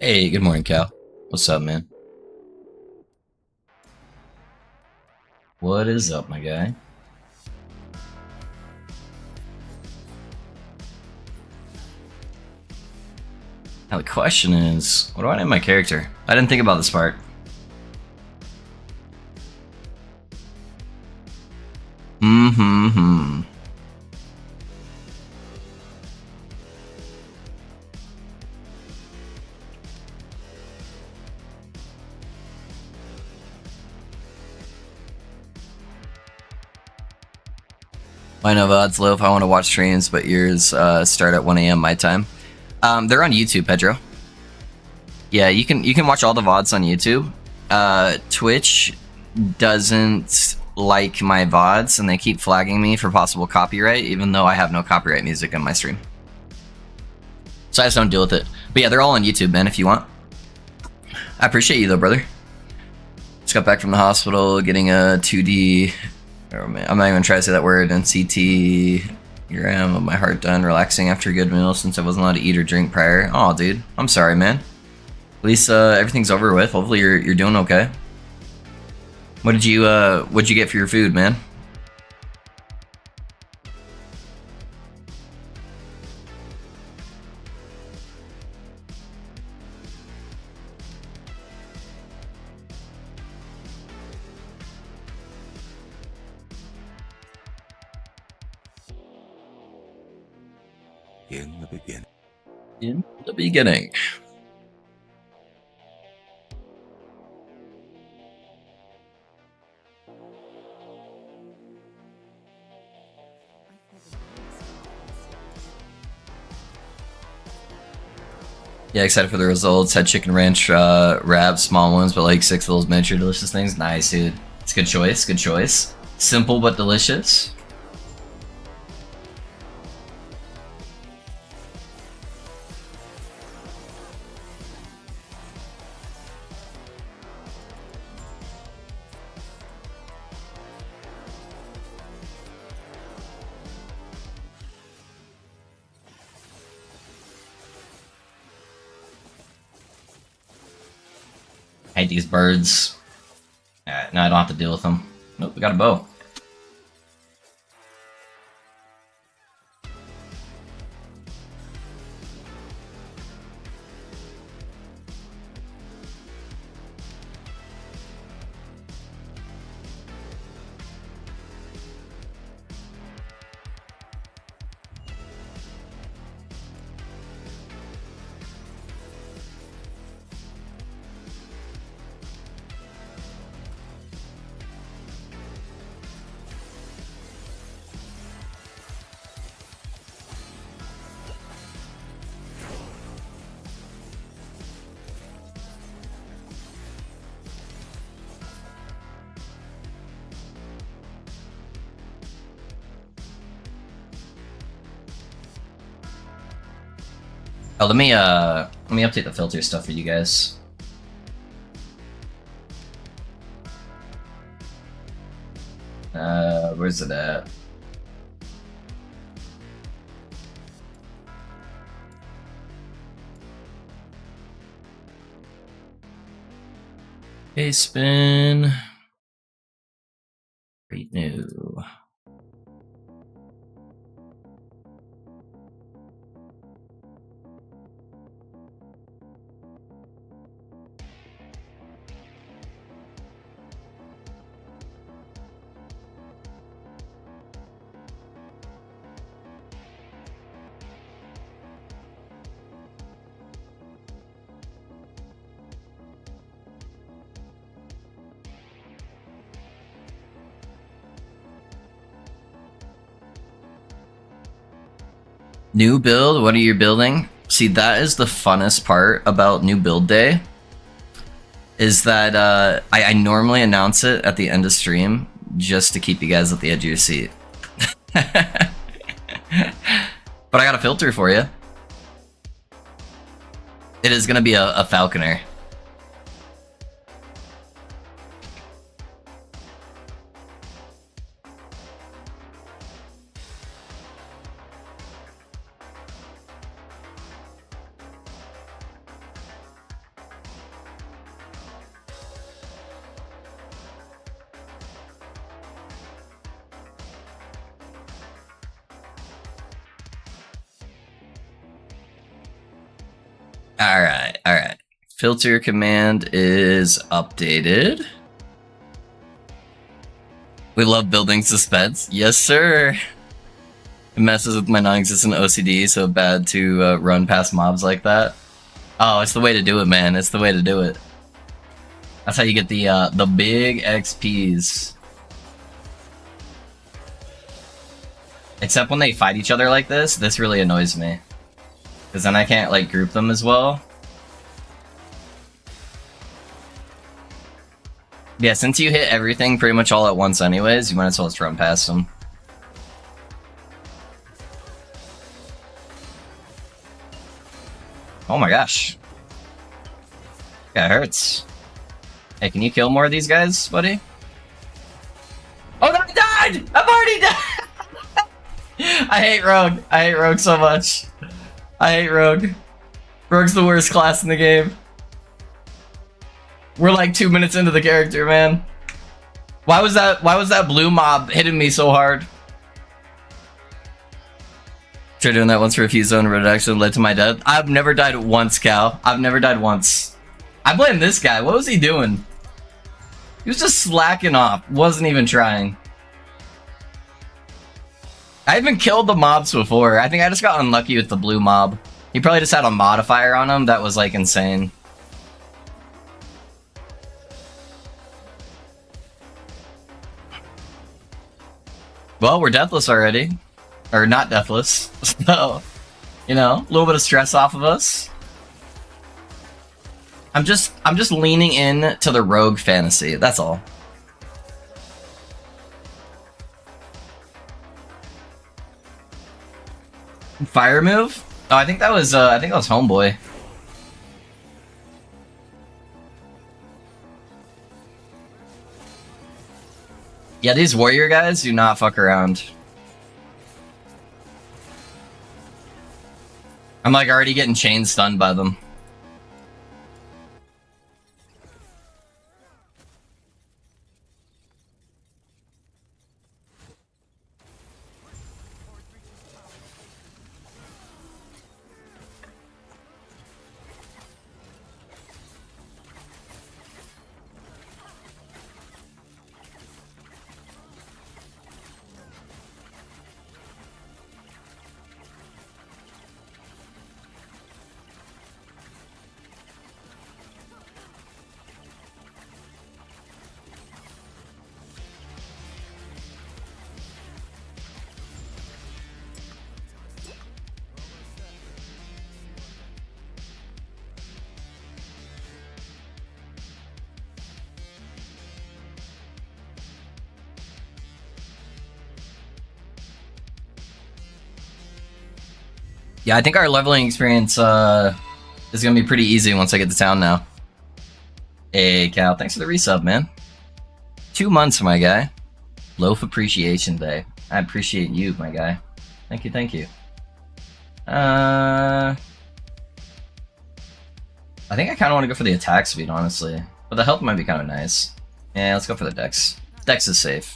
Hey, good morning, Cal. What's up, man? What is up, my guy? Now the question is, what do I name my character? I didn't think about this part. Hmm. I know VODs low if I want to watch streams, but yours start at 1 a.m. my time. They're on YouTube, Pedro. Yeah, you can watch all the VODs on YouTube. Twitch doesn't like my VODs, and they keep flagging me for possible copyright, even though I have no copyright music in my stream. So I just don't deal with it. But yeah, they're all on YouTube, man, if you want. I appreciate you, though, brother. Just got back from the hospital, getting a 2D... Oh, man, I'm not even trying to say that word. NCT... Here I am with my heart done, relaxing after a good meal since I wasn't allowed to eat or drink prior. Oh, dude. I'm sorry, man. At least everything's over with. Hopefully you're doing okay. What'd you get for your food, man? In the beginning. In the beginning. Yeah, excited for the results. Had chicken ranch wraps, small ones, but like 6 of those miniature delicious things. Nice, dude. It's a good choice, good choice. Simple but delicious. I hate these birds. Alright, now I don't have to deal with them. Nope, we got a bow. Oh, let me update the filter stuff for you guys. Where's it at? Okay, spin. Great new. New build? What are you building? See, that is the funnest part about new build day. Is that I normally announce it at the end of stream just to keep you guys at the edge of your seat. But I got a filter for you. It is gonna be a Falconer. Alright, alright. Filter command is updated. We love building suspense. Yes, sir. It messes with my non-existent OCD, so bad to run past mobs like that. Oh, it's the way to do it, man. It's the way to do it. That's how you get the big XPs. Except when they fight each other like this really annoys me. Because then I can't, like, group them as well. Yeah, since you hit everything pretty much all at once anyways, you might as well just run past them. Oh my gosh. That hurts. Hey, can you kill more of these guys, buddy? Oh, I died! I've already died! I hate Rogue. I hate Rogue so much. I hate Rogue. Rogue's the worst class in the game. We're like 2 minutes into the character, man. Why was that blue mob hitting me so hard? Tried doing that once for a few zone reduction led to my death. I've never died once, Cal. I've never died once. I blame this guy. What was he doing? He was just slacking off. Wasn't even trying. I even killed the mobs before. I think I just got unlucky with the blue mob. He probably just had a modifier on him that was like insane. Well, we're deathless already. Or not deathless. So, you know, a little bit of stress off of us. I'm just leaning in to the rogue fantasy, that's all. Fire move? Oh, I think that was Homeboy. Yeah, these warrior guys do not fuck around. I'm like already getting chain stunned by them. Yeah, I think our leveling experience is gonna be pretty easy once I get to town now. Hey, Cal, thanks for the resub, man. 2 months, my guy. Loaf Appreciation Day. I appreciate you, my guy. Thank you, thank you. I think I kind of want to go for the attack speed, honestly. But the health might be kind of nice. Yeah, let's go for the dex. Dex is safe.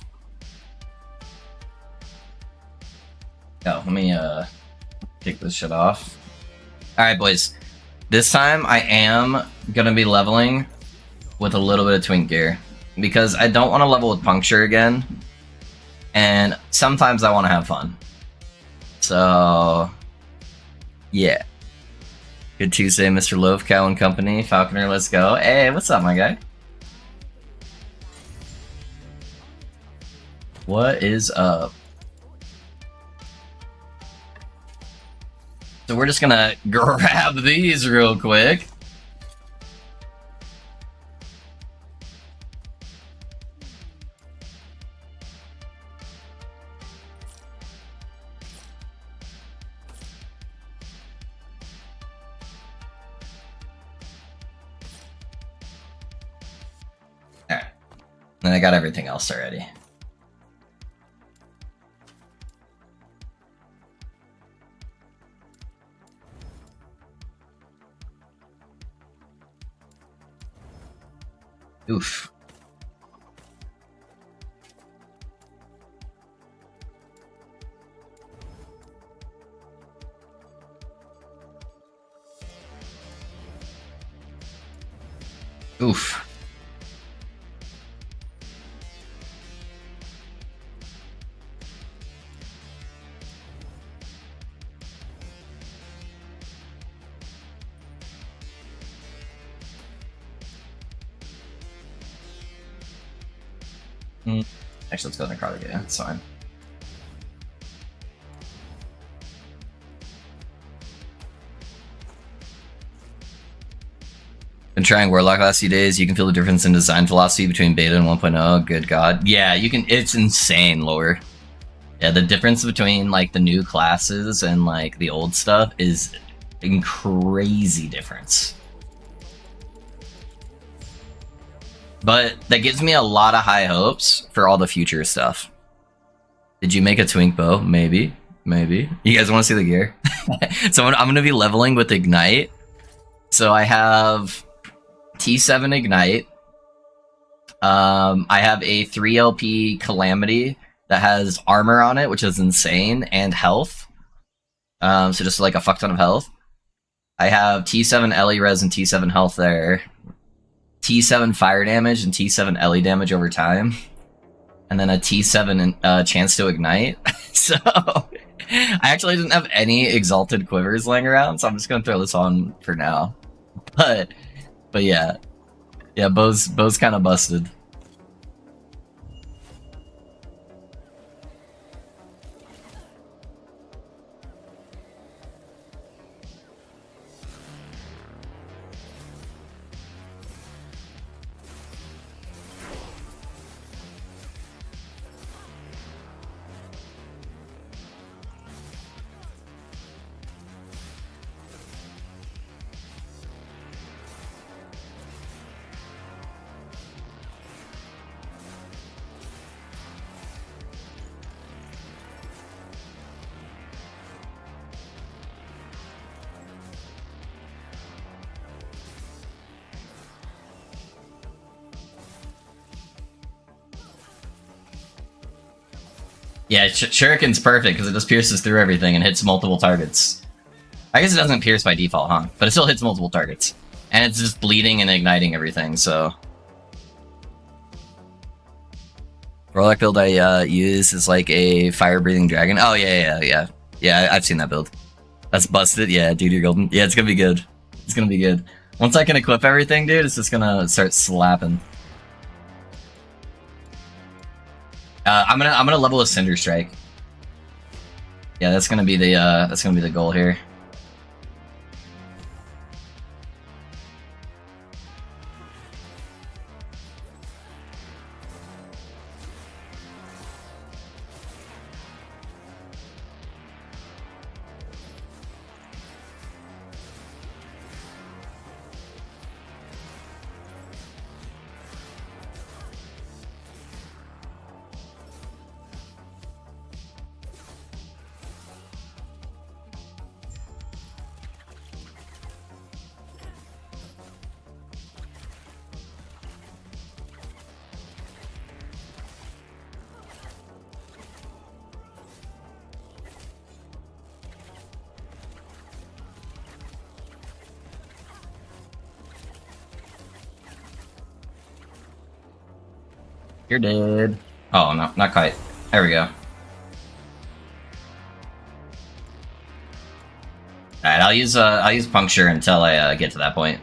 Oh, let me kick this shit off. Alright, boys. This time I am gonna be leveling with a little bit of twink gear. Because I don't want to level with puncture again. And sometimes I want to have fun. So, yeah. Good Tuesday, Mr. Loaf, Cow and Company. Falconer, let's go. Hey, what's up, my guy? What is up? So we're just gonna grab these real quick. Alright. And I got everything else already. Oof. Oof. Actually, let's go to necrotic. Yeah, it's fine. Been trying Warlock last few days. You can feel the difference in design philosophy between beta and 1.0. Good God. Yeah, you can. It's insane, lore. Yeah, the difference between like the new classes and like the old stuff is a crazy difference. But that gives me a lot of high hopes for all the future stuff. Did you make a twink bow? Maybe. Maybe. You guys want to see the gear? So I'm going to be leveling with Ignite. So I have T7 Ignite. I have a 3LP Calamity that has armor on it, which is insane, and health. So just like a fuck ton of health. I have T7 LE res and T7 health there. T7 fire damage and T7 LE damage over time. And then a T7 chance to ignite. So I actually didn't have any exalted quivers laying around, so I'm just gonna throw this on for now. But yeah. Yeah, bow's kinda busted. Yeah, Shuriken's perfect because it just pierces through everything and hits multiple targets. I guess it doesn't pierce by default, huh? But it still hits multiple targets. And it's just bleeding and igniting everything, so... Warlock build I use is like a fire-breathing dragon. Oh, yeah. Yeah, I've seen that build. That's busted. Yeah, dude, you're golden. Yeah, it's gonna be good. It's gonna be good. Once I can equip everything, dude, it's just gonna start slapping. I'm gonna level a Cinder Strike. Yeah, that's gonna be the goal here. You're dead. Oh, no, not quite. There we go. Alright, I'll use puncture until I get to that point.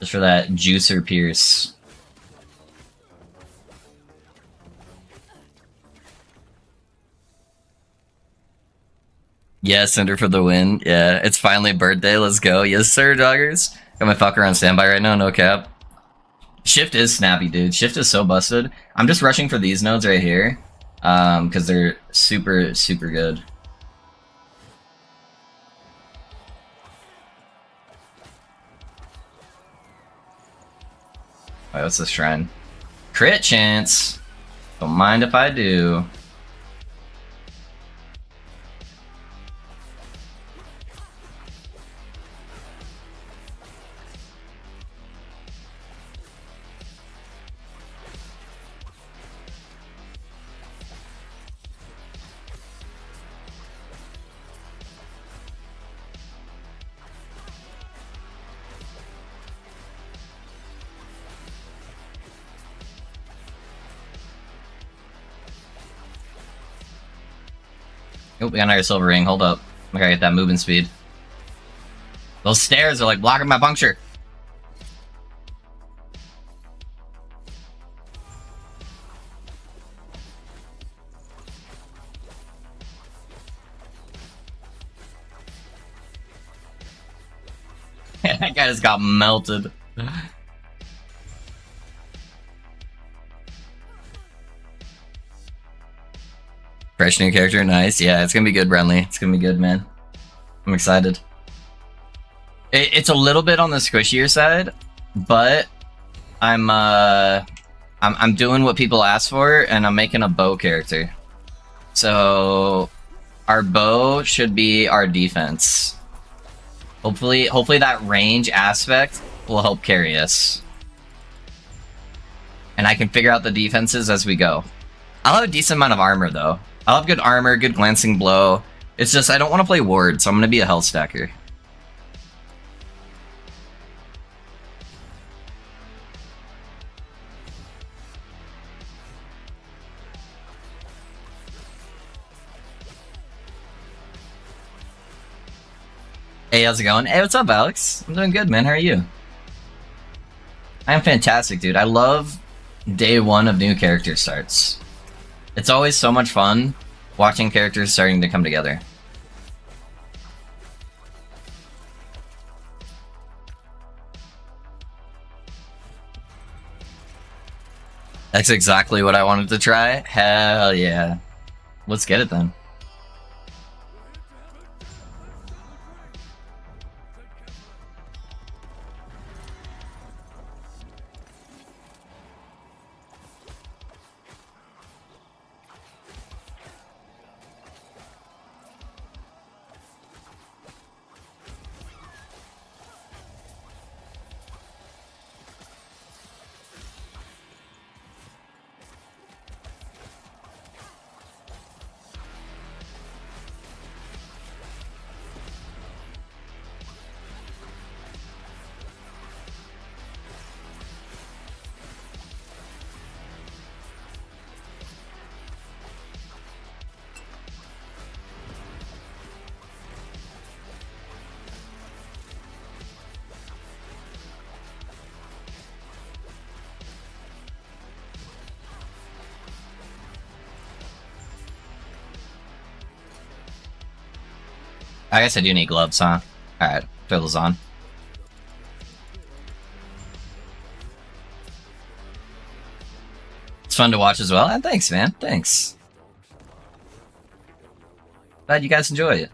Just for that juicer pierce. Yeah, Cinder for the win. Yeah, it's finally birthday. Let's go. Yes, sir, doggers. Got my Falconer on standby right now. No cap. Shift is snappy, dude. Shift is so busted. I'm just rushing for these nodes right here. Because they're super, super good. Alright, what's this shrine? Crit chance. Don't mind if I do. Oh, we got another silver ring. Hold up. I gotta get that moving speed. Those stairs are like blocking my puncture. That guy just got melted. Fresh new character, nice. Yeah, it's gonna be good, Brenly. It's gonna be good, man. I'm excited. It's a little bit on the squishier side, but I'm doing what people ask for, and I'm making a bow character. So our bow should be our defense. Hopefully that range aspect will help carry us. And I can figure out the defenses as we go. I'll have a decent amount of armor, though. I'll have good armor, good glancing blow. It's just I don't want to play ward, so I'm going to be a health stacker. Hey, how's it going? Hey, what's up, Alex? I'm doing good, man. How are you? I am fantastic, dude. I love day one of new character starts. It's always so much fun watching characters starting to come together. That's exactly what I wanted to try. Hell yeah. Let's get it then. I guess I do need gloves, huh? Alright, throw those on. It's fun to watch as well. And thanks, man. Thanks. Glad you guys enjoy it.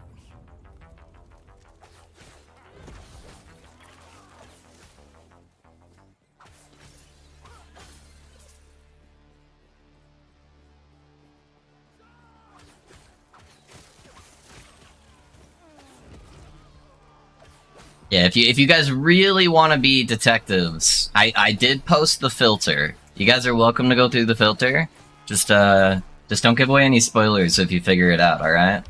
Yeah, if you guys really want to be detectives, I did post the filter. You guys are welcome to go through the filter. Just don't give away any spoilers if you figure it out, alright?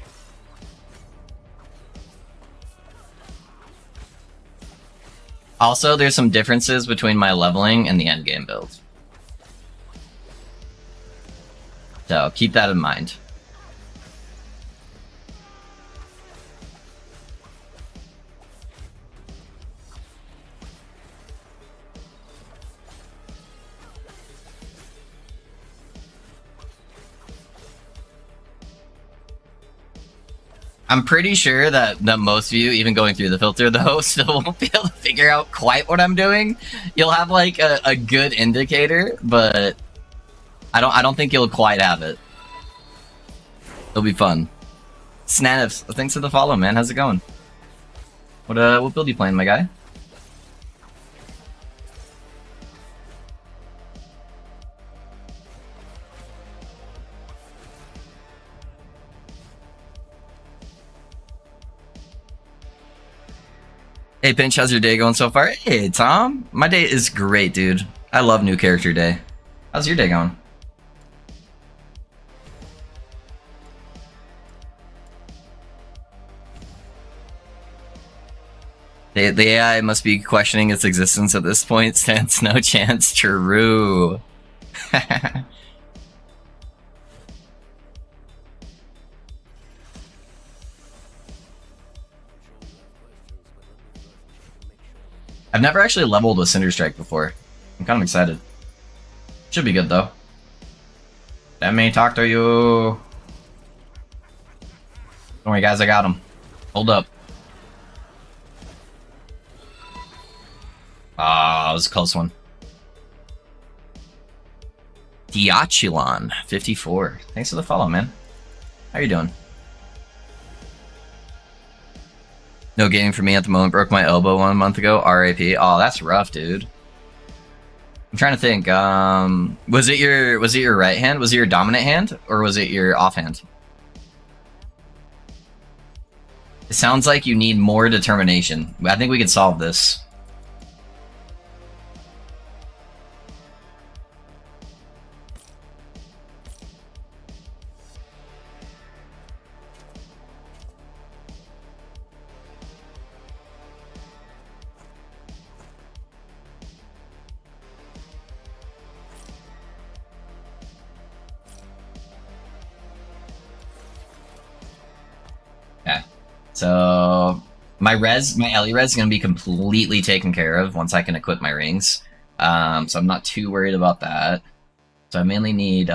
Also, there's some differences between my leveling and the endgame build. So, keep that in mind. I'm pretty sure that most of you, even going through the filter though, still won't be able to figure out quite what I'm doing. You'll have like a good indicator, but I don't think you'll quite have it. It'll be fun. Snanifs, thanks for the follow, man. How's it going? What build you playing, my guy? Hey Pinch, how's your day going so far? Hey Tom, my day is great, dude. I love new character day. How's your day going? The AI must be questioning its existence at this point. Stands no chance. True. I've never actually leveled with Cinder Strike before. I'm kind of excited. Should be good though. Let me talk to you. Don't worry guys, I got him. Hold up. Ah, that was a close one. Diachilon 54. Thanks for the follow, man. How you doing? No gaming for me at the moment. Broke my elbow 1 month ago. RIP. Oh, that's rough, dude. I'm trying to think. Was it your right hand? Was it your dominant hand, or was it your offhand? It sounds like you need more determination. I think we can solve this. So my Ellie res is going to be completely taken care of once I can equip my rings. So I'm not too worried about that. So I mainly need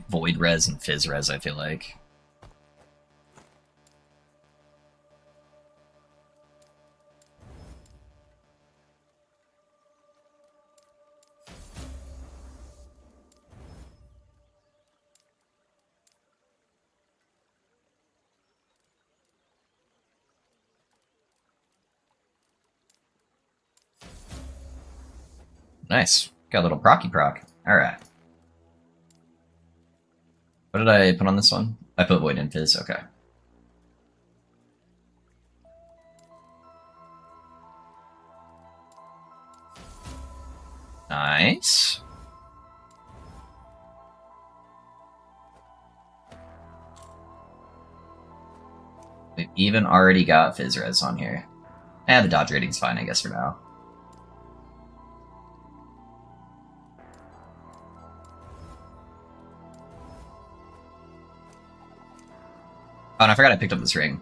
void res and fizz res, I feel like. Nice. Got a little procy proc. Alright. What did I put on this one? I put void and fizz, okay. Nice. We've even already got fizz res on here. The dodge rating's fine, I guess, for now. Oh, and I forgot I picked up this ring.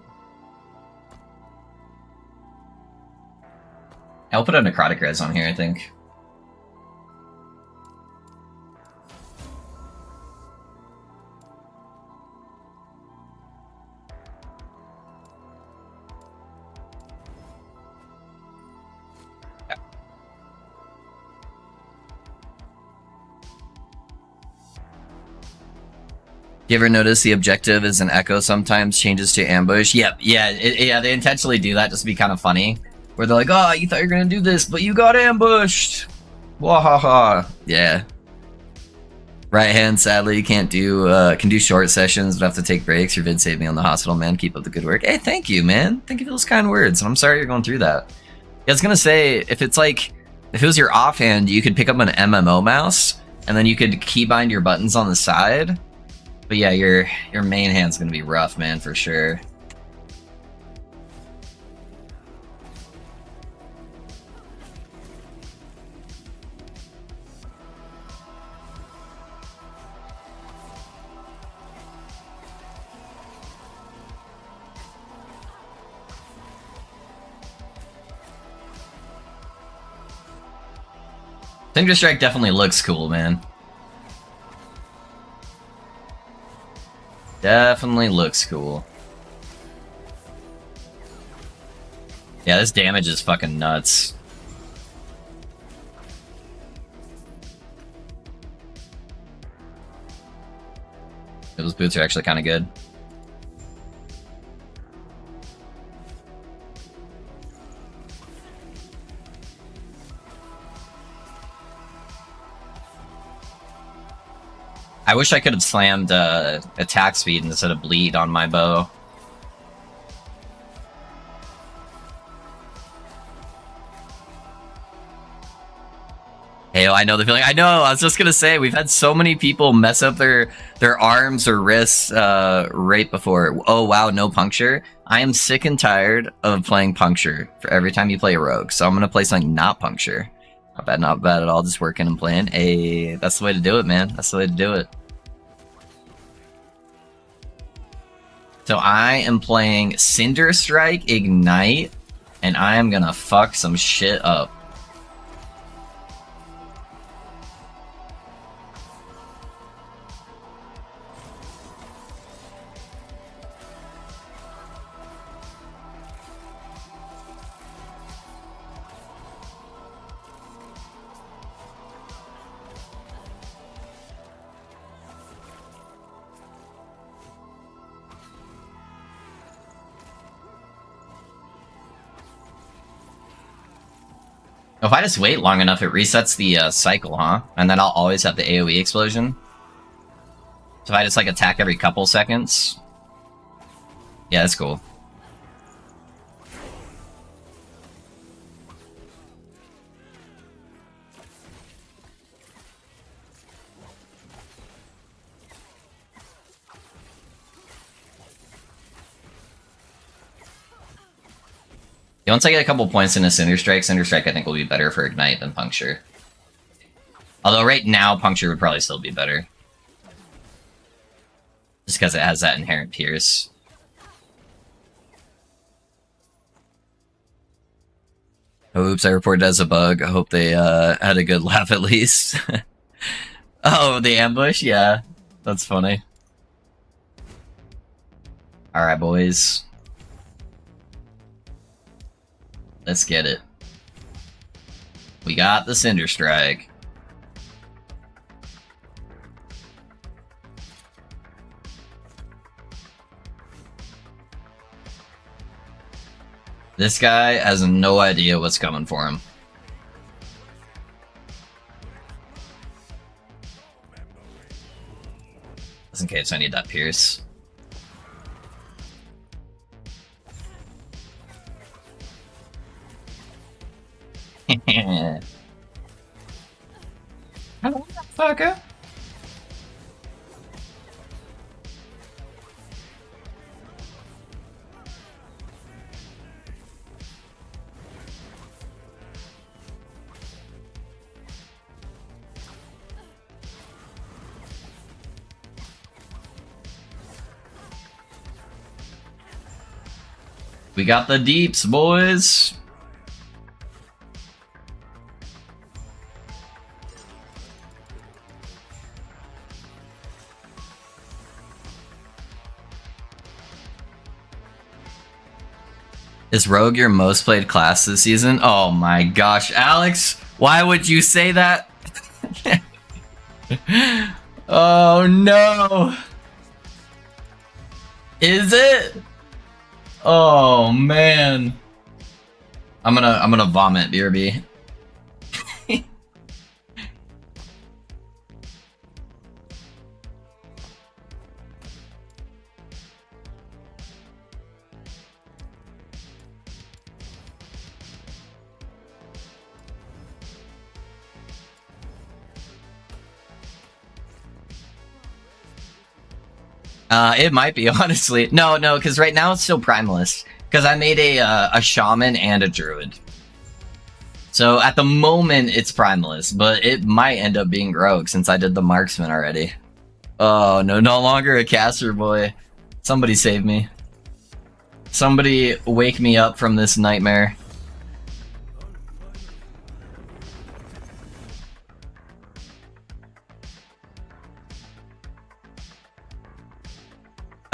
I'll put a necrotic res on here, I think. You ever notice the objective is an echo sometimes changes to ambush? Yep, yeah, they intentionally do that just to be kind of funny. Where they're like, oh, you thought you were gonna do this, but you got ambushed! Wahaha. Yeah. Right hand, sadly, you can't do, can do short sessions, but have to take breaks. Your vid saved me on the hospital, man. Keep up the good work. Hey, thank you, man. Thank you for those kind words, and I'm sorry you're going through that. I was gonna say, if it was your offhand, you could pick up an MMO mouse, and then you could keybind your buttons on the side. But yeah, your main hand's gonna be rough, man, for sure. Cinder Strike definitely looks cool, man. Definitely looks cool. Yeah, this damage is fucking nuts. Those boots are actually kind of good. I wish I could have slammed attack speed instead of bleed on my bow. Hey, I know the feeling. I know, I was just gonna say, we've had so many people mess up their arms or wrists right before. Oh wow, no puncture. I am sick and tired of playing puncture for every time you play a rogue, so I'm gonna play something not puncture. Not bad at all, just working and playing. Hey, that's the way to do it, man. That's the way to do it. So I am playing Cinder Strike, Ignite, and I am gonna fuck some shit up. If I just wait long enough, it resets the cycle, huh? And then I'll always have the AoE explosion. So if I just like attack every couple seconds. Yeah, that's cool. Yeah, once I get a couple points into Cinder Strike I think will be better for Ignite than Puncture. Although right now, Puncture would probably still be better. Just because it has that inherent Pierce. Oops, I reported as a bug. I hope they had a good laugh at least. Oh, the ambush? Yeah, that's funny. Alright, boys. Let's get it. We got the Cinder Strike. This guy has no idea what's coming for him. Just in case I need that Pierce. Hello, motherfucker. We got the deeps, boys. Is Rogue your most played class this season? Oh my gosh, Alex, why would you say that? Oh no. Is it? Oh man. I'm gonna vomit, BRB. It might be, honestly. No, because right now it's still Primalist. Because I made a Shaman and a Druid. So at the moment it's Primalist, but it might end up being Rogue since I did the Marksman already. Oh, no longer a caster, boy. Somebody save me. Somebody wake me up from this nightmare.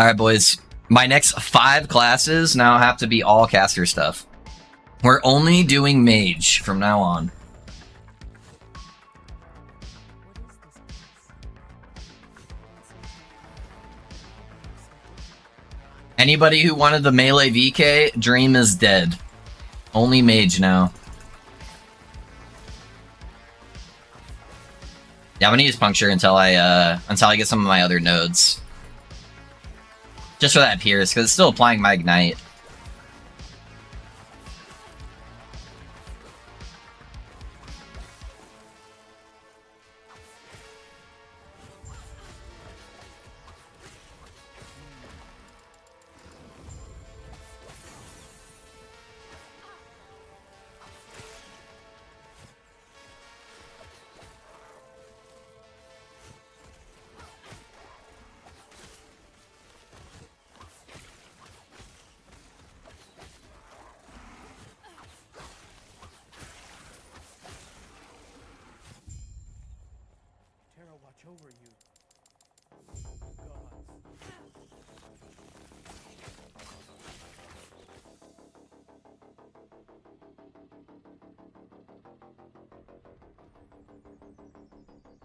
Alright, boys. My next 5 classes now have to be all caster stuff. We're only doing mage from now on. Anybody who wanted the melee VK, dream is dead. Only mage now. Yeah, I'm gonna use Puncture until I get some of my other nodes. Just for that Pierce, because it's still applying my Ignite. Over you.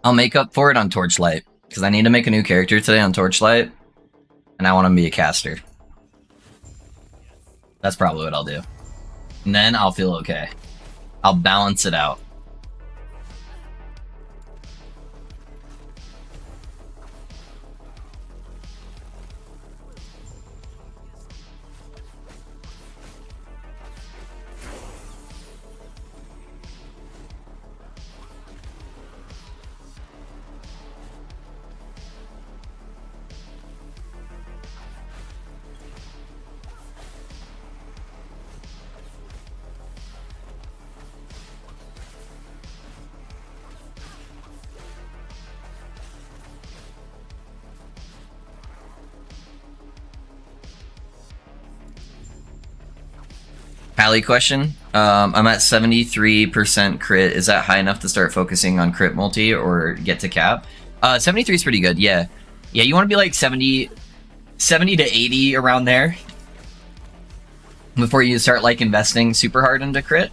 I'll make up for it on Torchlight, because I need to make a new character today on Torchlight, and I want to be a caster. That's probably what I'll do. And then I'll feel okay. I'll balance it out. Pally question. I'm at 73% crit. Is that high enough to start focusing on crit multi or get to cap? 73 is pretty good, yeah. Yeah, you want to be like 70 to 80 around there before you start like investing super hard into crit.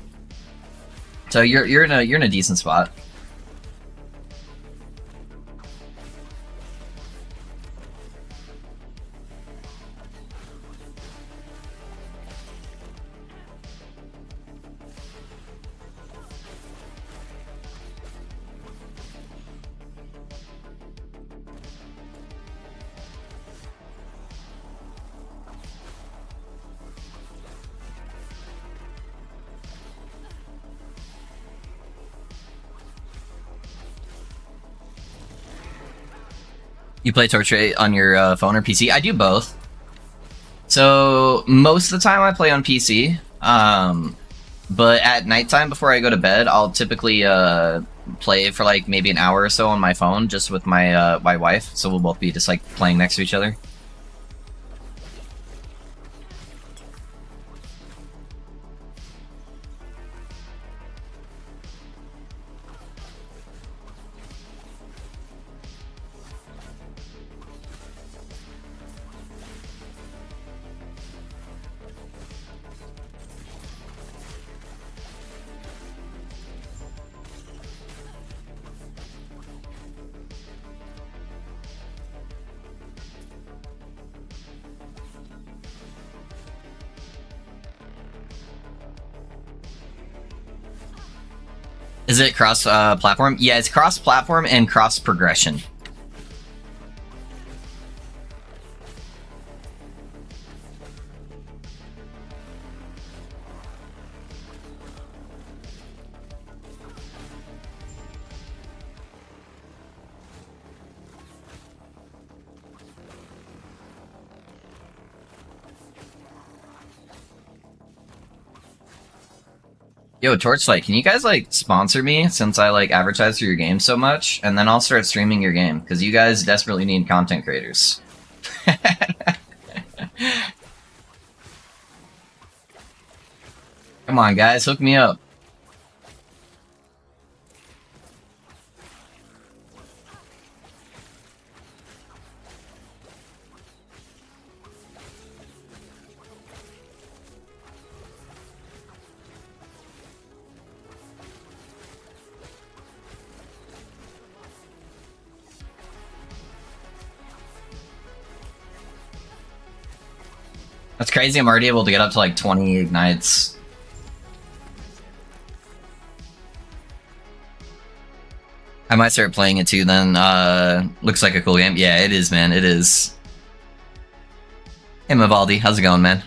So you're in a decent spot. You play Torchlight on your phone or PC? I do both. So most of the time I play on PC, but at nighttime before I go to bed, I'll typically play for like maybe an hour or so on my phone, just with my my wife. So we'll both be just like playing next to each other. Is it cross-platform? Yeah, it's cross-platform and cross-progression. Yo, Torchlight, can you guys like sponsor me since I like advertise for your game so much, and then I'll start streaming your game because you guys desperately need content creators. Come on, guys, hook me up. That's crazy, I'm already able to get up to like 20 ignites. I might start playing it too then. Looks like a cool game. Yeah, it is, man, it is. Hey Mavaldi, how's it going, man?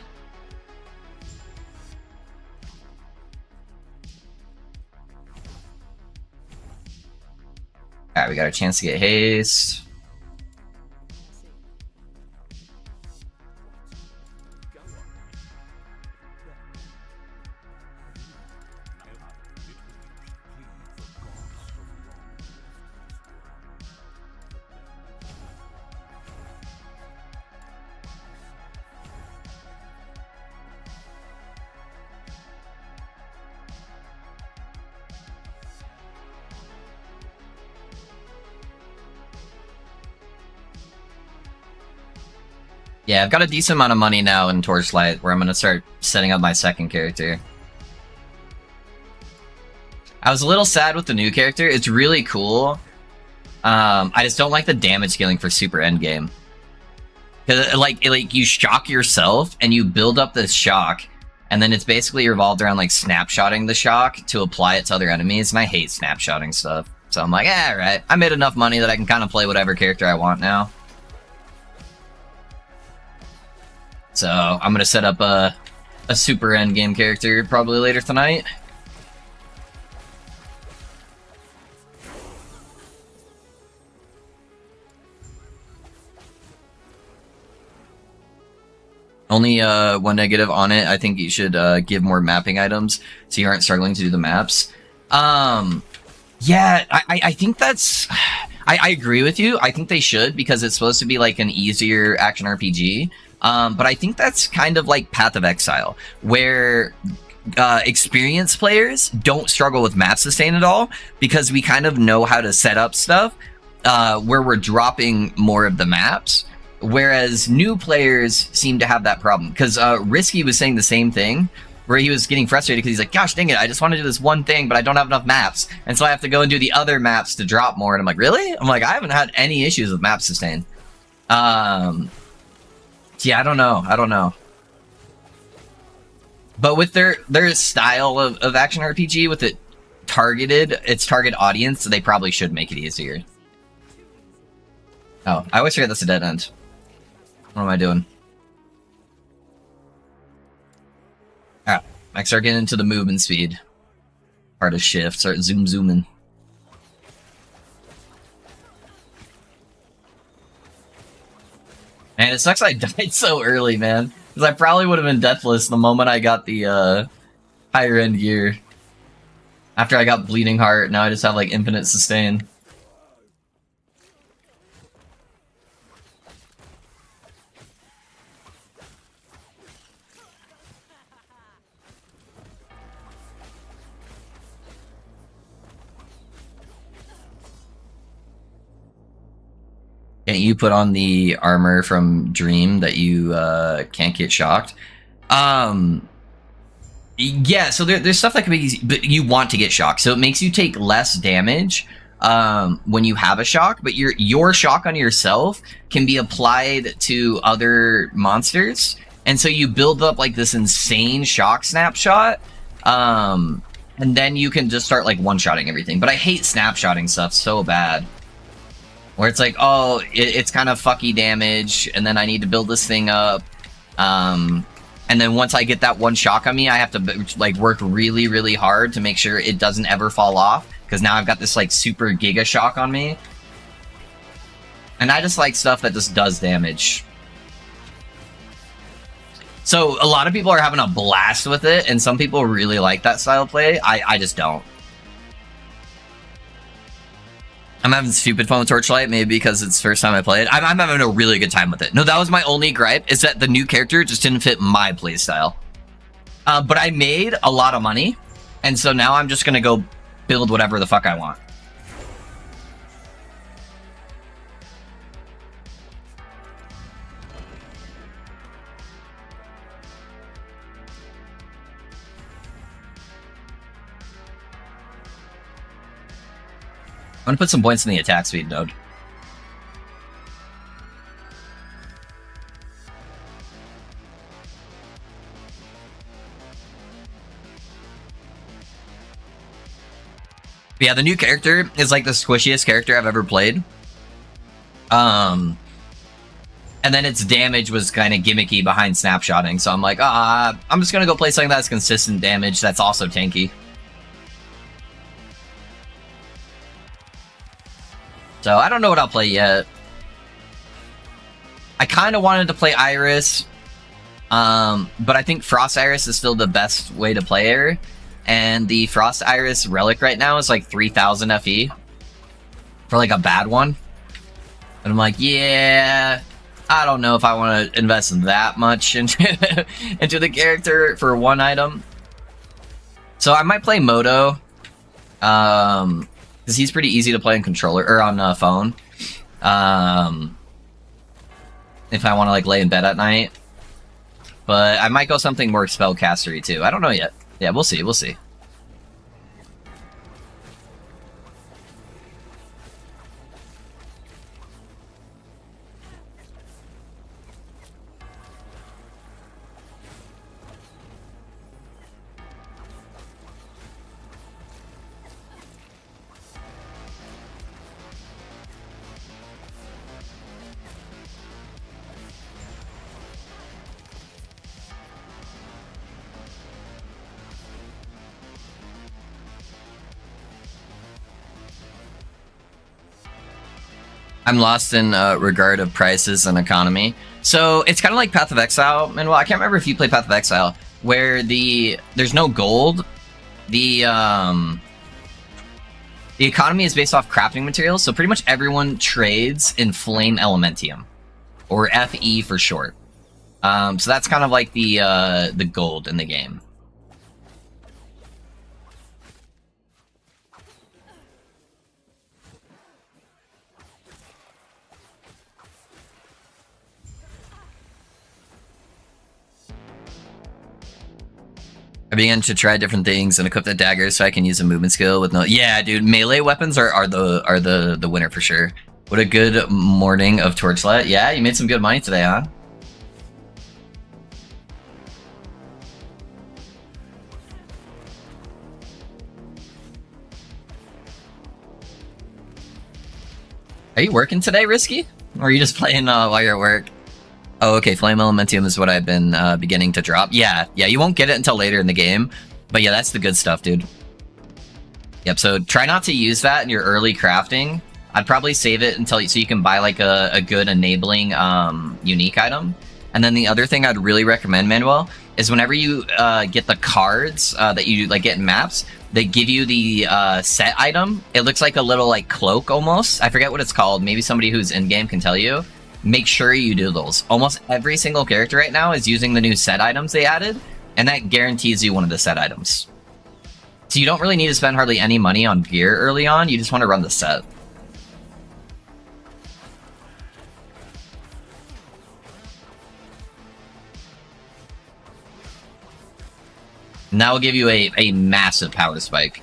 Alright, we got a chance to get haste. Yeah, I've got a decent amount of money now in Torchlight, where I'm going to start setting up my second character. I was a little sad with the new character. It's really cool. I just don't like the damage scaling for super endgame. Because like you shock yourself, and you build up this shock, And then it's basically revolved around like snapshotting the shock to apply it to other enemies, and I hate snapshotting stuff. So I'm like, right. I made enough money that I can kind of play whatever character I want now. So I'm gonna set up a super endgame character probably later tonight. Only one negative on it. I think you should give more mapping items so you aren't struggling to do the maps. Yeah, I think that's... I agree with you. I think they should, because it's supposed to be like an easier action RPG. But I think that's kind of like Path of Exile, where experienced players don't struggle with map sustain at all, because we kind of know how to set up stuff where we're dropping more of the maps. Whereas new players seem to have that problem, because Risky was saying the same thing, where he was getting frustrated because he's like, gosh dang it, I just want to do this one thing, but I don't have enough maps, and so I have to go and do the other maps to drop more. And I'm like, really? I'm like, I haven't had any issues with map sustain. Yeah, I don't know. But with their style of action RPG, with it its target audience, so they probably should make it easier. Oh, I always forget that's a dead end. What am I doing? Ah, I start getting into the movement speed. Part of shift, start zooming. Man, it sucks I died so early, man. Because I probably would have been deathless the moment I got the higher end gear. After I got bleeding heart, now I just have like infinite sustain. Can't you put on the armor from Dream that you can't get shocked? Yeah, so there's stuff that can be easy, but you want to get shocked, so it makes you take less damage when you have a shock, but your shock on yourself can be applied to other monsters, and so you build up like this insane shock snapshot, and then you can just start like one-shotting everything. But I hate snapshotting stuff so bad. Where it's like, oh, it's kind of fucky damage, and then I need to build this thing up. And then once I get that one shock on me, I have to like work really, really hard to make sure it doesn't ever fall off. Because now I've got this like super giga shock on me. And I just like stuff that just does damage. So a lot of people are having a blast with it, and some people really like that style of play. I just don't. I'm having stupid fun with Torchlight, maybe because it's the first time I play it. I'm having a really good time with it. No, that was my only gripe, is that the new character just didn't fit my playstyle. But I made a lot of money, and so now I'm just gonna go build whatever the fuck I want. I'm gonna put some points in the attack speed node. Yeah, the new character is like the squishiest character I've ever played. And then its damage was kind of gimmicky behind snapshotting, so I'm like, I'm just gonna go play something that's consistent damage that's also tanky. So I don't know what I'll play yet. I kind of wanted to play Iris, but I think Frost Iris is still the best way to play her. And the Frost Iris relic right now is like 3,000 FE for like a bad one. And I'm like, yeah, I don't know if I want to invest that much into, into the character for one item. So I might play Moto. Because he's pretty easy to play on controller, or on phone. If I want to like lay in bed at night. But I might go something more spellcastery too. I don't know yet. Yeah, we'll see, we'll see. I'm lost in regard of prices and economy. So it's kind of like Path of Exile, and well, I can't remember if you play Path of Exile, where there's no gold. The economy is based off crafting materials, so pretty much everyone trades in Flame Elementium, or FE for short. So that's kind of like the gold in the game. I began to try different things and equip the dagger so I can use a movement skill with no. Yeah, dude, melee weapons are the winner for sure. What a good morning of Torchlight. Yeah, you made some good money today, huh? Are you working today, Risky? Or are you just playing while you're at work? Oh, okay. Flame Elementium is what I've been beginning to drop. Yeah, you won't get it until later in the game. But yeah, that's the good stuff, dude. Yep, so try not to use that in your early crafting. I'd probably save it until so you can buy like a good enabling unique item. And then the other thing I'd really recommend, Manuel, is whenever you get the cards that you like get in maps, they give you the set item. It looks like a little like cloak almost. I forget what it's called. Maybe somebody who's in game can tell you. Make sure you do those. Almost every single character right now is using the new set items they added, and that guarantees you one of the set items. So you don't really need to spend hardly any money on gear early on. You just want to run the set. And that will give you a massive power spike.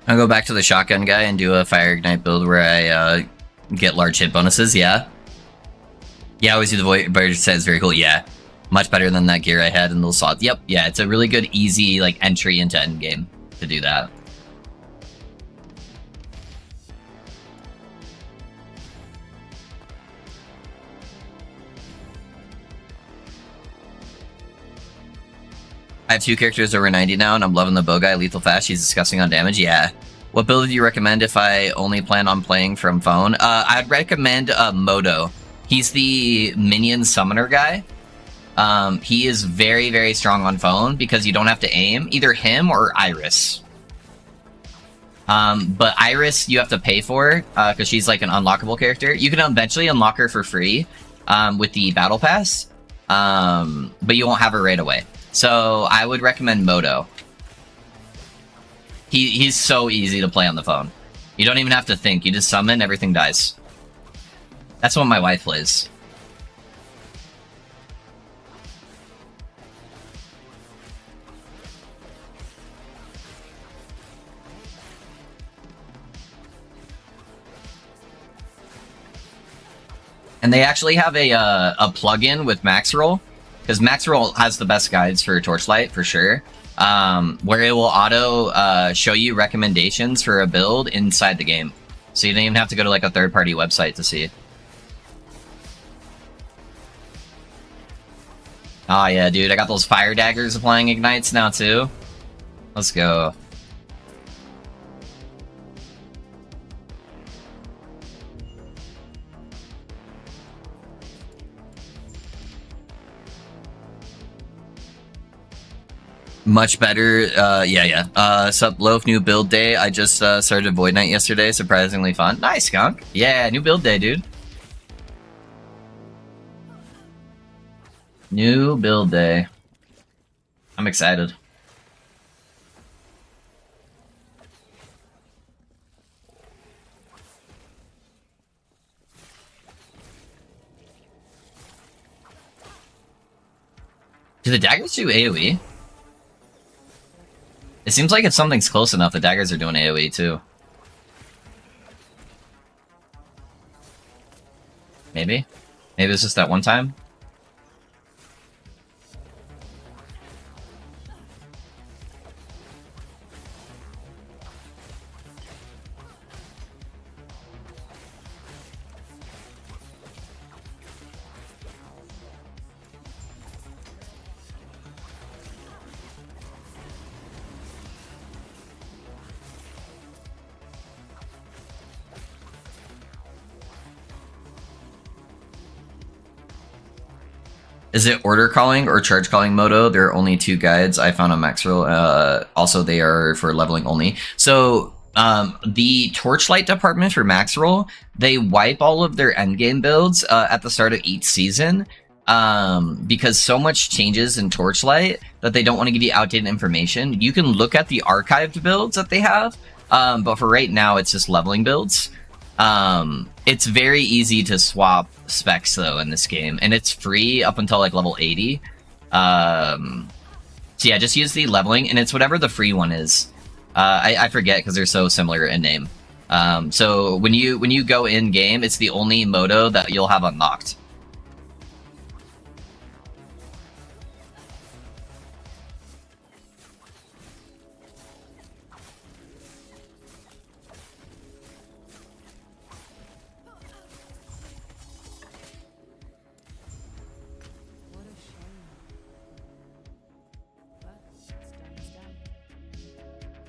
I'll go back to the shotgun guy and do a fire ignite build where I get large hit bonuses. Yeah, I always do the void set. It's very cool. Yeah, much better than that gear I had in those slots. Yep, yeah, it's a really good, easy like entry into endgame to do that. I have 2 characters over 90 now, and I'm loving the bow guy, Lethal Fast. He's disgusting on damage. Yeah. What build do you recommend if I only plan on playing from phone? I'd recommend Modo. He's the minion summoner guy. He is very, very strong on phone because you don't have to aim. Either him or Iris. But Iris you have to pay for because she's like an unlockable character. You can eventually unlock her for free with the battle pass, but you won't have her right away. So I would recommend Modo. He's so easy to play on the phone. You don't even have to think. You just summon, everything dies. That's what my wife plays. And they actually have a plugin with Maxroll. Because Maxroll has the best guides for Torchlight, for sure. Where it will auto show you recommendations for a build inside the game. So you don't even have to go to like a third-party website to see it. Oh yeah, dude, I got those fire daggers applying ignites now too. Let's go. Much better, yeah. Sup, Loaf, new build day. I just started Void Knight yesterday, surprisingly fun. Nice, Skunk. Yeah, new build day, dude. New build day. I'm excited. Do the daggers do AoE? It seems like if something's close enough, the daggers are doing AoE too. Maybe? Maybe it's just that one time? Is it order calling or charge calling modo? There are only 2 guides I found on Maxroll. Also, they are for leveling only. So, the Torchlight department for Maxroll, they wipe all of their endgame builds at the start of each season because so much changes in Torchlight that they don't want to give you outdated information. You can look at the archived builds that they have, but for right now, it's just leveling builds. It's very easy to swap specs though in this game, and it's free up until like level 80. So yeah, just use the leveling, and it's whatever the free one is. I forget because they're so similar in name. So when you go in game, it's the only modo that you'll have unlocked.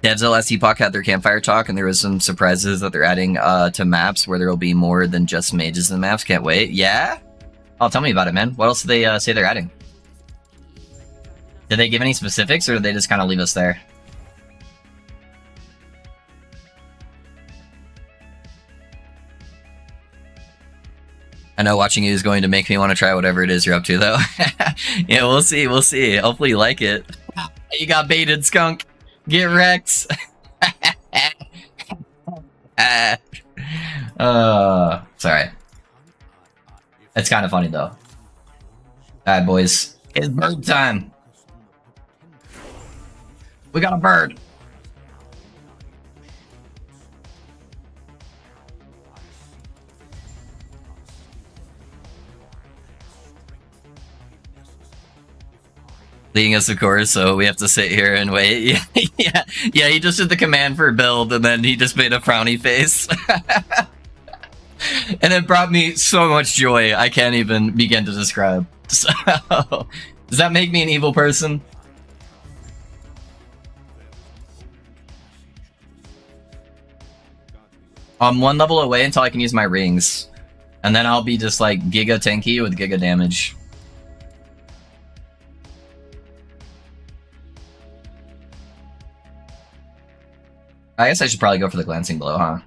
Devs LS Epoch had their campfire talk, and there was some surprises that they're adding to maps where there will be more than just mages in the maps. Can't wait. Yeah? Oh, tell me about it, man. What else do they say they're adding? Did they give any specifics, or did they just kind of leave us there? I know watching you is going to make me want to try whatever it is you're up to, though. Yeah, we'll see. We'll see. Hopefully you like it. You got baited, skunk. Get wrecked. Sorry. It's kind of funny though. Alright, boys. It's bird time. We got a bird. Leading us, of course, so we have to sit here and wait. Yeah, he just did the command for build, and then he just made a frowny face. And it brought me so much joy, I can't even begin to describe. So, does that make me an evil person? I'm 1 level away until I can use my rings. And then I'll be just like giga tanky with giga damage. I guess I should probably go for the glancing blow, huh?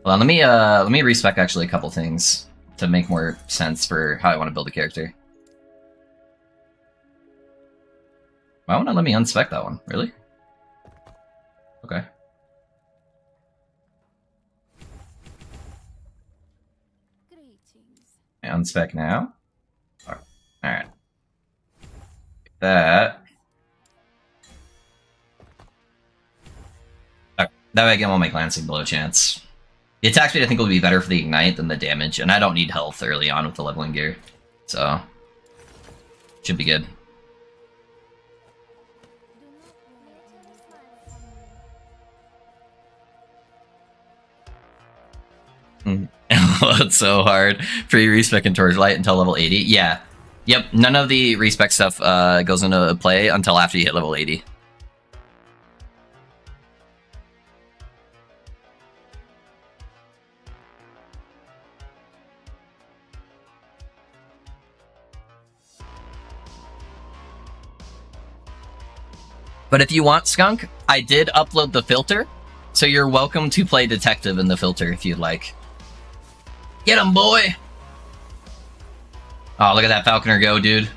Hold on, let me respec actually a couple things to make more sense for how I want to build a character. Why won't it let me unspec that one? Really? Okay. Unspec now. Alright. Like that. That way I get all my glancing blow chance. The attack speed I think will be better for the ignite than the damage, and I don't need health early on with the leveling gear. So, should be good. It's so hard. Free respec and Torchlight until level 80. Yeah. Yep, none of the respec stuff goes into play until after you hit level 80. But if you want, Skunk, I did upload the filter, so you're welcome to play Detective in the filter if you'd like. Get him, boy! Oh, look at that Falconer go, dude.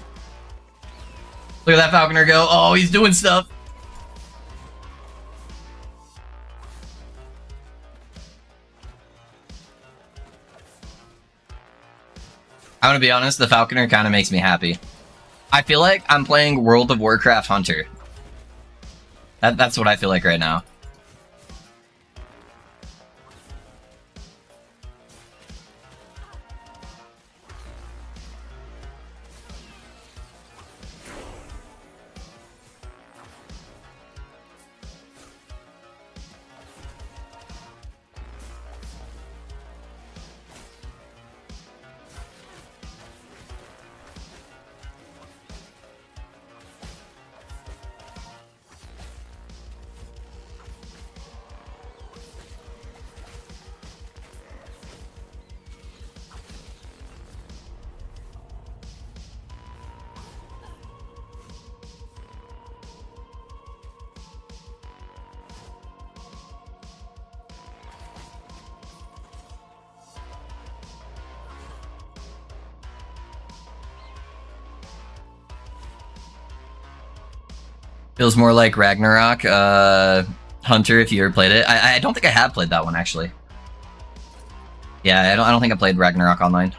Look at that Falconer go. Oh, he's doing stuff. I'm gonna be honest, the Falconer kind of makes me happy. I feel like I'm playing World of Warcraft Hunter. That's what I feel like right now. Feels more like Ragnarok, Hunter, if you ever played it. I don't think I have played that one, actually. Yeah, I don't think I played Ragnarok online.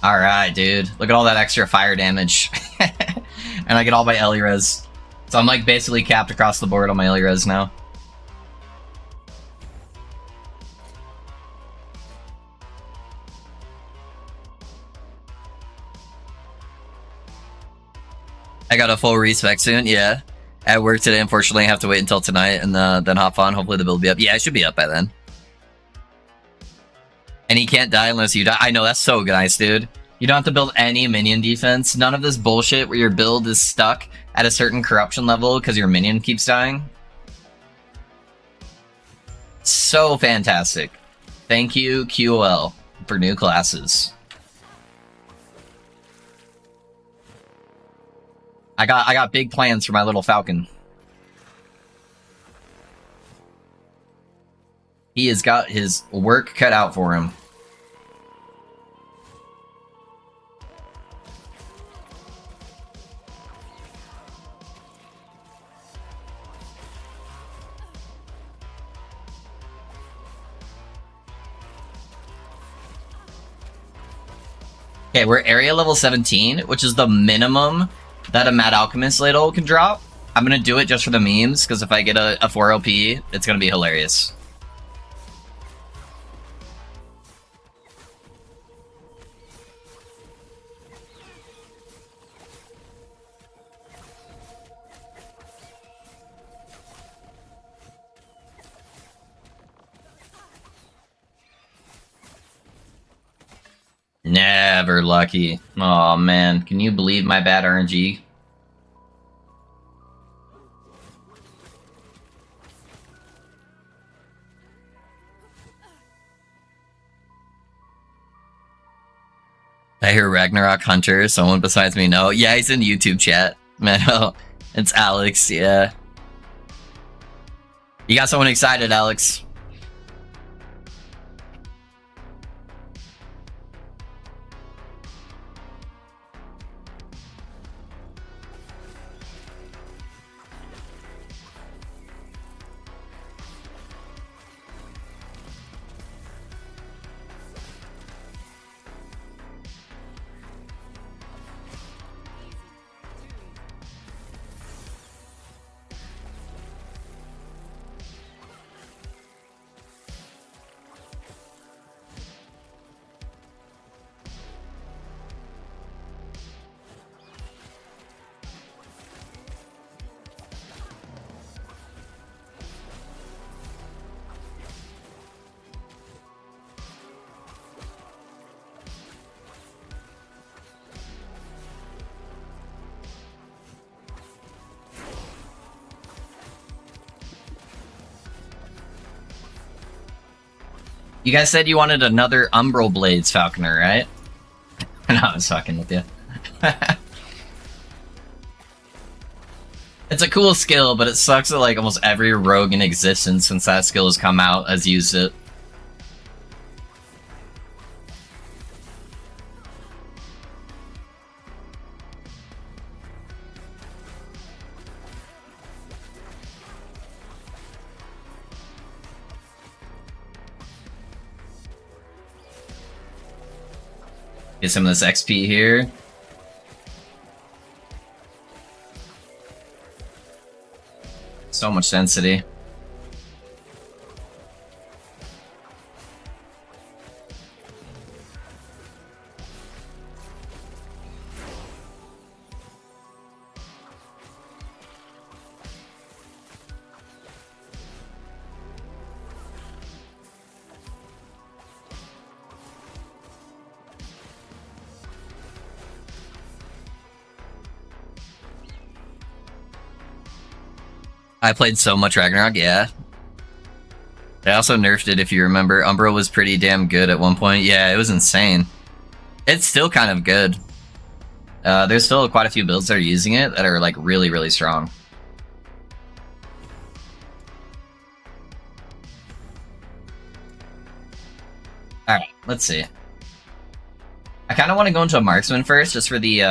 Alright, dude. Look at all that extra fire damage. And I get all my Ellie res. So I'm like basically capped across the board on my Ellie res now. I got a full respec soon, yeah. At work today, unfortunately, I have to wait until tonight and then hop on. Hopefully the build will be up. Yeah, I should be up by then. And he can't die unless you die. I know, that's so nice, dude. You don't have to build any minion defense. None of this bullshit where your build is stuck at a certain corruption level because your minion keeps dying. So fantastic. Thank you, QOL, for new classes. I got big plans for my little Falcon. He has got his work cut out for him. Okay, we're area level 17, which is the minimum that a Mad Alchemist ladle can drop. I'm gonna do it just for the memes, because if I get a 4 LP, it's gonna be hilarious. Never lucky. Oh man, can you believe my bad RNG? I hear Ragnarok Hunter, someone besides me know. Yeah, he's in YouTube chat. Man, oh, it's Alex, yeah. You got someone excited, Alex. You guys said you wanted another Umbral Blades Falconer, right? No, I was fucking with you. It's a cool skill, but it sucks that like almost every rogue in existence since that skill has come out has used it. Get some of this XP here. So much density. I played so much Ragnarok, yeah. They also nerfed it, if you remember. Umbra was pretty damn good at one point. Yeah, it was insane. It's still kind of good. There's still quite a few builds that are using it that are like really, really strong. Alright, let's see. I kind of want to go into a marksman first, just for the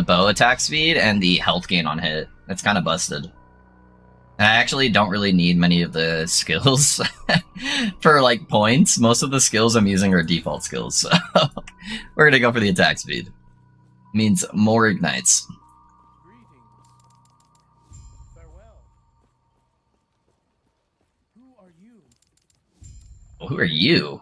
bow attack speed and the health gain on hit. It's kind of busted. And I actually don't really need many of the skills for like points. Most of the skills I'm using are default skills, so we're gonna go for the attack speed. Means more ignites. Farewell. Who are you? Well, who are you?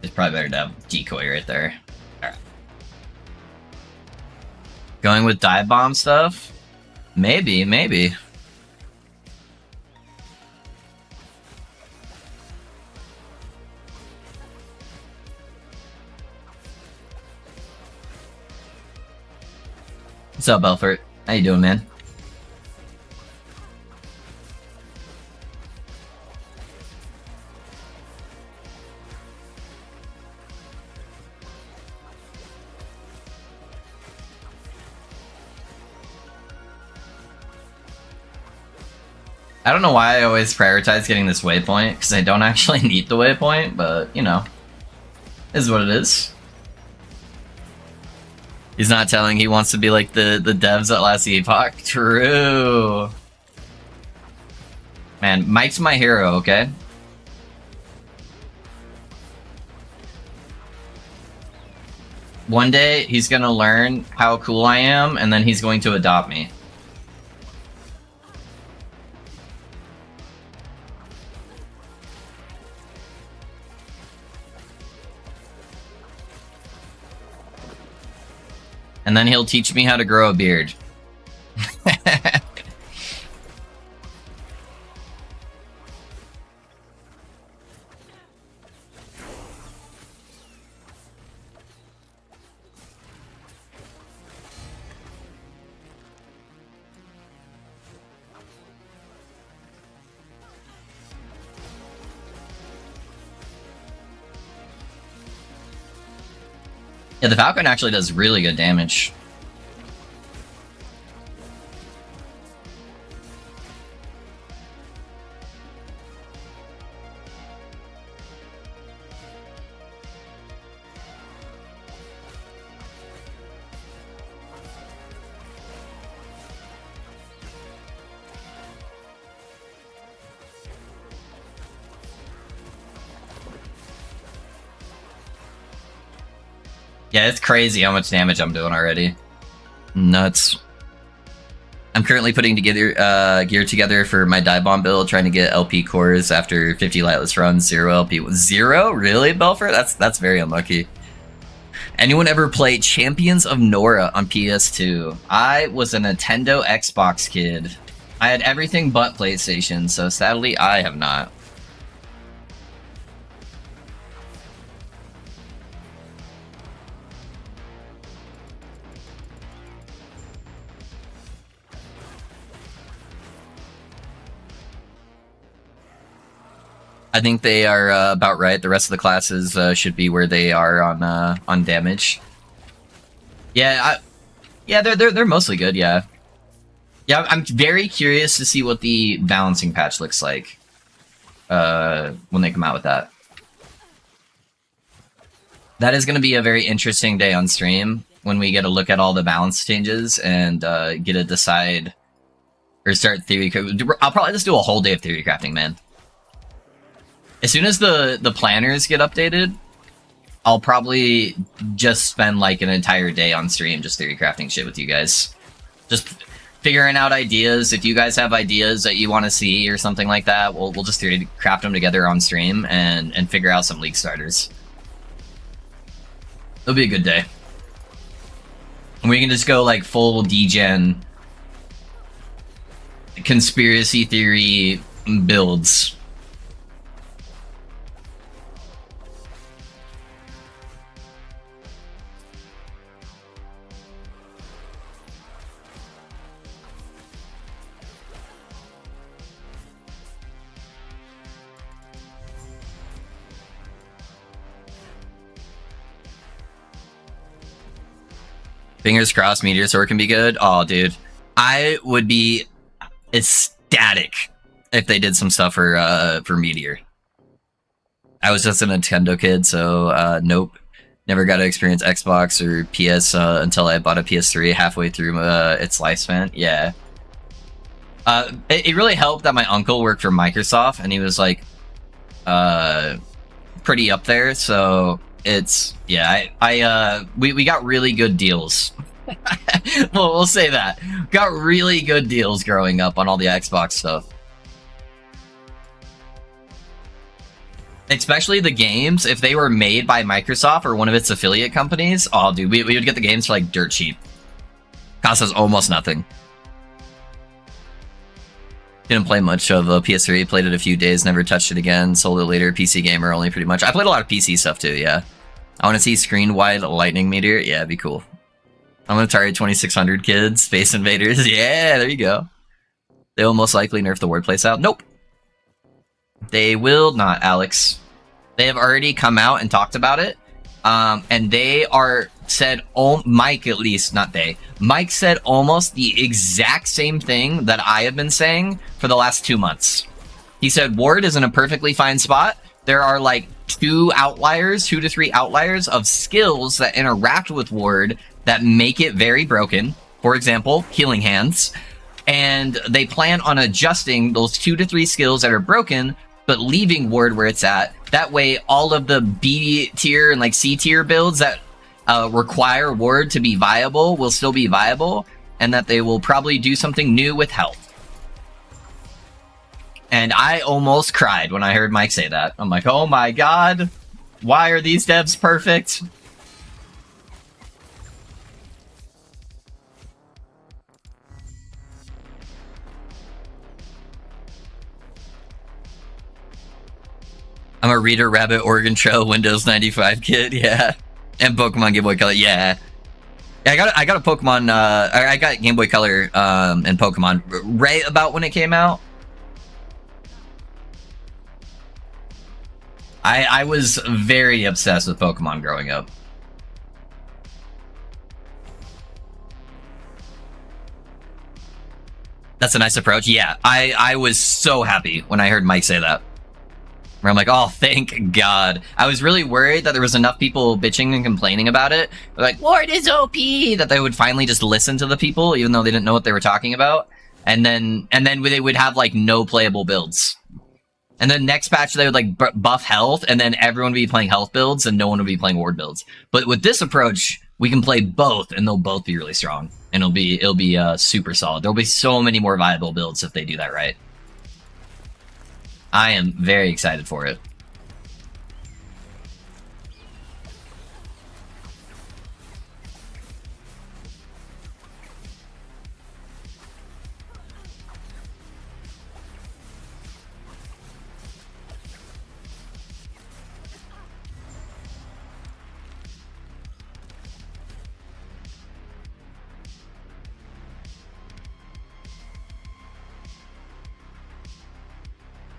It's probably better to have decoy right there. Alright. Going with dive bomb stuff? Maybe, maybe. What's up, Belfort? How you doing, man? I don't know why I always prioritize getting this waypoint, because I don't actually need the waypoint, but, you know, is what it is. He's not telling he wants to be like the devs at last epoch. True. Man, Mike's my hero, okay? One day, he's gonna learn how cool I am, and then he's going to adopt me. And then he'll teach me how to grow a beard. Yeah, the Falcon actually does really good damage. Yeah, it's crazy how much damage I'm doing already. Nuts. I'm currently putting together gear together for my dive bomb build, trying to get LP cores after 50 lightless runs, 0 LP. 0? Really, Belfort? That's very unlucky. Anyone ever play Champions of Nora on PS2? I was a Nintendo Xbox kid. I had everything but PlayStation, so sadly I have not. I think they are about right. The rest of the classes should be where they are on damage. Yeah, they're mostly good. Yeah, yeah. I'm very curious to see what the balancing patch looks like when they come out with that. That is going to be a very interesting day on stream. when we get to look at all the balance changes and get to decide or start theory. I'll probably just do a whole day of theory crafting, man. As soon as the planners get updated, I'll probably just spend like an entire day on stream just theory crafting shit with you guys. Just figuring out ideas. If you guys have ideas that you want to see or something like that, we'll just theory craft them together on stream and figure out some league starters. It'll be a good day. And we can just go like full degen conspiracy theory builds. Fingers crossed Meteor Sword can be good. Oh, dude. I would be ecstatic if they did some stuff for Meteor. I was just a Nintendo kid, so nope. Never got to experience Xbox or PS until I bought a PS3 halfway through its lifespan. Yeah. It really helped that my uncle worked for Microsoft, and he was like pretty up there, so it's yeah, we got really good deals. Well, we'll say that. Got really good deals growing up on all the Xbox stuff. Especially the games, if they were made by Microsoft or one of its affiliate companies, oh dude, we would get the games for like dirt cheap. Cost us almost nothing. Didn't play much of PS3, played it a few days, never touched it again, sold it later, PC gamer only pretty much. I played a lot of PC stuff too, yeah. I want to see screen-wide lightning meteor, yeah, it'd be cool. I'm gonna target 2600 kids, Space Invaders, yeah, there you go. They will most likely nerf the wordplay style. Nope. They will not, Alex. They have already come out and talked about it, and they are said, oh, Mike at least, not they. Mike said almost the exact same thing that I have been saying for the last 2 months. He said Ward is in a perfectly fine spot. There are like 2 to 3 outliers of skills that interact with Ward that make it very broken. For example, Healing Hands. And they plan on adjusting those 2 to 3 skills that are broken, but leaving Ward where it's at. That way, all of the B tier and like C tier builds that require Ward to be viable will still be viable, and that they will probably do something new with health. And I almost cried when I heard Mike say that. I'm like, oh my god, why are these devs perfect? I'm a Reader Rabbit Oregon Trail Windows 95 kid, yeah. And Pokemon Game Boy Color, yeah. I got a Pokemon, I got Game Boy Color and Pokemon right about when it came out. I was very obsessed with Pokemon growing up. That's a nice approach. Yeah, I was so happy when I heard Mike say that. Where I'm like, oh, thank God. I was really worried that there was enough people bitching and complaining about it. Like, Ward is OP! That they would finally just listen to the people, even though they didn't know what they were talking about. And then they would have, like, no playable builds. And then next patch, they would, like, buff health, and then everyone would be playing health builds, and no one would be playing Ward builds. But with this approach, we can play both, and they'll both be really strong. And it'll be super solid. There'll be so many more viable builds if they do that right. I am very excited for it.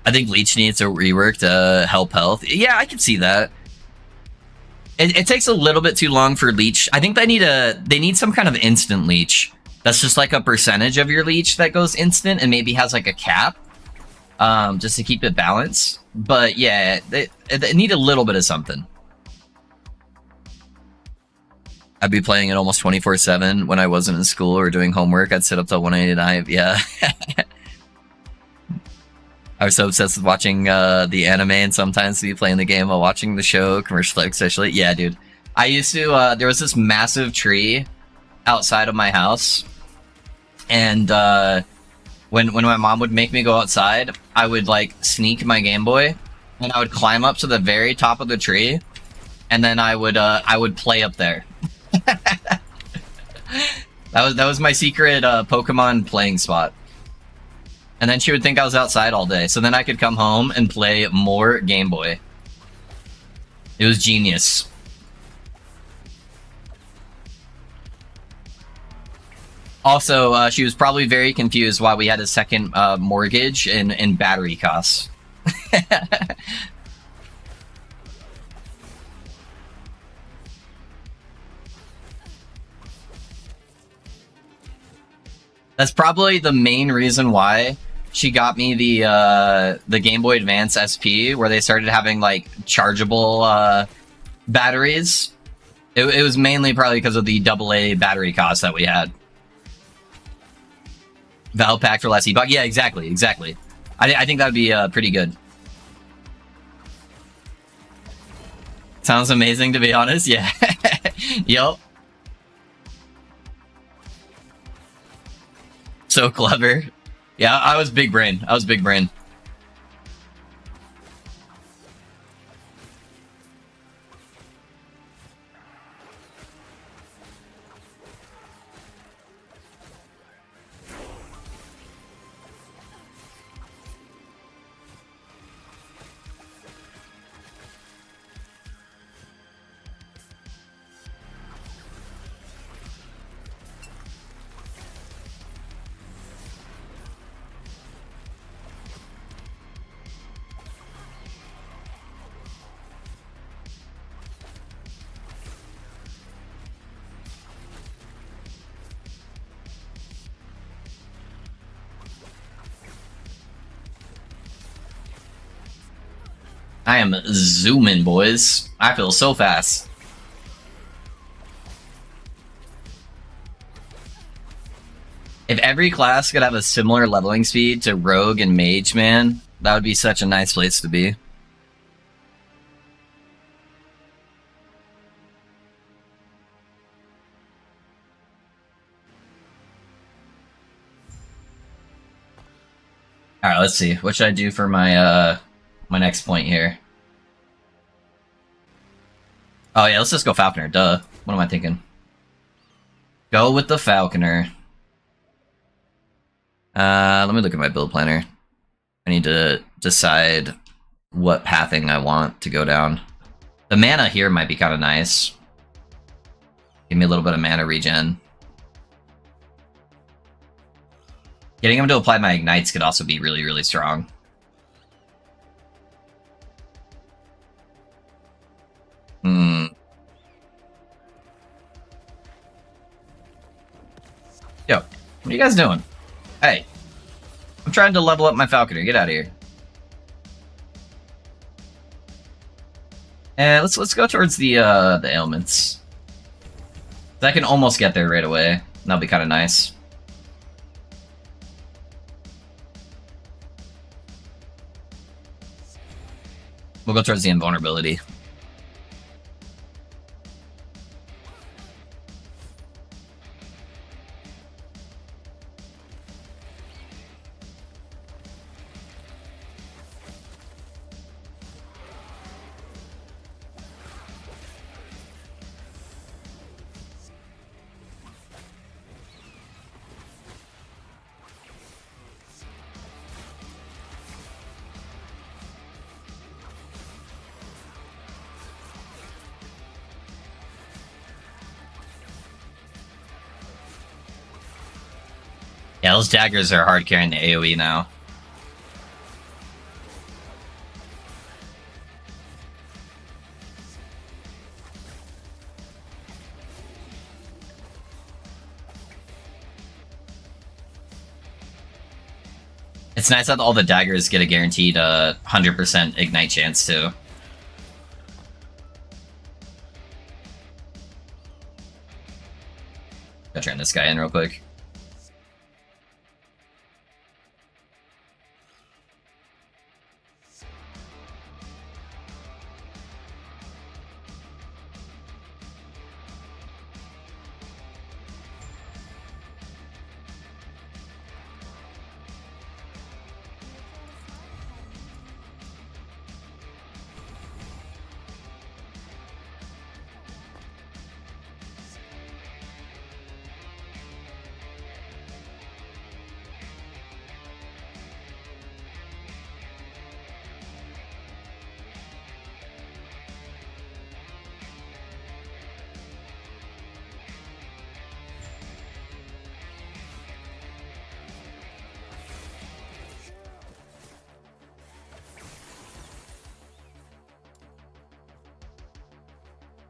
I think Leech needs a rework to help health. Yeah, I can see that. It takes a little bit too long for Leech. I think they need some kind of instant Leech. That's just like a percentage of your Leech that goes instant and maybe has like a cap. Just to keep it balanced. But yeah, they need a little bit of something. I'd be playing it almost 24/7 when I wasn't in school or doing homework. I'd sit up till 1 a.m. at night. Yeah. I was so obsessed with watching the anime and sometimes be playing the game while watching the show, commercial especially. Yeah, dude. I used to, there was this massive tree outside of my house. And when my mom would make me go outside, I would like sneak my Game Boy and I would climb up to the very top of the tree. And then I would play up there. That was my secret Pokemon playing spot. And then she would think I was outside all day, so then I could come home and play more Game Boy. It was genius. Also, she was probably very confused why we had a second mortgage and battery costs. That's probably the main reason why she got me the Game Boy Advance SP, where they started having like chargeable batteries. It was mainly probably because of the AA battery cost that we had. Valve pack for less e-buck. Yeah, exactly. I think that would be pretty good. Sounds amazing, to be honest. Yeah. Yup. So clever. Yeah, I was big brain. I am zooming, boys. I feel so fast. If every class could have a similar leveling speed to Rogue and Mage, man, that would be such a nice place to be. Alright, let's see. What should I do for my my next point here? Oh yeah, let's just go Falconer, duh. What am I thinking? Go with the Falconer. Let me look at my build planner. I need to decide what pathing I want to go down. The mana here might be kind of nice. Give me a little bit of mana regen. Getting him to apply my ignites could also be really, really strong. Yo, what are you guys doing? Hey, I'm trying to level up my Falconer. Get out of here. And let's go towards the ailments. I can almost get there right away. That'll be kind of nice. We'll go towards the invulnerability. Yeah, those daggers are hard carrying the AoE now. It's nice that all the daggers get a guaranteed 100% ignite chance too. Gotta turn this guy in real quick.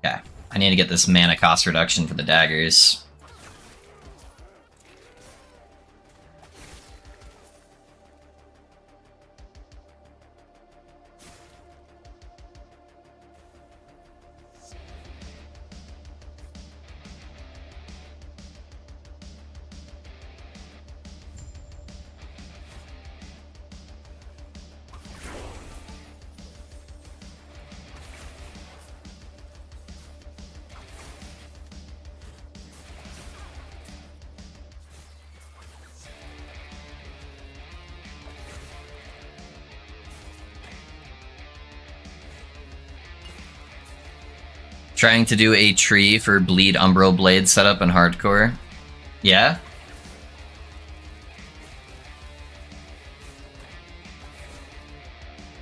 Okay, I need to get this mana cost reduction for the daggers. Trying to do a tree for Bleed Umbral Blade setup in hardcore. Yeah?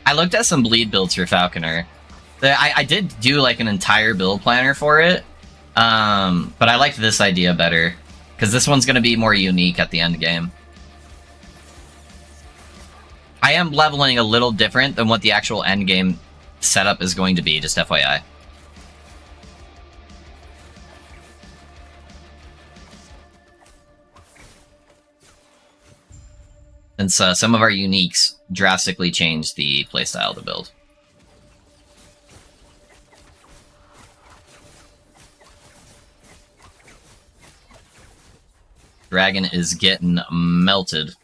I looked at some Bleed builds for Falconer. I did do like an entire build planner for it, but I liked this idea better, because this one's going to be more unique at the end game. I am leveling a little different than what the actual end game setup is going to be, just FYI. Since some of our uniques drastically changed the playstyle of the build. Dragon is getting melted.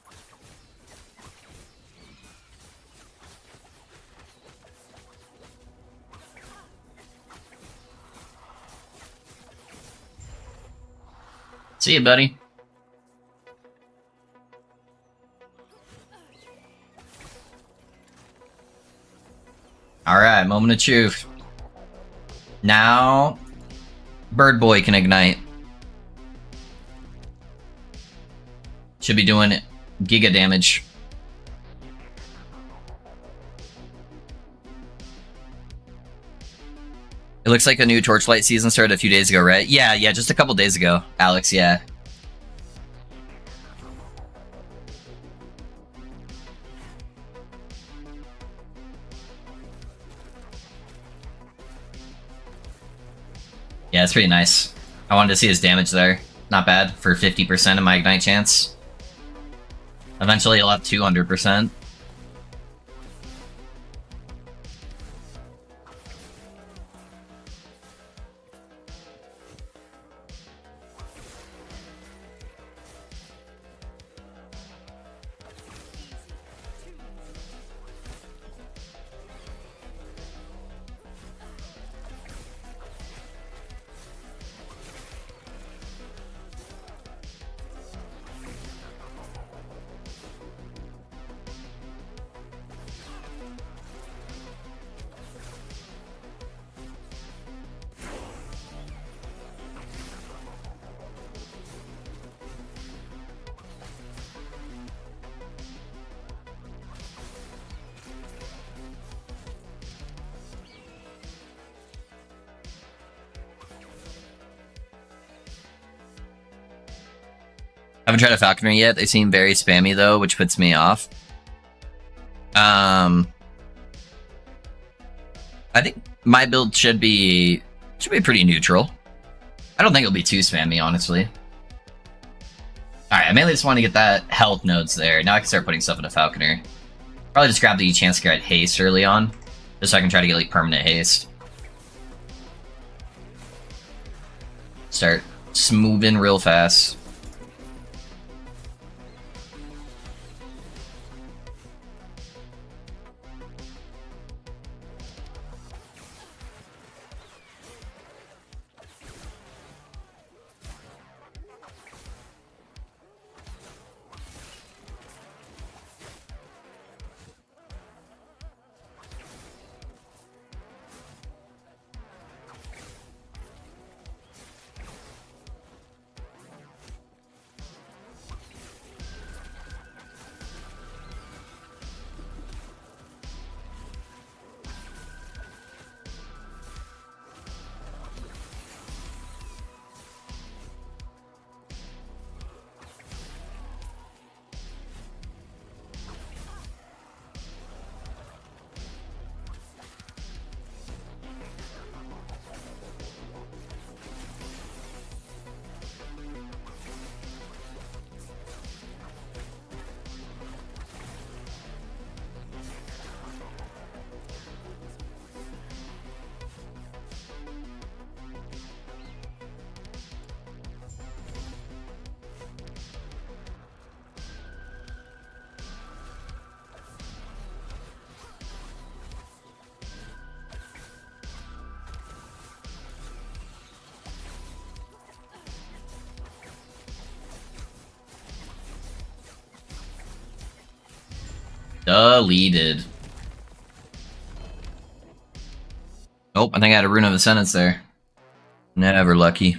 See you, buddy. Alright, moment of truth. Now, Bird Boy can ignite. Should be doing giga damage. It looks like a new Torchlight season started a few days ago, right? Yeah, just a couple days ago, Alex, yeah. Yeah, it's pretty nice. I wanted to see his damage there. Not bad for 50% of my ignite chance. Eventually he'll have 200%. Haven't tried a Falconer yet. They seem very spammy though, which puts me off. I think my build should be pretty neutral. I don't think it'll be too spammy, honestly. Alright, I mainly just want to get that health nodes there. Now I can start putting stuff into Falconer. Probably just grab the chance to get haste early on, just so I can try to get like permanent haste. Start Just moving real fast. Deleted. Oh, I think I had a Rune of the Sentence there. Never lucky.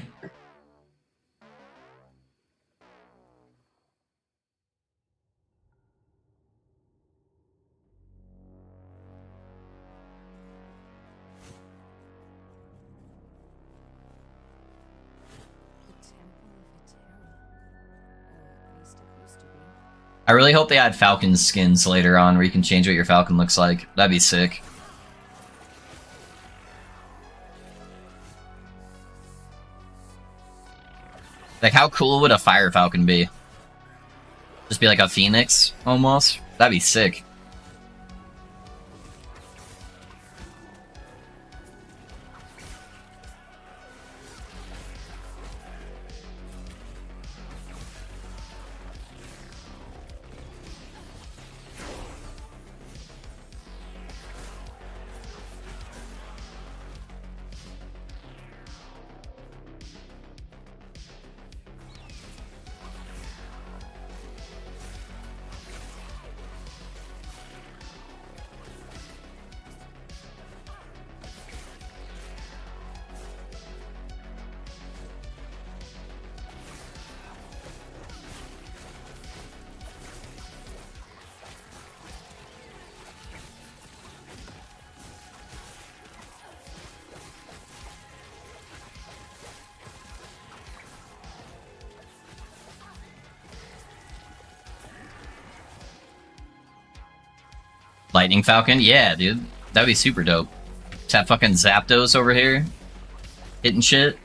I really hope they add Falcon skins later on where you can change what your Falcon looks like. That'd be sick. Like, how cool would a Fire Falcon be? Just be like a Phoenix, almost? That'd be sick. Lightning Falcon? Yeah, dude. That'd be super dope. Just have fucking Zapdos over here. Hitting shit.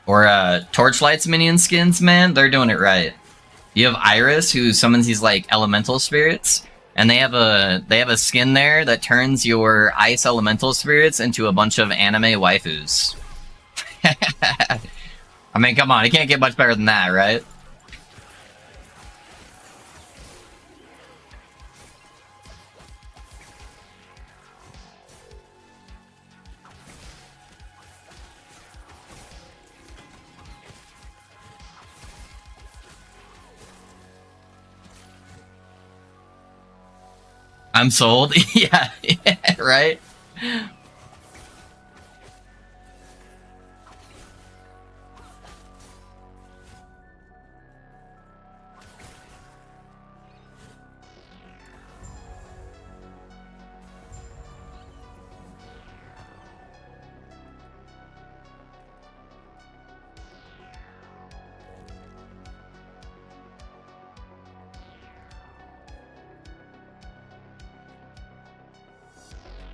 Or Torchlight's minion skins, man, they're doing it right. You have Iris, who summons these like elemental spirits, and they have a skin there that turns your ice elemental spirits into a bunch of anime waifus. I mean, come on, it can't get much better than that, right? I'm sold. Yeah, right?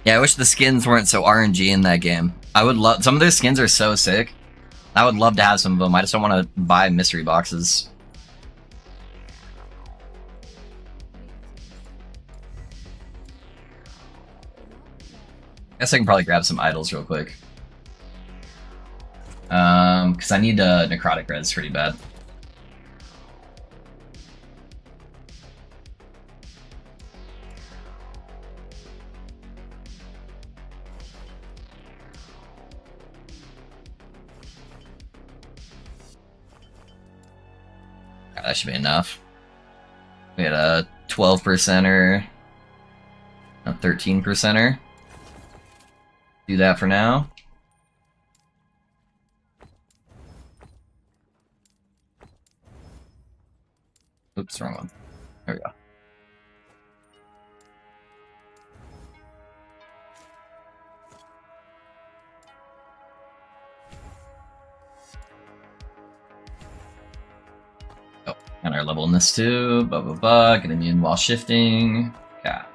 Yeah, I wish the skins weren't so RNG in that game. I would love... Some of their skins are so sick. I would love to have some of them. I just don't want to buy mystery boxes. Guess I can probably grab some idols real quick. Because I need necrotic res pretty bad. That should be enough. We had a 12%er, a 13%er. Do that for now. Oops, wrong one. There we go. Oh, and our level in this too. Blah blah blah. Get immune while shifting. Yeah.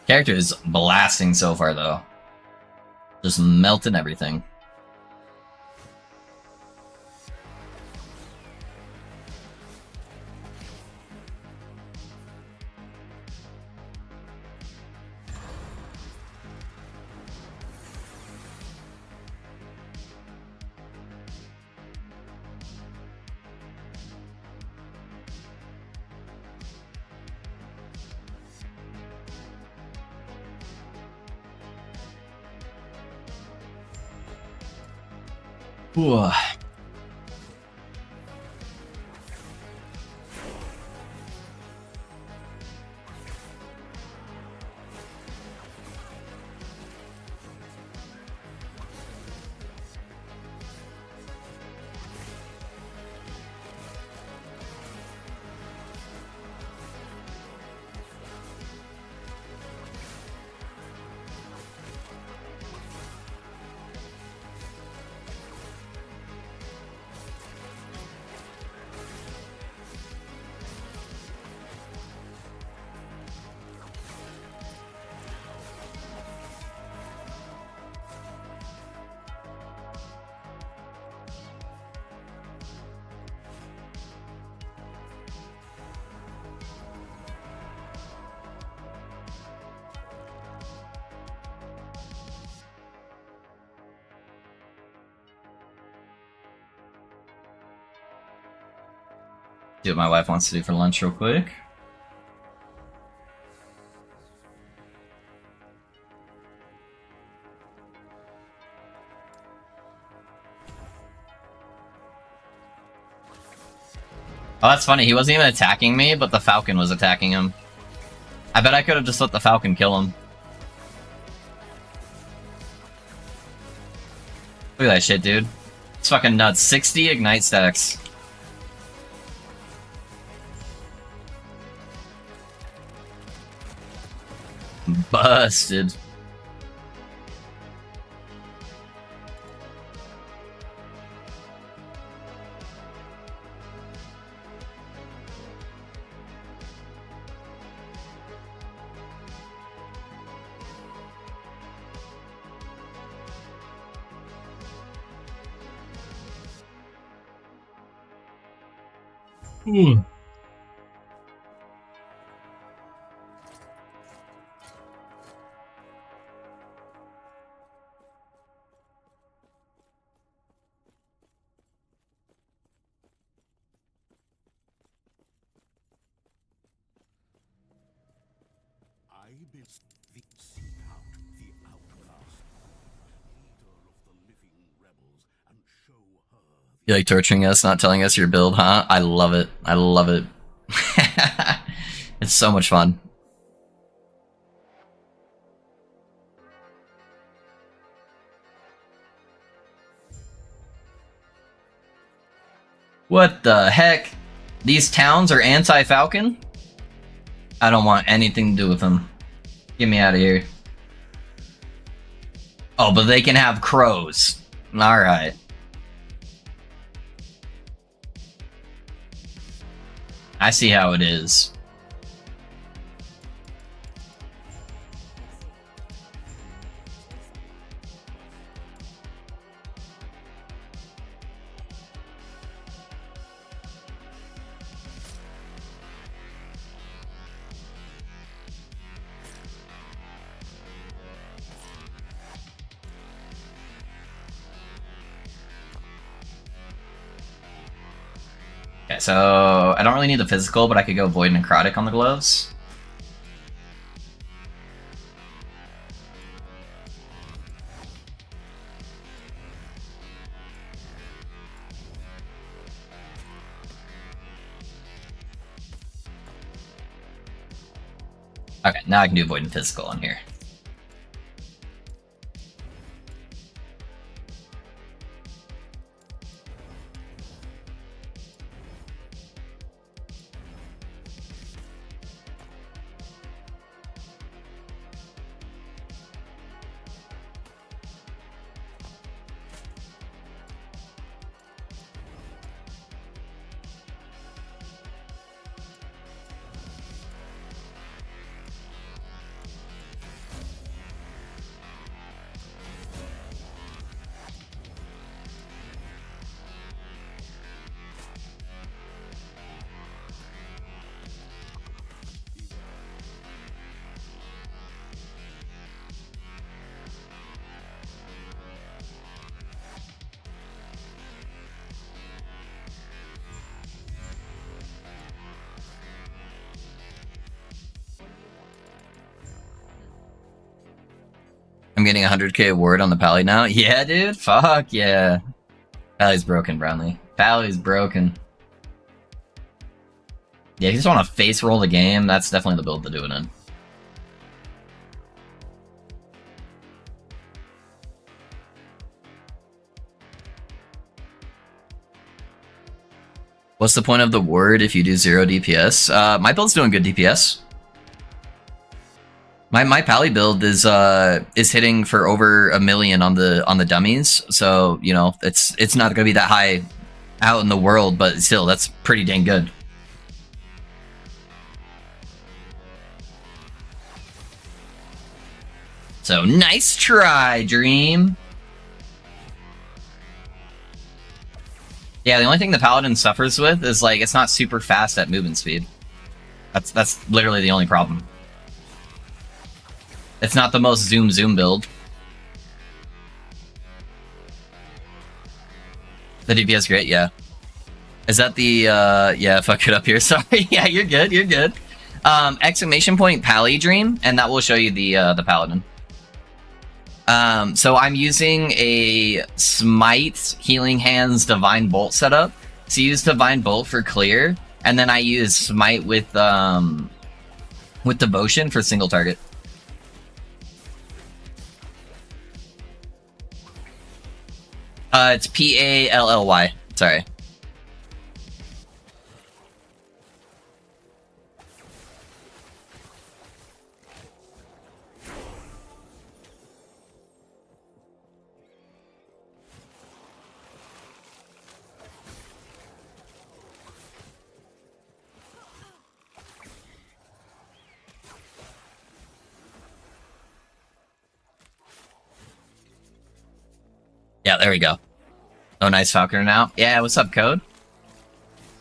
Character is blasting so far, though. Just melting everything. Ooh. See what my wife wants to do for lunch real quick. Oh, that's funny. He wasn't even attacking me, but the Falcon was attacking him. I bet I could have just let the Falcon kill him. Look at that shit, dude. It's fucking nuts. 60 ignite stacks. Busted. Ooh. Seek out the outcast, leader of the living rebels, and show her. You like torturing us, not telling us your build, huh? I love it. I love it. It's so much fun. What the heck? These towns are anti-Falcon? I don't want anything to do with them. Get me out of here. Oh, but they can have crows. Alright. I see how it is. Okay, so I don't really need the physical, but I could go Void Necrotic on the gloves. Okay, now I can do Void and Physical on here. I'm getting 100k award on the Pally now. Yeah, dude. Fuck yeah. Pally's broken, Brownlee. Pally's broken. Yeah, if you just want to face roll the game, that's definitely the build to do it in. What's the point of the ward if you do 0 DPS? My build's doing good DPS. My Pally build is hitting for over 1 million on the dummies, so you know it's not gonna be that high out in the world, but still that's pretty dang good. So nice try, Dream. Yeah, the only thing the Paladin suffers with is like it's not super fast at movement speed. That's literally the only problem. It's not the most zoom build. The DPS great, yeah. Is that the yeah, fuck it up here. Sorry. Yeah, you're good, you're good. Exclamation point Pally Dream, and that will show you the Paladin. So I'm using a Smite, Healing Hands, Divine Bolt setup. So you use Divine Bolt for clear, and then I use Smite with Devotion for single target. It's P-A-L-L-Y. Sorry. Yeah, there we go. Oh, nice Falconer now. Yeah, what's up, Code?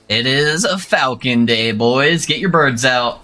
It is a Falcon day, boys. Get your birds out.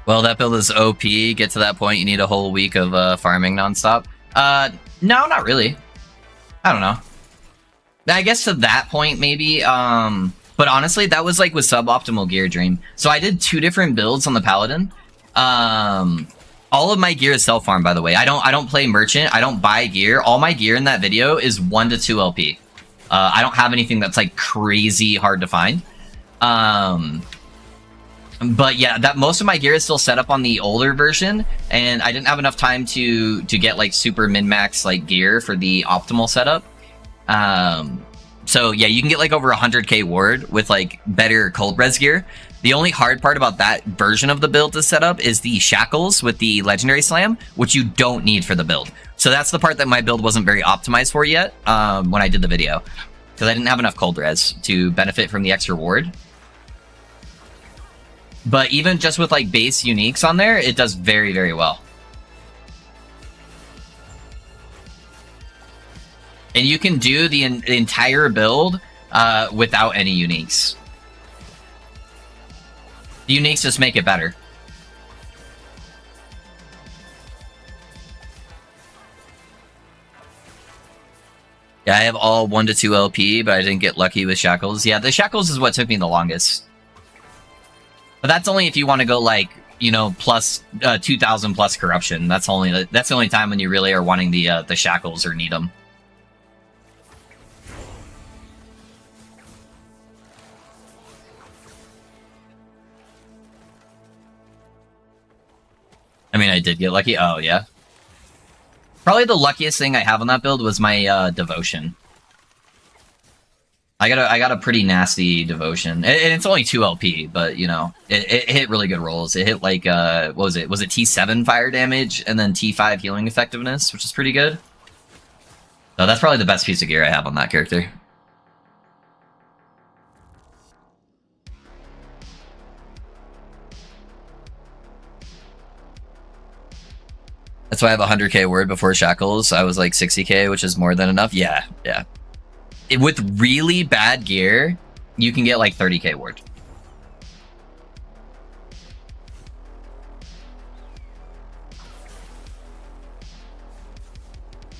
Well, that build is OP. Get to that point, you need a whole week of farming nonstop. No, not really. I don't know. I guess to that point, maybe. But honestly, that was like with suboptimal gear dream. So I did 2 different builds on the Paladin. All of my gear is self-farm, by the way. I don't play merchant. I don't buy gear. All my gear in that video is 1 to 2 LP. I don't have anything that's like crazy hard to find. But yeah, that most of my gear is still set up on the older version, and I didn't have enough time to get like super min-max like gear for the optimal setup. So yeah, you can get like over 100k ward with like better cold res gear. The only hard part about that version of the build to set up is the shackles with the legendary slam, which you don't need for the build. So that's the part that my build wasn't very optimized for yet when I did the video, because I didn't have enough cold res to benefit from the extra ward. But even just with like base uniques on there, it does very, very well. And you can do the entire build without any uniques. The uniques just make it better. Yeah, I have all 1 to 2 LP, but I didn't get lucky with shackles. Yeah, the shackles is what took me the longest. But that's only if you want to go like, you know, plus 2,000 plus corruption. That's the only time when you really are wanting the shackles or need them. I mean, I did get lucky. Oh, yeah. Probably the luckiest thing I have on that build was my devotion. I got a pretty nasty devotion, and it's only 2 LP, but you know, it hit really good rolls. It hit like what was it? Was it T7 fire damage and then T5 healing effectiveness, which is pretty good. So that's probably the best piece of gear I have on that character. That's why I have 100k word before shackles. I was like 60k, which is more than enough. Yeah, yeah. With really bad gear, you can get like 30k ward.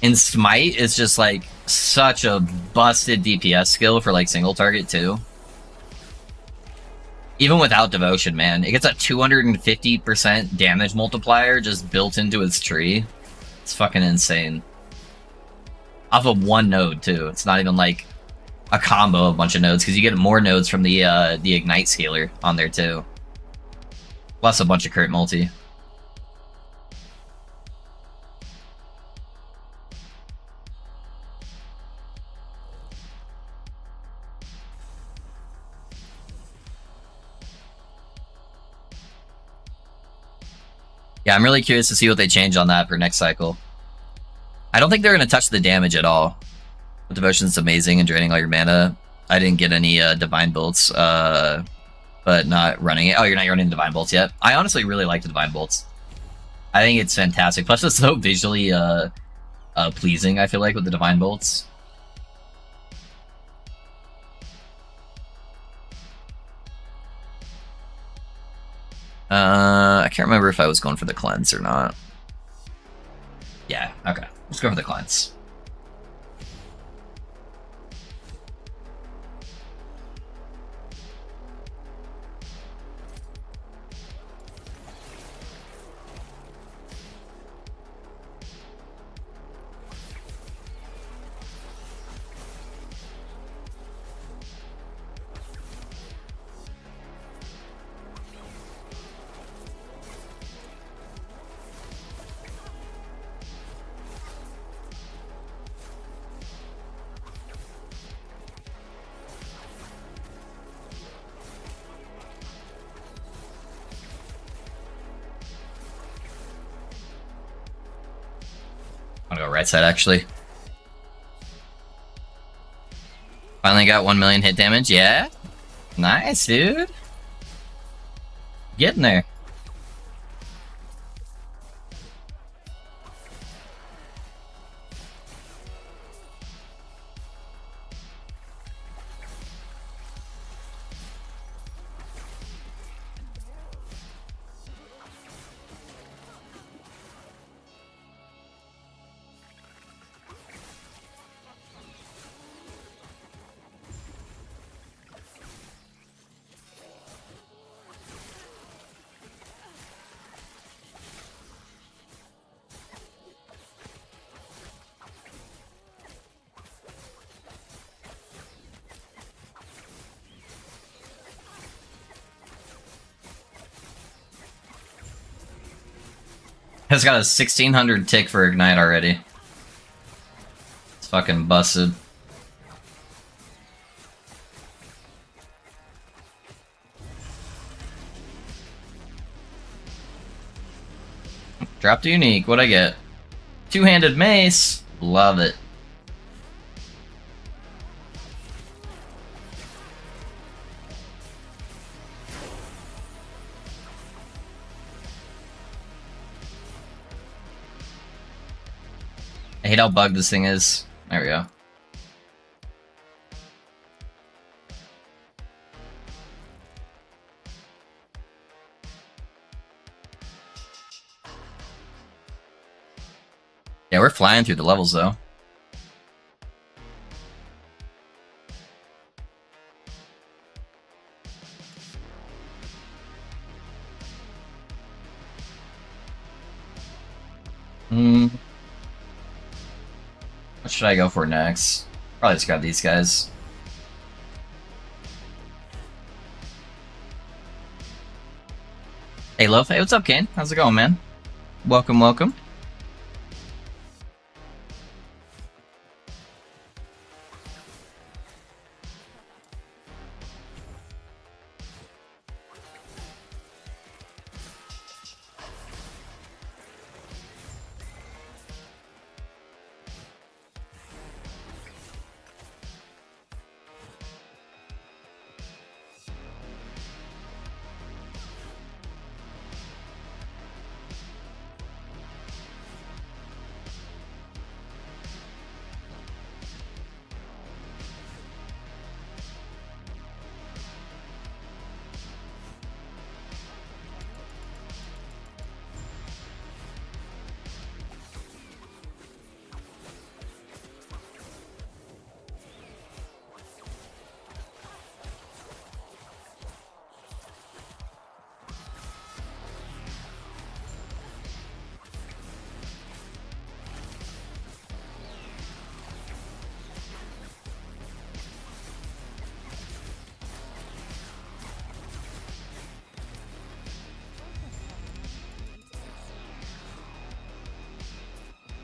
And Smite is just like such a busted DPS skill for like single target too. Even without devotion, man, it gets a 250% damage multiplier just built into its tree. It's fucking insane. Off of 1 node too. It's not even like a combo of a bunch of nodes, because you get more nodes from the ignite scaler on there too. Plus a bunch of crit multi. Yeah, I'm really curious to see what they change on that for next cycle. I don't think they're going to touch the damage at all. The devotion's amazing and draining all your mana. I didn't get any divine bolts, but not running it. Oh, you're not running divine bolts yet? I honestly really like the divine bolts. I think it's fantastic. Plus, it's so visually pleasing, I feel like, with the divine bolts. I can't remember if I was going for the cleanse or not. Yeah, okay. Let's go for the cleanse. I'm gonna go right side, actually. Finally got 1 million hit damage, yeah? Nice, dude. Getting there. Has got a 1600 tick for Ignite already. It's fucking busted. Dropped a unique. What'd I get? Two-handed mace. Love it. I hate how bugged this thing is. There we go. Yeah, we're flying through the levels though. What should I go for next? Probably just grab these guys. Hey Loaf, hey, what's up, Kane? How's it going, man? Welcome, welcome.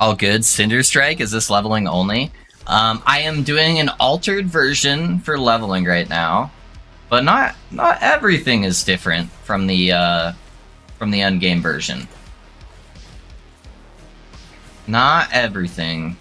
All good. Cinder Strike, is this leveling only? I am doing an altered version for leveling right now, but not everything is different from the endgame version. Not everything.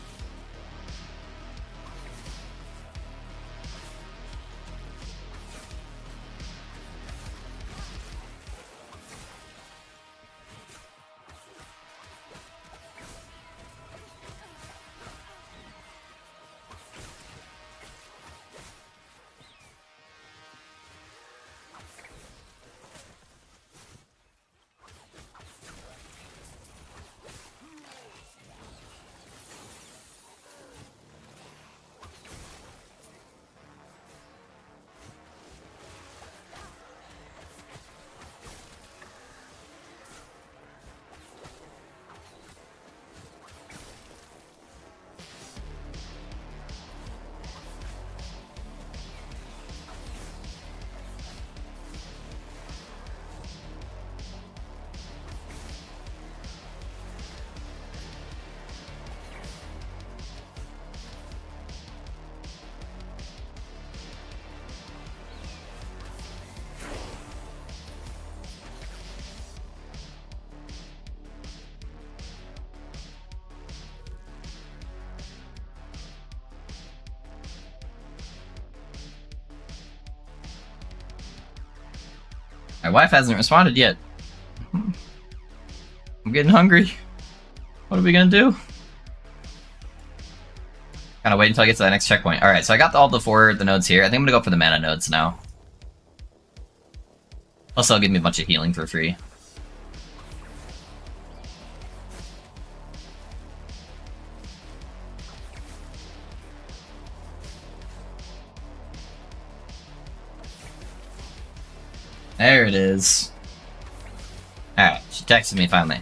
My wife hasn't responded yet. I'm getting hungry. What are we gonna do? Kind of wait until I get to that next checkpoint. Alright, so I got all the nodes here. I think I'm gonna go for the mana nodes now. Plus, they'll give me a bunch of healing for free. There it is. Alright, she texted me finally.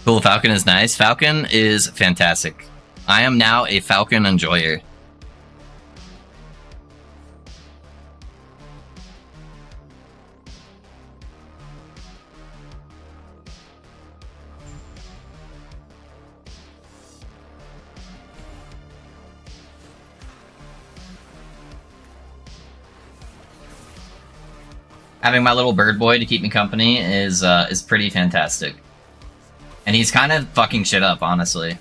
Cool, Falcon is nice. Falcon is fantastic. I am now a Falcon enjoyer. Having my little bird boy to keep me company is pretty fantastic. And he's kind of fucking shit up, honestly.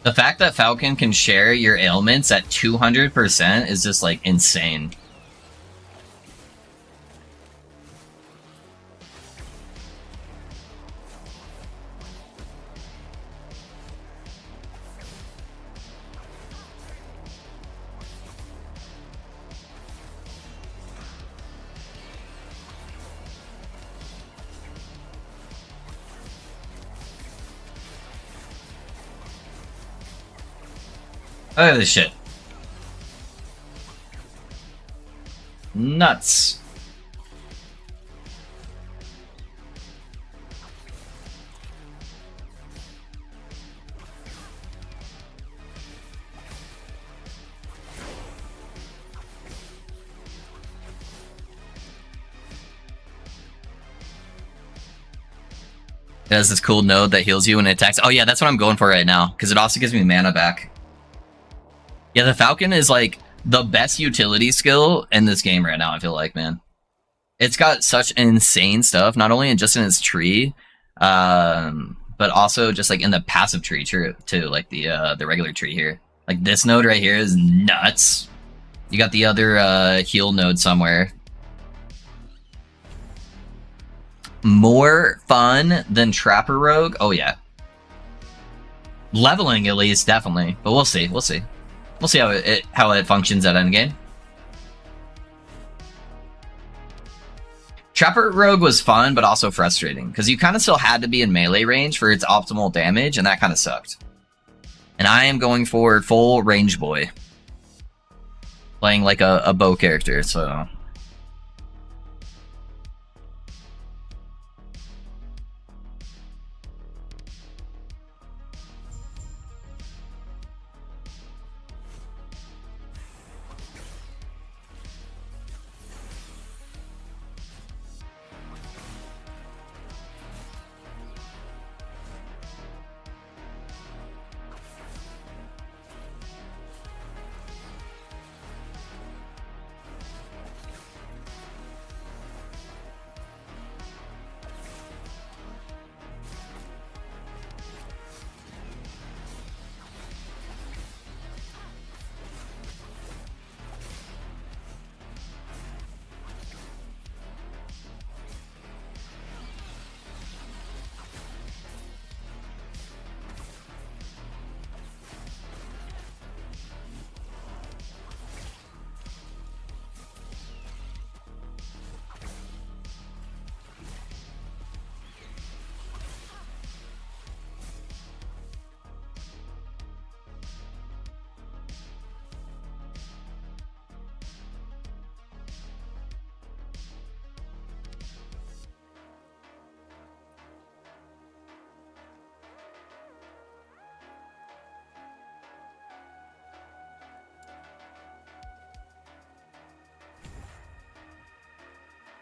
The fact that Falcon can share your ailments at 200% is just, like, insane. Look at this shit. Nuts. It has this cool node that heals you when it attacks. Oh yeah, that's what I'm going for right now, because it also gives me mana back. Yeah, the Falcon is, like, the best utility skill in this game right now, I feel like, man. It's got such insane stuff, not only just in its tree, but also just, like, in the passive tree, too, like the regular tree here. Like, this node right here is nuts. You got the other heal node somewhere. More fun than Trapper Rogue? Oh, yeah. Leveling, at least, definitely. But we'll see, we'll see. We'll see how it functions at endgame. Trapper Rogue was fun, but also frustrating, because you kind of still had to be in melee range for its optimal damage, and that kind of sucked. And I am going for full range boy. Playing like a bow character, so...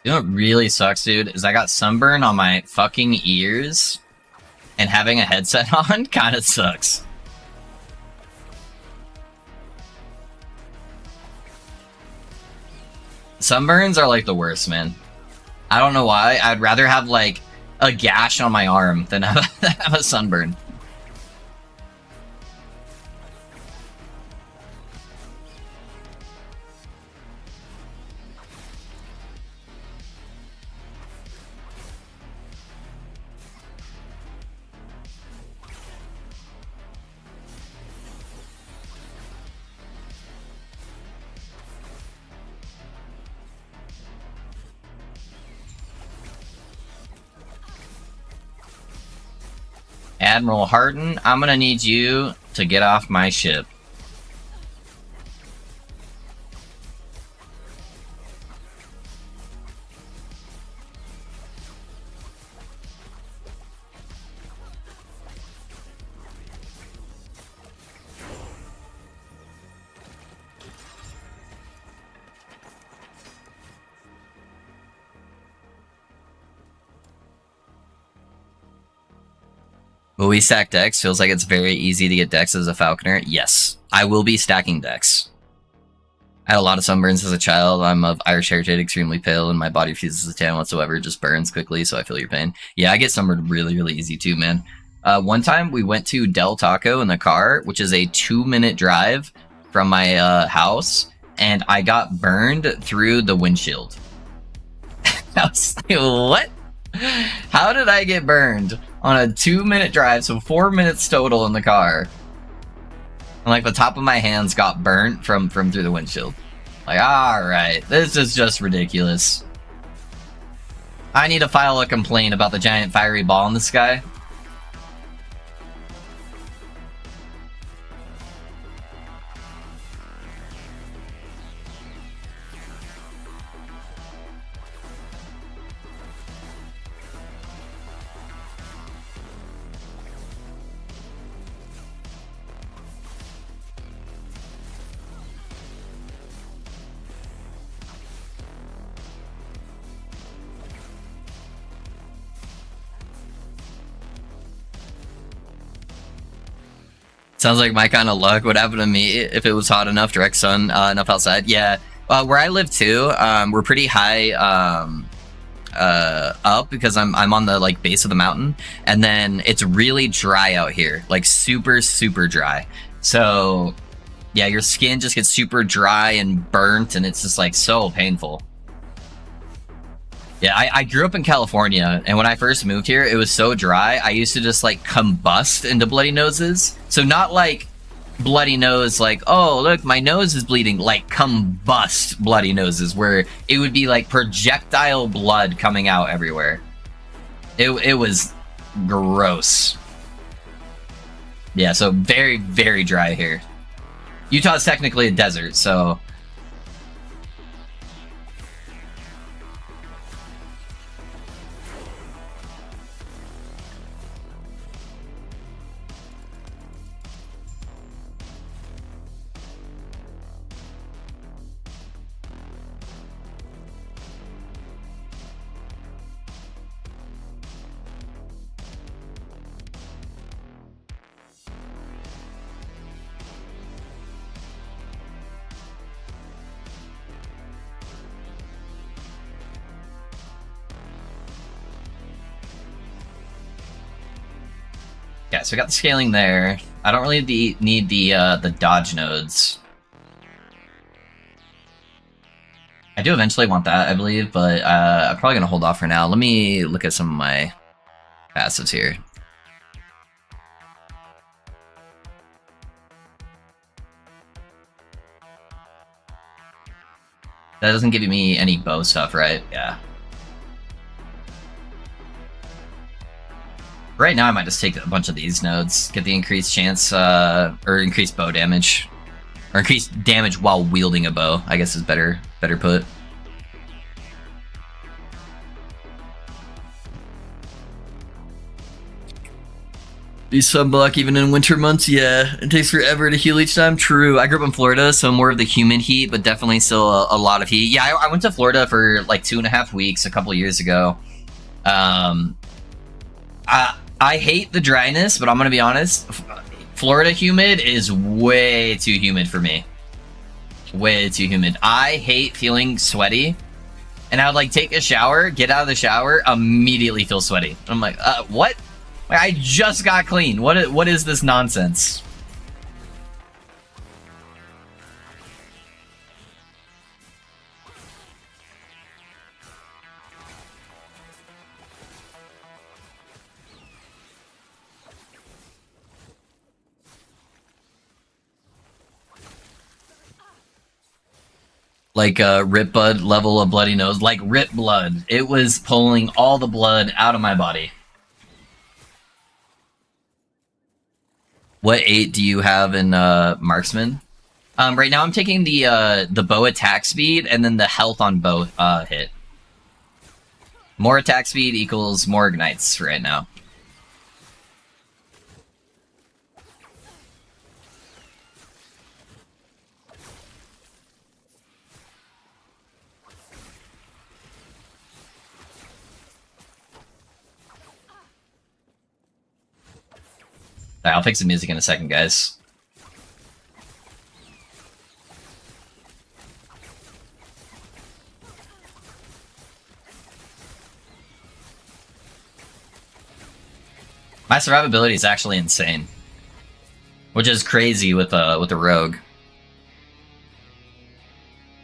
You know what really sucks, dude, is I got sunburn on my fucking ears, and having a headset on kind of sucks. Sunburns are like the worst, man. I don't know why. I'd rather have like a gash on my arm than have a sunburn. Admiral Harden, I'm gonna need you to get off my ship. Will we stack decks? Feels like it's very easy to get decks as a Falconer. Yes, I will be stacking decks. I had a lot of sunburns as a child. I'm of Irish heritage, extremely pale, and my body refuses to tan whatsoever. It just burns quickly, so I feel your pain. Yeah, I get sunburned really, really easy too, man. One time we went to Del Taco in the car, which is a 2-minute drive from my house, and I got burned through the windshield. I was like, what? How did I get burned on a 2-minute drive, so 4 minutes total in the car? And like the top of my hands got burnt from through the windshield. Like, alright, this is just ridiculous. I need to file a complaint about the giant fiery ball in the sky. Sounds like my kind of luck. What happened to me if it was hot enough, direct sun enough outside? Yeah, where I live too, we're pretty high up because I'm on the like base of the mountain, and then it's really dry out here, like super dry. So yeah, your skin just gets super dry and burnt, and it's just like so painful. Yeah, I grew up in California, and when I first moved here, it was so dry, I used to just, like, combust into bloody noses. So not, like, bloody nose, like, oh, look, my nose is bleeding. Like, combust bloody noses, where it would be, like, projectile blood coming out everywhere. It was gross. Yeah, so very, very dry here. Utah's technically a desert, so... Yeah, so we got the scaling there. I don't really need the dodge nodes. I do eventually want that, I believe, but I'm probably gonna hold off for now. Let me look at some of my passives here. That doesn't give me any bow stuff, right? Yeah. Right now, I might just take a bunch of these nodes, get the increased chance, or increased bow damage. Or increased damage while wielding a bow, I guess is better put. Be sunblock even in winter months, yeah. It takes forever to heal each time, true. I grew up in Florida, so more of the humid heat, but definitely still a lot of heat. Yeah, I went to Florida for like 2.5 weeks a couple years ago. I hate the dryness, but I'm gonna be honest. Florida humid is way too humid for me. Way too humid. I hate feeling sweaty, and I would like take a shower, get out of the shower, immediately feel sweaty. I'm like, what? Like, I just got clean. What is this nonsense? Like Rip Bud level of bloody nose, like Rip Blood. It was pulling all the blood out of my body. What 8 do you have in Marksman? Right now I'm taking the bow attack speed and then the health on bow hit. More attack speed equals more ignites right now. Alright, I'll fix the music in a second, guys. My survivability is actually insane, which is crazy with a rogue.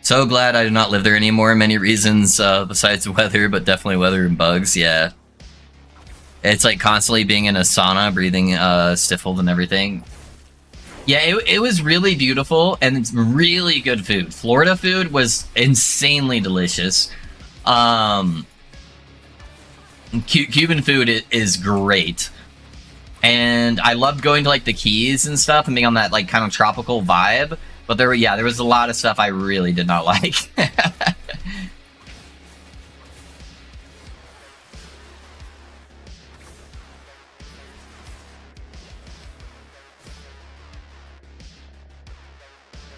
So glad I do not live there anymore. Many reasons besides weather, but definitely weather and bugs. Yeah, it's like constantly being in a sauna, breathing stifled and everything. Yeah, it was really beautiful and it's really good food. Florida food was insanely delicious. Cuban food is great. And I loved going to like the Keys and stuff and being on that like kind of tropical vibe. But there was a lot of stuff I really did not like.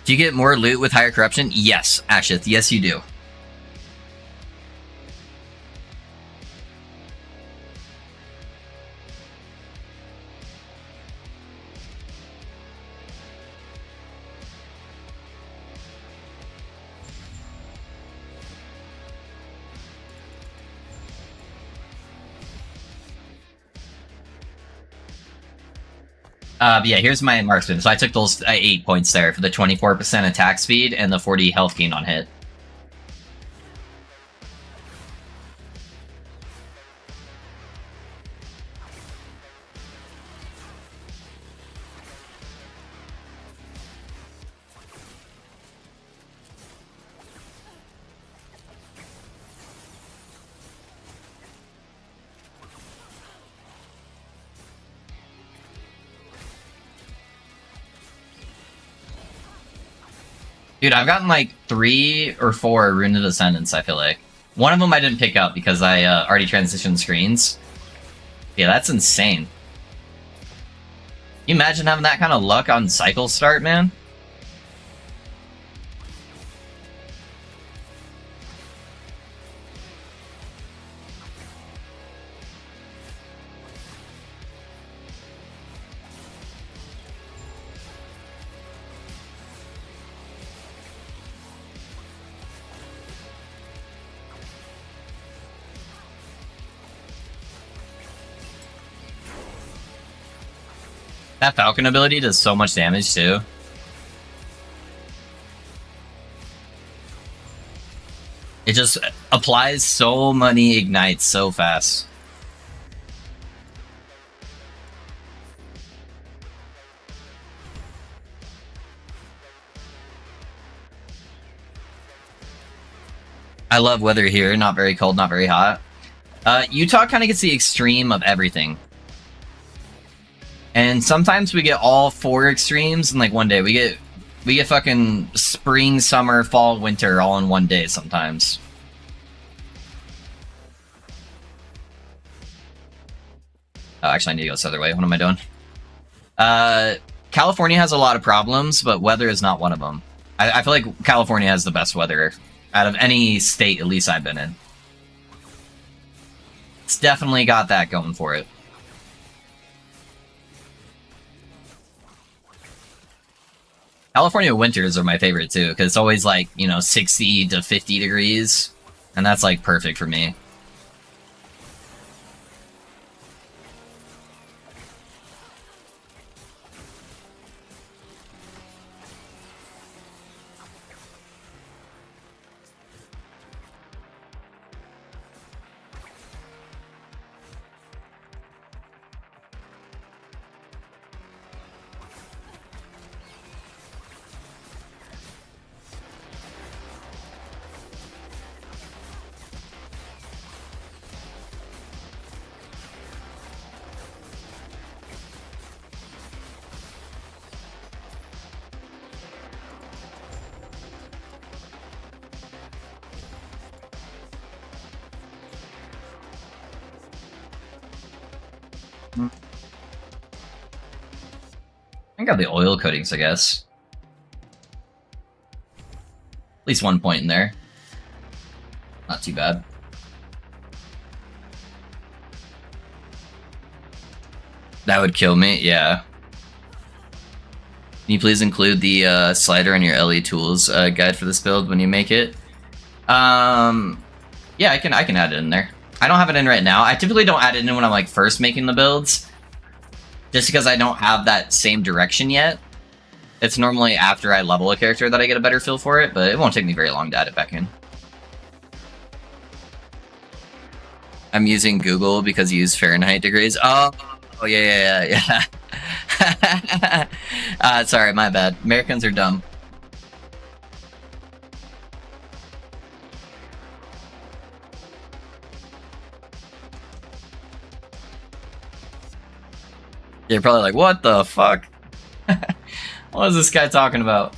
Do you get more loot with higher corruption? Yes, Ashith. Yes, you do. But yeah, here's my marksman. So I took those 8 points there for the 24% attack speed and the 40 health gain on hit. Dude, I've gotten like 3 or 4 Rune of Descendants, I feel like. One of them I didn't pick up because I already transitioned screens. Yeah, that's insane. Can you imagine having that kind of luck on cycle start, man? That Falcon ability does so much damage, too. It just applies so many ignites so fast. I love weather here, not very cold, not very hot. Utah kind of gets the extreme of everything. And sometimes we get all 4 extremes in like one day. We get fucking spring, summer, fall, winter all in one day sometimes. Oh, actually I need to go this other way. What am I doing? California has a lot of problems, but weather is not one of them. I feel like California has the best weather out of any state, at least I've been in. It's definitely got that going for it. California winters are my favorite too, because it's always like, 60 to 50 degrees, and that's like perfect for me. I got the oil coatings, I guess. At least 1 point in there. Not too bad. That would kill me, yeah. Can you please include the slider on your LE tools guide for this build when you make it? Yeah, I can add it in there. I don't have it in right now. I typically don't add it in when I'm like first making the builds, just because I don't have that same direction yet. It's normally after I level a character that I get a better feel for it, but it won't take me very long to add it back in. I'm using Google because you use Fahrenheit degrees. Oh yeah. Sorry, my bad. Americans are dumb. You're probably like, what the fuck? What is this guy talking about?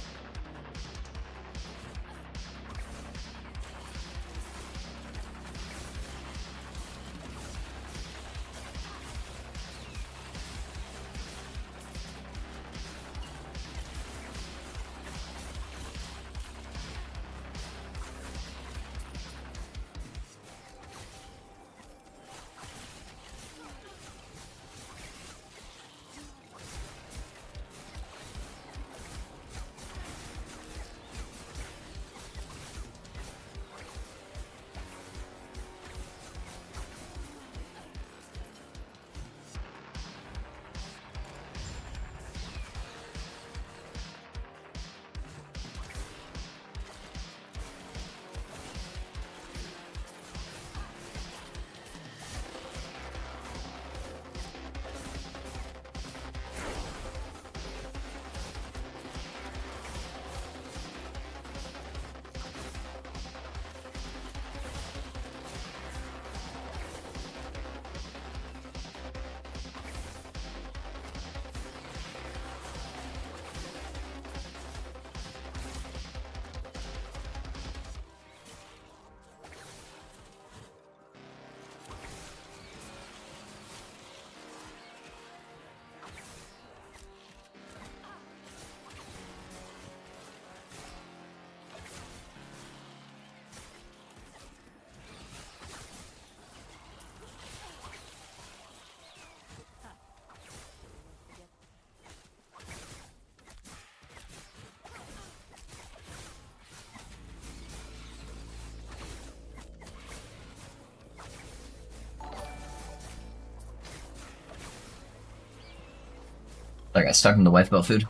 I got stuck in the wife about food.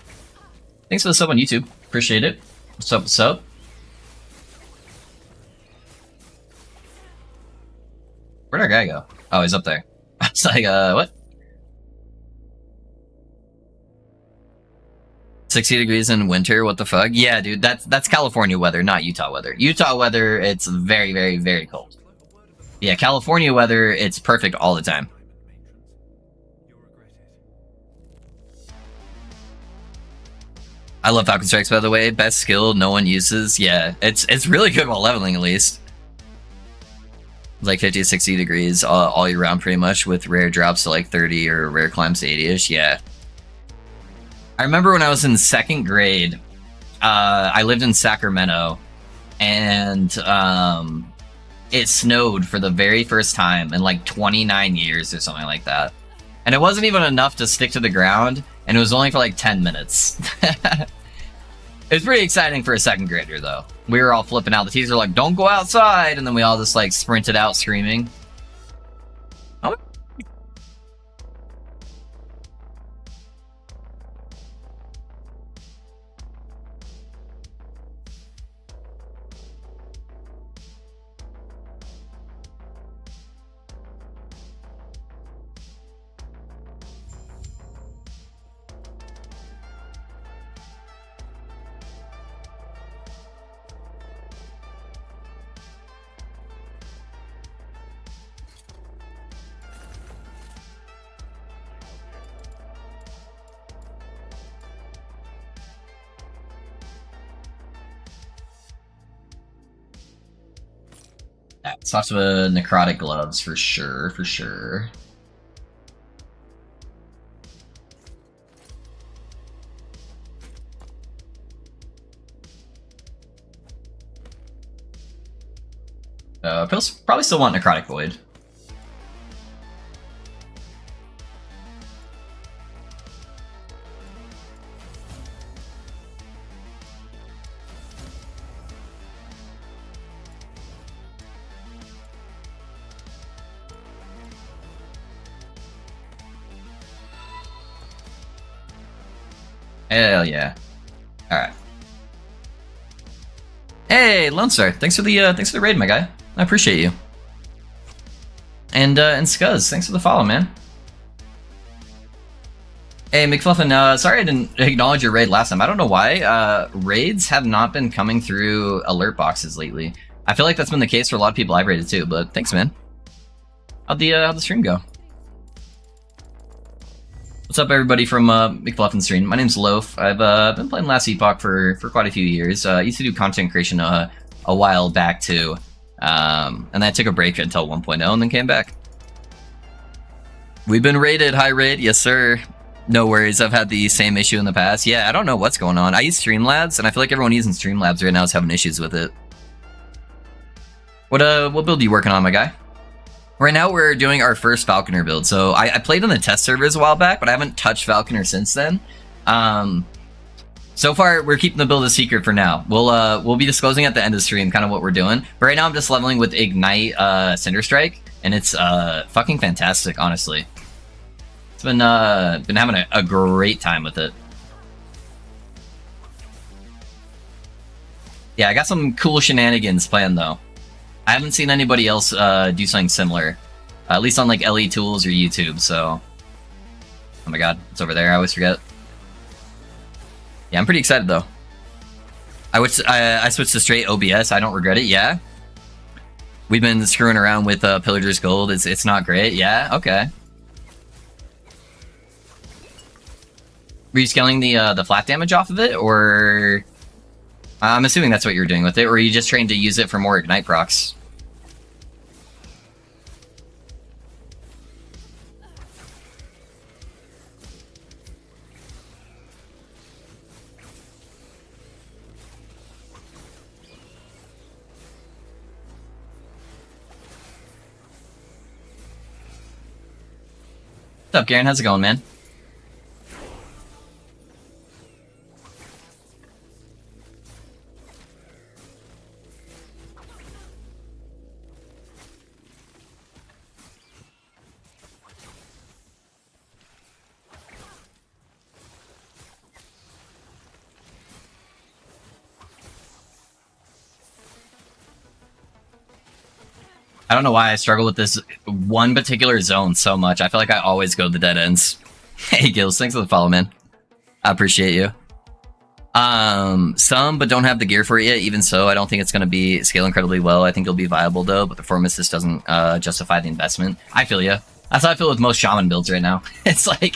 Thanks for the sub on YouTube. Appreciate it. What's up, what's up? Where'd our guy go? Oh, he's up there. I was like, what? 60 degrees in winter, what the fuck? Yeah, dude, that's California weather, not Utah weather. Utah weather, it's very, very, very cold. Yeah, California weather, it's perfect all the time. I love Falcon Strikes, by the way. Best skill no one uses. Yeah, it's really good while leveling, at least. Like 50 to 60 degrees all year round, pretty much, with rare drops to like 30 or rare climbs to 80-ish. Yeah. I remember when I was in 2nd grade, I lived in Sacramento, and it snowed for the very first time in like 29 years or something like that. And it wasn't even enough to stick to the ground, and it was only for like 10 minutes. It was pretty exciting for a 2nd grader, though. We were all flipping out. The teachers were like, don't go outside, and then we all just like sprinted out screaming. Oh. Let's talk to necrotic gloves for sure, for sure. Probably still want necrotic void. Hell yeah. All right. Hey, Lone Star. Thanks for the raid, my guy. I appreciate you. And Scuzz, thanks for the follow, man. Hey, McFluffin, sorry I didn't acknowledge your raid last time. I don't know why. Raids have not been coming through alert boxes lately. I feel like that's been the case for a lot of people I've raided too, but thanks, man. How'd the stream go? What's up, everybody from McFluffin stream? My name's Loaf. I've been playing Last Epoch for quite a few years. I used to do content creation a while back too. And then I took a break until 1.0 and then came back. We've been raided, high raid, yes sir. No worries, I've had the same issue in the past. Yeah, I don't know what's going on. I use Streamlabs, and I feel like everyone using Streamlabs right now is having issues with it. What build are you working on, my guy? Right now we're doing our first Falconer build. So I played on the test servers a while back, but I haven't touched Falconer since then. So far, we're keeping the build a secret for now. We'll be disclosing at the end of the stream kind of what we're doing. But right now I'm just leveling with Ignite Cinder Strike, and it's fucking fantastic, honestly. It's been having a great time with it. Yeah, I got some cool shenanigans planned though. I haven't seen anybody else do something similar, at least on like LE Tools or YouTube. So, oh my god, it's over there. I always forget. Yeah, I'm pretty excited though. I switched to straight OBS. I don't regret it. Yeah, we've been screwing around with Pillager's Gold. It's not great. Yeah, okay. Were you scaling the flat damage off of it, or I'm assuming that's what you're doing with it, or are you just trying to use it for more Ignite procs? What's up, Garen? How's it going, man? I don't know why I struggle with this one particular zone so much. I feel like I always go the dead ends. Hey, Gills, thanks for the follow, man. I appreciate you. Some, but don't have the gear for it yet. Even so, I don't think it's going to be scale incredibly well. I think it'll be viable, though, but the performance just doesn't justify the investment. I feel ya. That's how I feel with most Shaman builds right now. It's like,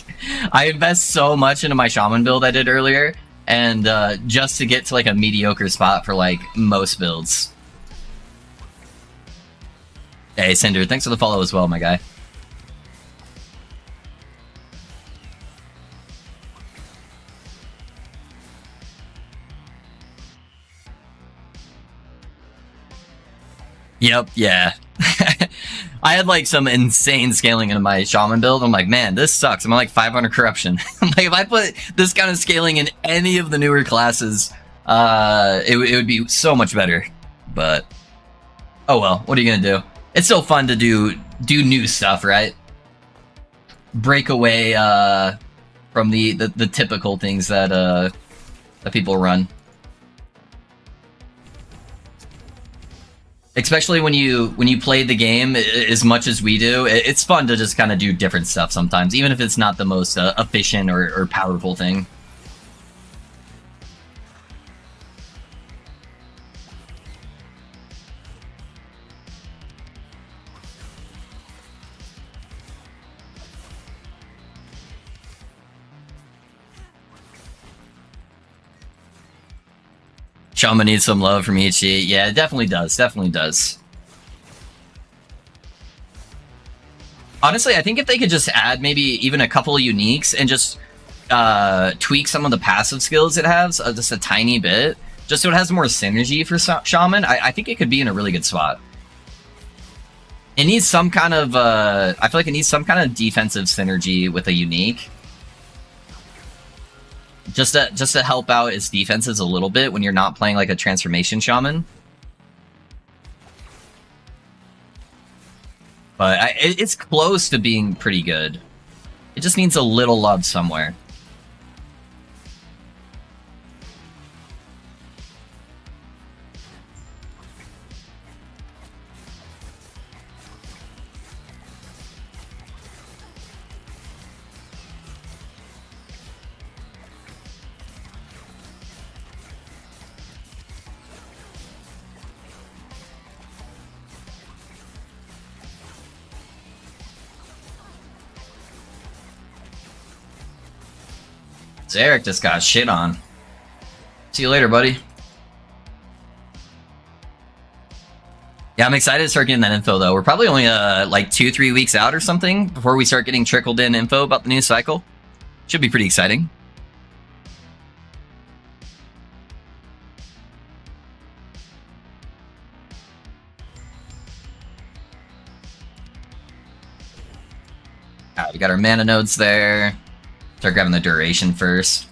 I invest so much into my Shaman build I did earlier, and just to get to, like, a mediocre spot for, like, most builds. Hey, Cinder, thanks for the follow as well, my guy. Yep, yeah. I had like some insane scaling in my Shaman build. I'm like, man, this sucks. I'm at like 500 corruption. I'm like, if I put this kind of scaling in any of the newer classes, it would be so much better. But, oh well, what are you gonna do? It's so fun to do new stuff, right? Break away from the typical things that that people run. Especially when you play the game as much as we do, it's fun to just kind of do different stuff sometimes, even if it's not the most efficient or powerful thing. Shaman needs some love from EHG. Yeah, it definitely does. Definitely does. Honestly, I think if they could just add maybe even a couple of uniques and just tweak some of the passive skills it has just a tiny bit, just so it has more synergy for Shaman, I think it could be in a really good spot. It needs some kind of, I feel like it needs some kind of defensive synergy with a unique. Just to help out its defenses a little bit when you're not playing like a transformation shaman. But it's close to being pretty good. It just needs a little love somewhere. Eric just got shit on. See you later, buddy. Yeah, I'm excited to start getting that info, though. We're probably only like 2-3 weeks out or something before we start getting trickled in info about the new cycle. Should be pretty exciting. Alright, we got our mana nodes there. Start grabbing the duration first.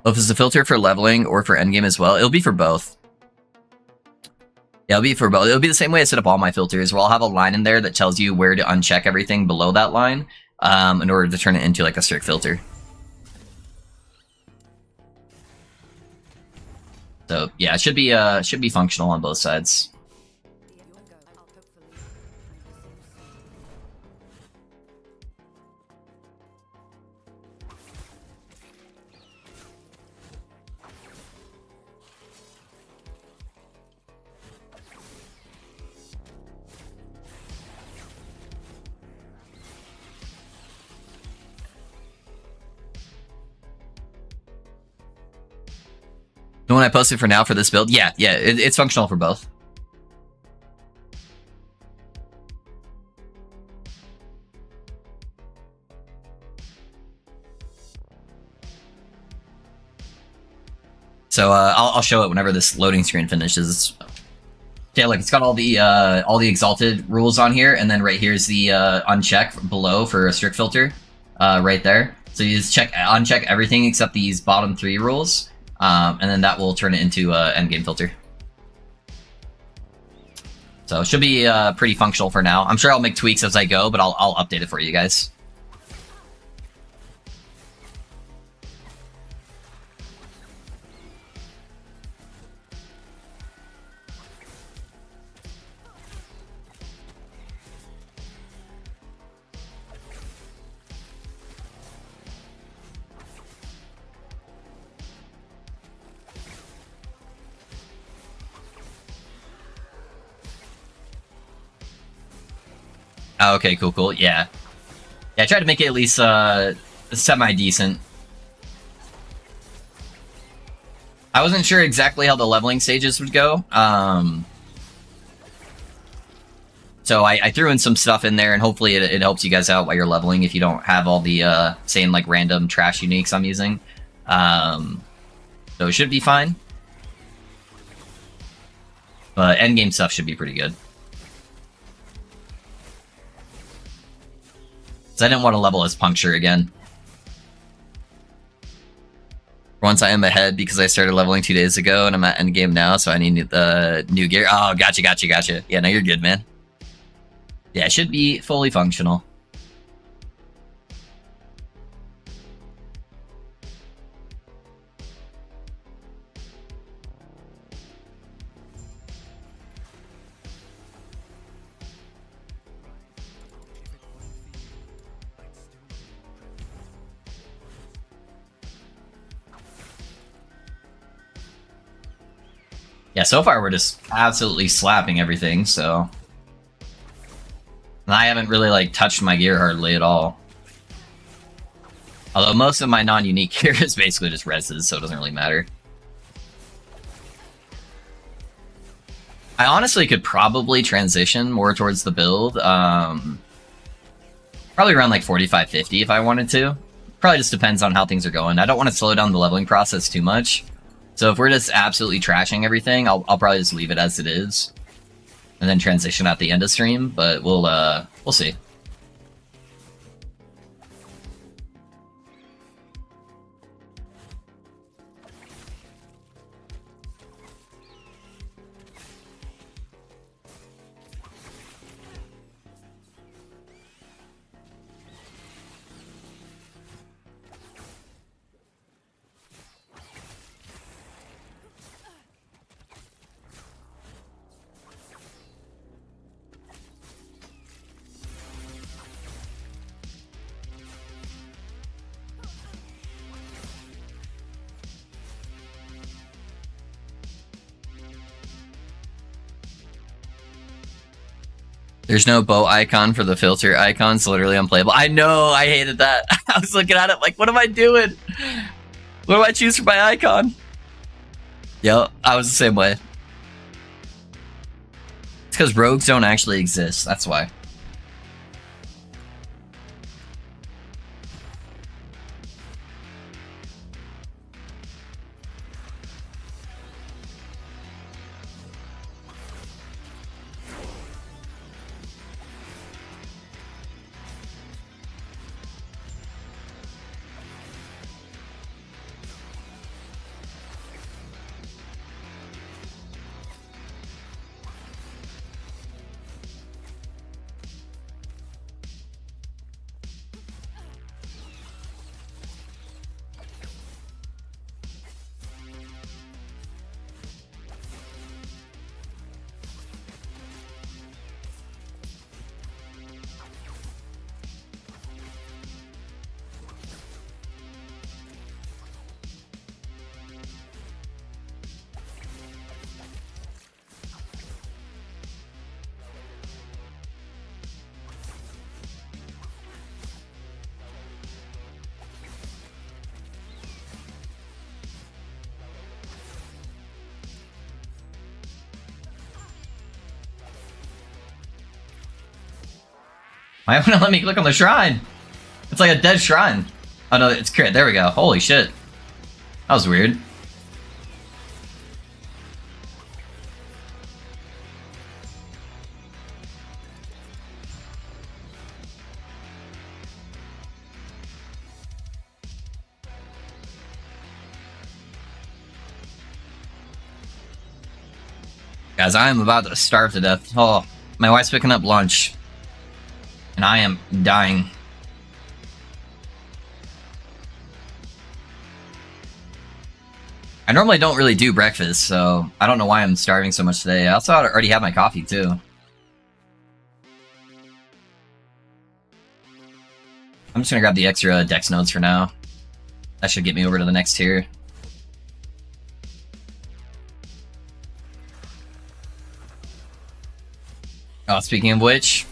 Well, if it's a filter for leveling or for endgame as well, it'll be for both. Yeah, it'll be for both. It'll be the same way I set up all my filters, where I'll have a line in there that tells you where to uncheck everything below that line in order to turn it into like a strict filter. So yeah, it should be functional on both sides. The one I posted for now for this build, yeah, it's functional for both. So I'll show it whenever this loading screen finishes. Yeah, like it's got all the exalted rules on here, and then right here's the uncheck below for a strict filter, right there. So you just uncheck everything except these bottom 3 rules. And then that will turn it into an endgame filter. So it should be pretty functional for now. I'm sure I'll make tweaks as I go, but I'll update it for you guys. Oh, okay, cool. Yeah, I tried to make it at least semi-decent. I wasn't sure exactly how the leveling stages would go. So I threw in some stuff in there, and hopefully it helps you guys out while you're leveling if you don't have all the same like random trash uniques I'm using. So it should be fine. But endgame stuff should be pretty good. I didn't want to level as Puncture again. For once I am ahead because I started leveling 2 days ago and I'm at endgame now, so I need the new gear. Oh, gotcha. Yeah, no, you're good, man. Yeah, it should be fully functional. Yeah, so far we're just absolutely slapping everything, so... And I haven't really, like, touched my gear hardly at all. Although most of my non-unique gear is basically just reses, so it doesn't really matter. I honestly could probably transition more towards the build. Probably around, like, 45-50 if I wanted to. Probably just depends on how things are going. I don't want to slow down the leveling process too much. So if we're just absolutely trashing everything, I'll probably just leave it as it is, and then transition at the end of stream. But we'll see. There's no bow icon for the filter icon. It's literally unplayable. I know, I hated that. I was looking at it like, what am I doing? What do I choose for my icon? Yep, I was the same way. It's because rogues don't actually exist, that's why. Why won't it let me click on the shrine? It's like a dead shrine. Oh no, it's crit. There we go. Holy shit. That was weird. Guys, I am about to starve to death. Oh, my wife's picking up lunch. And I am dying. I normally don't really do breakfast, so I don't know why I'm starving so much today. I also already have my coffee, too. I'm just gonna grab the extra dex nodes for now. That should get me over to the next tier. Oh, speaking of which,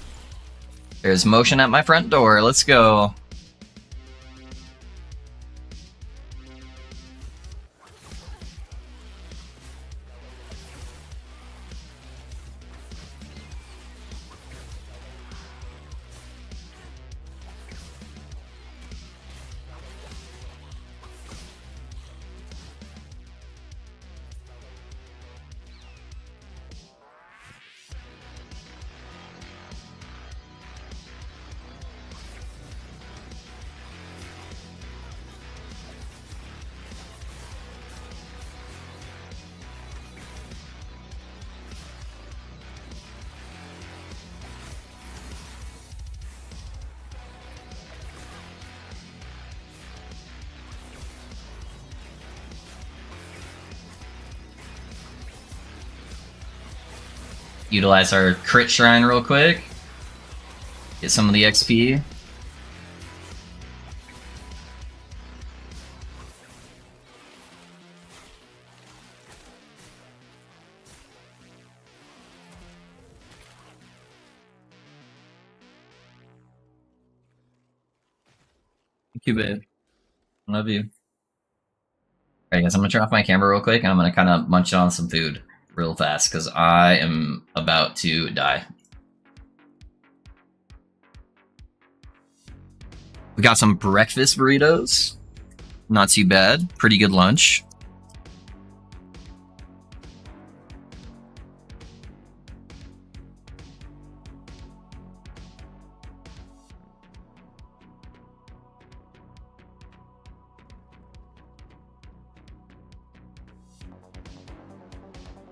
there's motion at my front door. Let's go. Utilize our crit shrine real quick. Get some of the XP. Thank you, babe. Love you. Alright guys, I'm gonna turn off my camera real quick and I'm gonna kind of munch on some food real fast because I am about to die. We got some breakfast burritos. Not too bad. Pretty good lunch.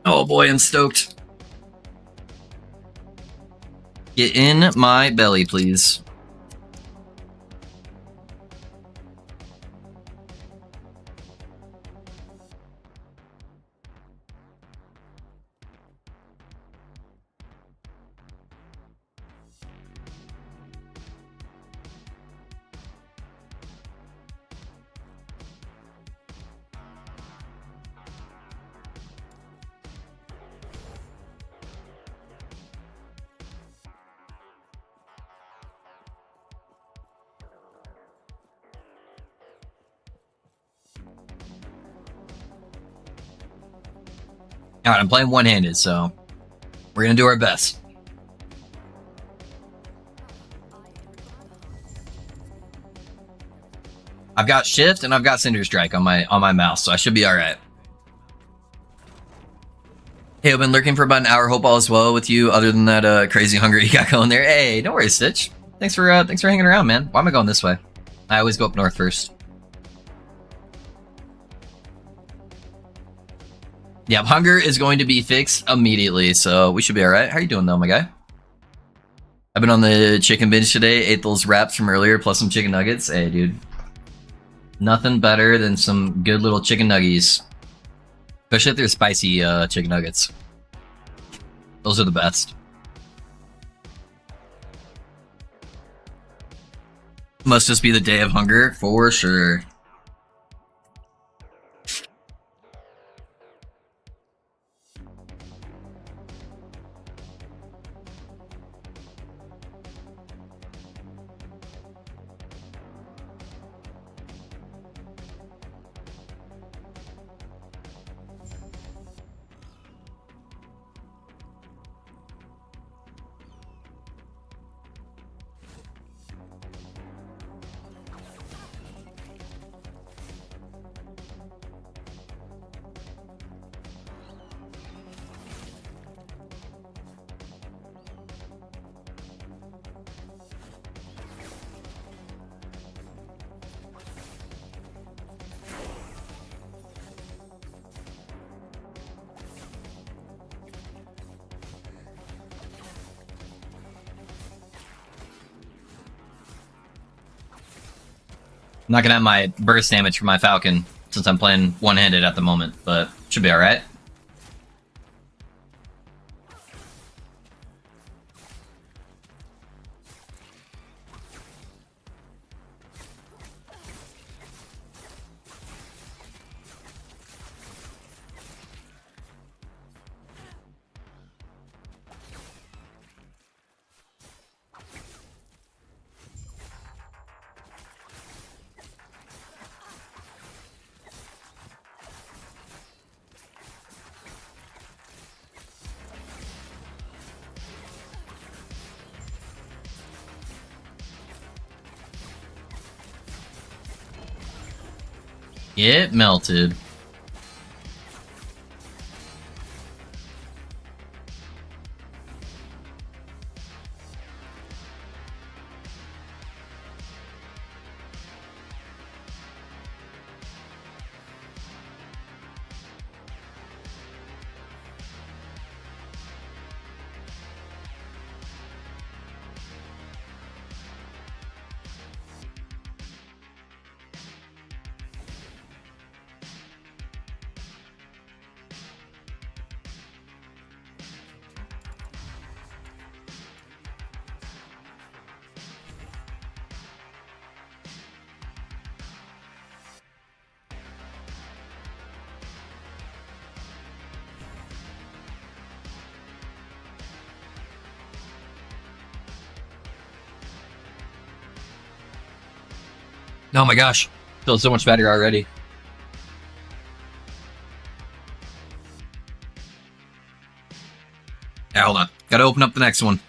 Oh boy, I'm stoked. Get in my belly, please. Alright, I'm playing one-handed, so we're gonna do our best. I've got shift and I've got Cinder Strike on my mouse, so I should be alright. Hey, I've been lurking for about an hour. Hope all is well with you, other than that crazy hunger you got going there. Hey, don't worry, Stitch. Thanks for hanging around, man. Why am I going this way? I always go up north first. Yeah, hunger is going to be fixed immediately, so we should be alright. How you doing though, my guy? I've been on the chicken binge today. Ate those wraps from earlier, plus some chicken nuggets. Hey, dude. Nothing better than some good little chicken nuggies. Especially if they're spicy chicken nuggets. Those are the best. Must just be the day of hunger, for sure. I'm not gonna have my burst damage for my Falcon since I'm playing one-handed at the moment, but should be alright. It melted. Oh my gosh, feels so much better already. Yeah, hold on. Gotta open up the next one.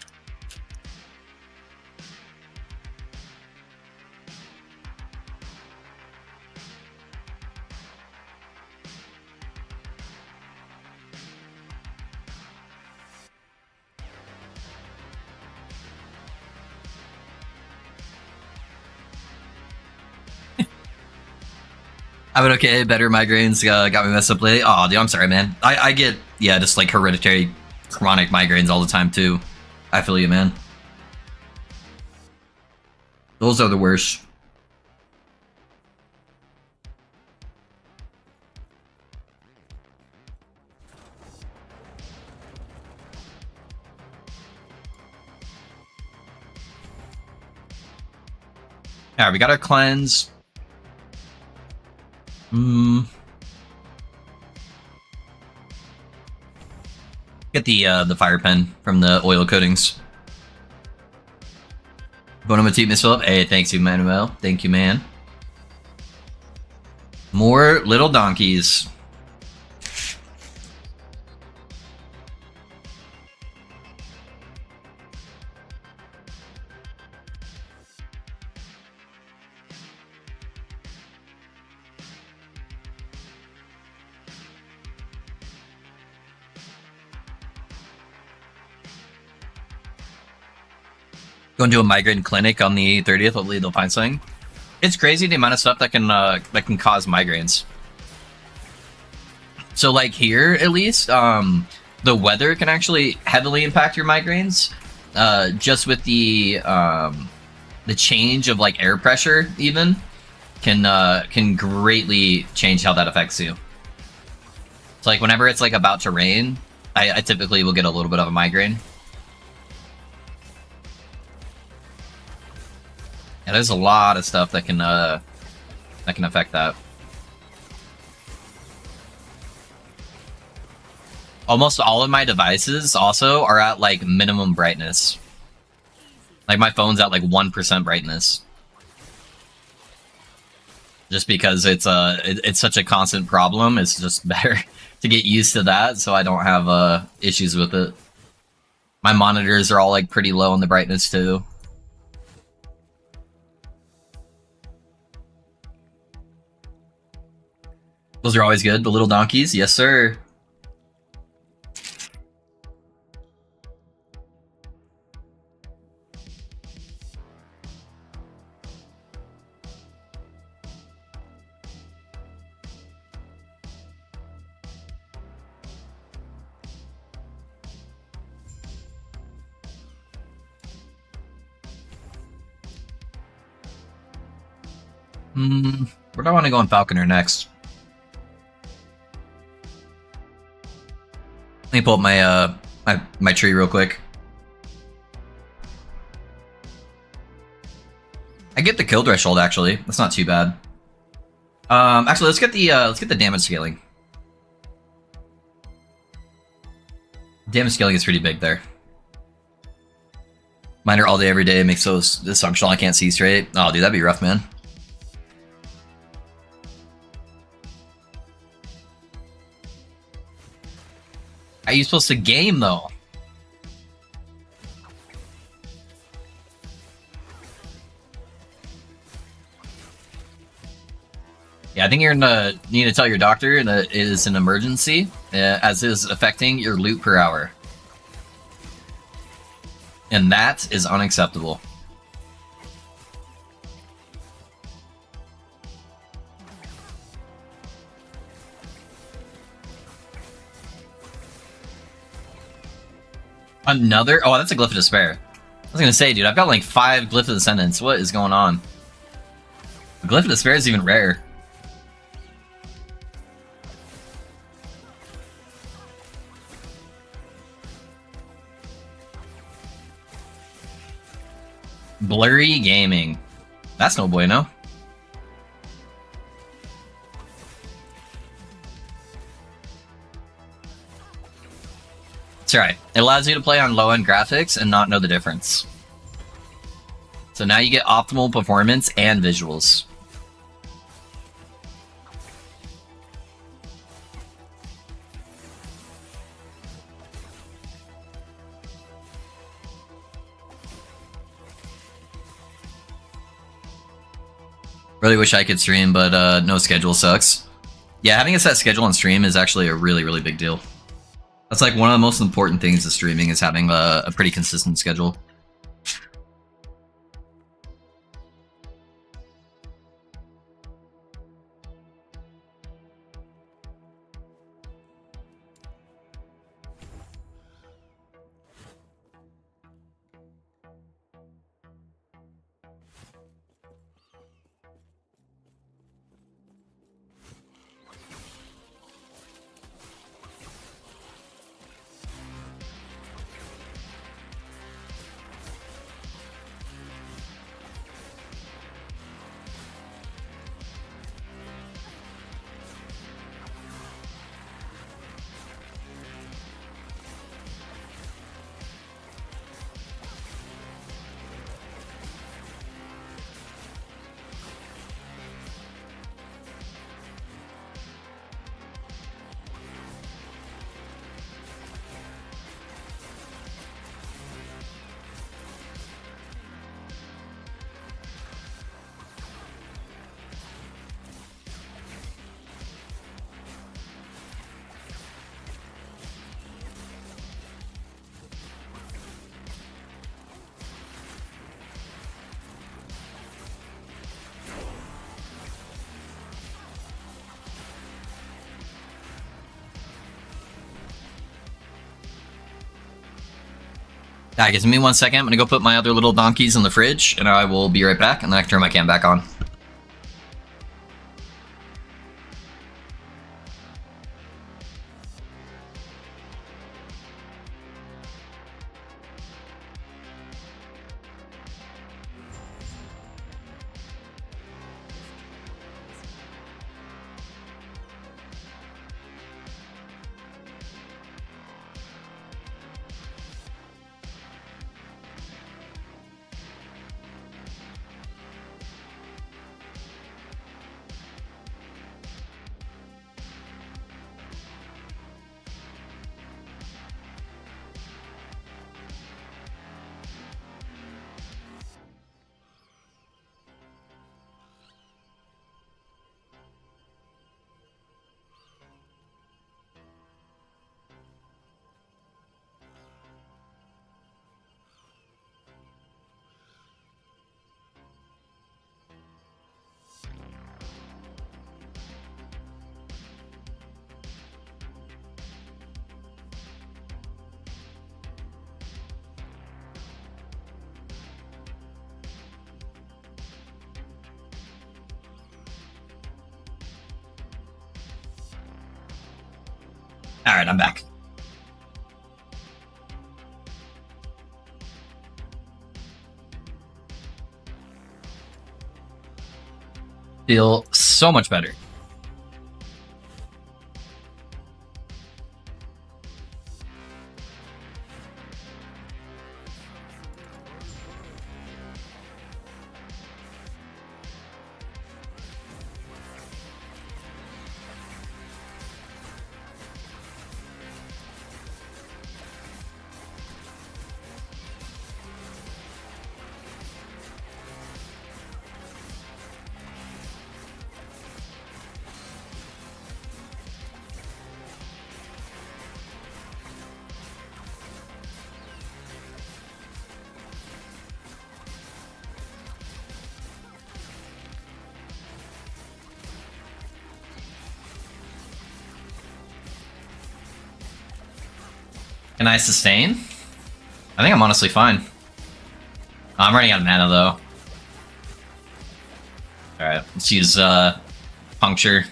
I've been okay. Better migraines got me messed up lately. Oh, dude, I'm sorry, man. I get, yeah, just like hereditary chronic migraines all the time, too. I feel you, man. Those are the worst. Alright, we got our cleanse. Get the fire pen from the oil coatings. Bon appetit, Miss Phillip. Hey, thanks you, Manuel. Thank you, man. More little donkeys. Going to a migraine clinic on the 30th. Hopefully they'll find something. It's crazy the amount of stuff that can cause migraines. So like here, at least, the weather can actually heavily impact your migraines. Just with the change of like air pressure, even can greatly change how that affects you. So like whenever it's like about to rain, I typically will get a little bit of a migraine. Yeah, there's a lot of stuff that can affect that. Almost all of my devices also are at like minimum brightness. Like my phone's at like 1% brightness. Just because it's such a constant problem, it's just better to get used to that so I don't have issues with it. My monitors are all like pretty low on the brightness too. Those are always good. The little donkeys, yes sir. Where do I want to go in Falconer next? Let me pull up my my tree real quick. I get the kill threshold actually. That's not too bad. Actually, let's get the damage scaling. Damage scaling is pretty big there. Miner all day every day makes those dysfunctional. I can't see straight. Oh, dude, that'd be rough, man. How are you supposed to game though? Yeah, I think you're gonna need to tell your doctor that it is an emergency, as is affecting your loot per hour. And that is unacceptable. Another? Oh, that's a Glyph of Despair. I was gonna say, dude, I've got like 5 Glyph of Descendants. What is going on? The Glyph of Despair is even rare. Blurry Gaming. That's no bueno. It's alright. It allows you to play on low-end graphics and not know the difference. So now you get optimal performance and visuals. Really wish I could stream, but no schedule sucks. Yeah, having a set schedule on stream is actually a really, really big deal. That's like one of the most important things of streaming is having a pretty consistent schedule. Alright, give me 1 second. I'm gonna go put my other little donkeys in the fridge, and I will be right back, and then I can turn my cam back on. Alright, I'm back. Feel so much better. Can I sustain? I think I'm honestly fine. I'm running out of mana though. Alright, let's use puncture.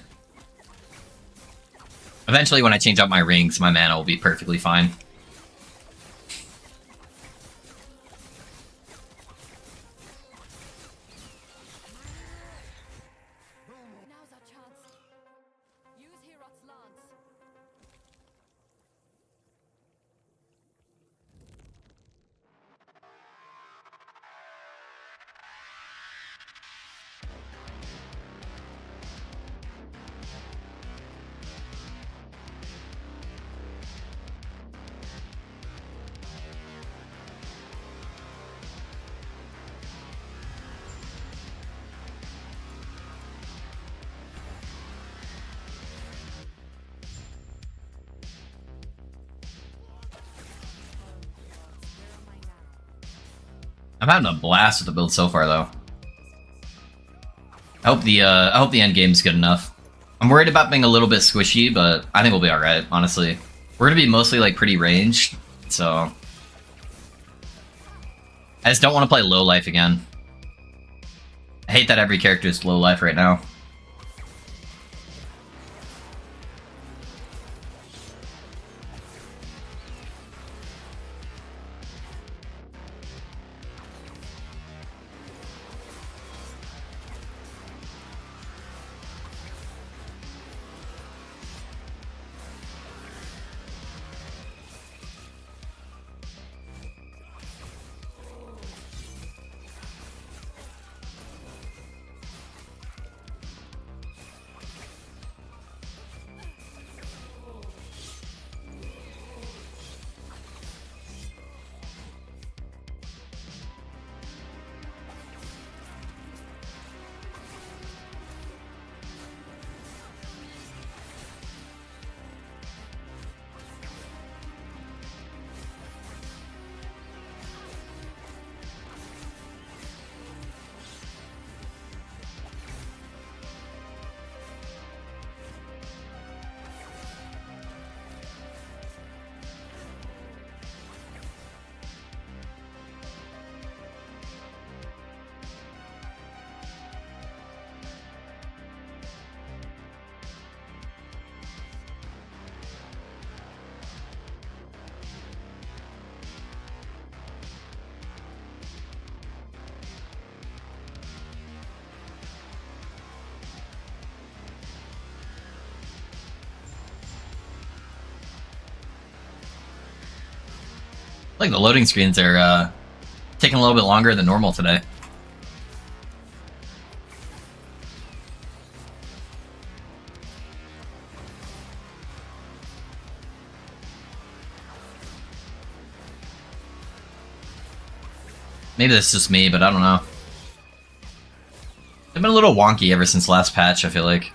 Eventually when I change out my rings, my mana will be perfectly fine. Now's our chance. Use Herot's lance. I'm having a blast with the build so far, though. I hope the end game's good enough. I'm worried about being a little bit squishy, but I think we'll be all right. Honestly, we're gonna be mostly like pretty ranged, so I just don't want to play low life again. I hate that every character is low life right now. Like the loading screens are taking a little bit longer than normal today. Maybe that's just me, but I don't know. They've been a little wonky ever since last patch, I feel like.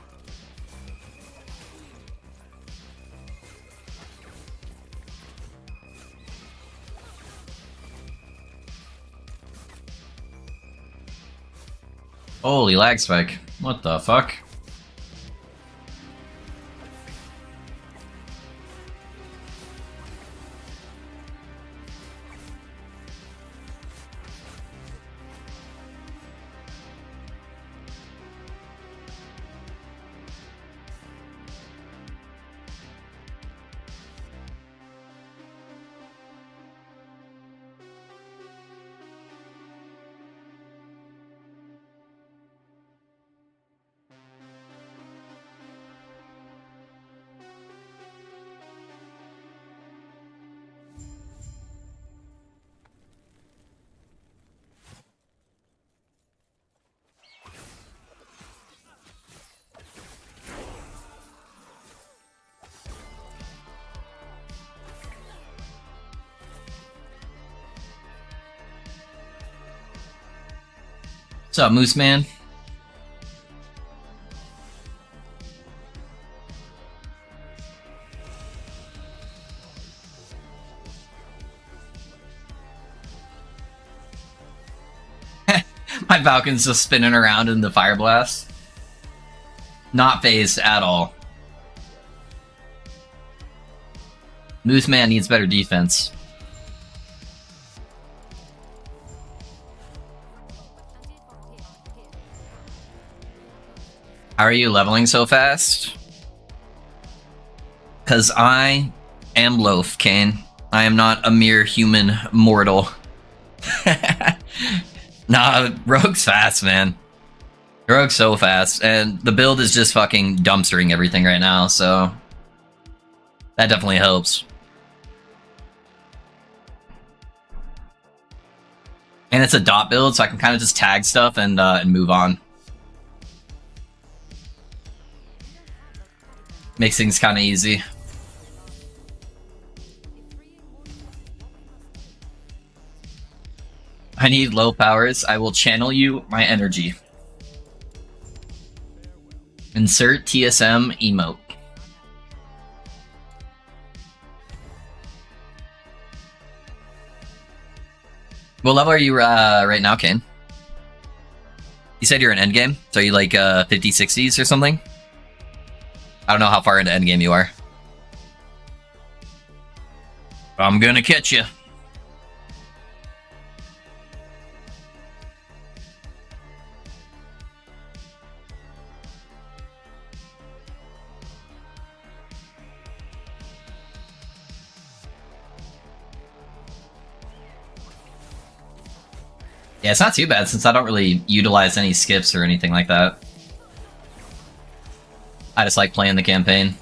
Holy lag spike. What the fuck? What's up, Moose Man? My Falcon's just spinning around in the fire blast. Not phased at all. Moose Man needs better defense. How are you leveling so fast? Cause I am Loaf, Kane. I am not a mere human mortal. Nah, Rogue's fast, man. Rogue's so fast, and the build is just fucking dumpstering everything right now, so that definitely helps. And it's a dot build, so I can kind of just tag stuff and move on. Makes things kind of easy. I need low powers. I will channel you my energy. Insert TSM emote. What level are you right now, Kane? You said you're in Endgame? So are you like 50, 60s or something? I don't know how far into Endgame you are. I'm gonna catch you. Yeah, it's not too bad since I don't really utilize any skips or anything like that. I just like playing the campaign.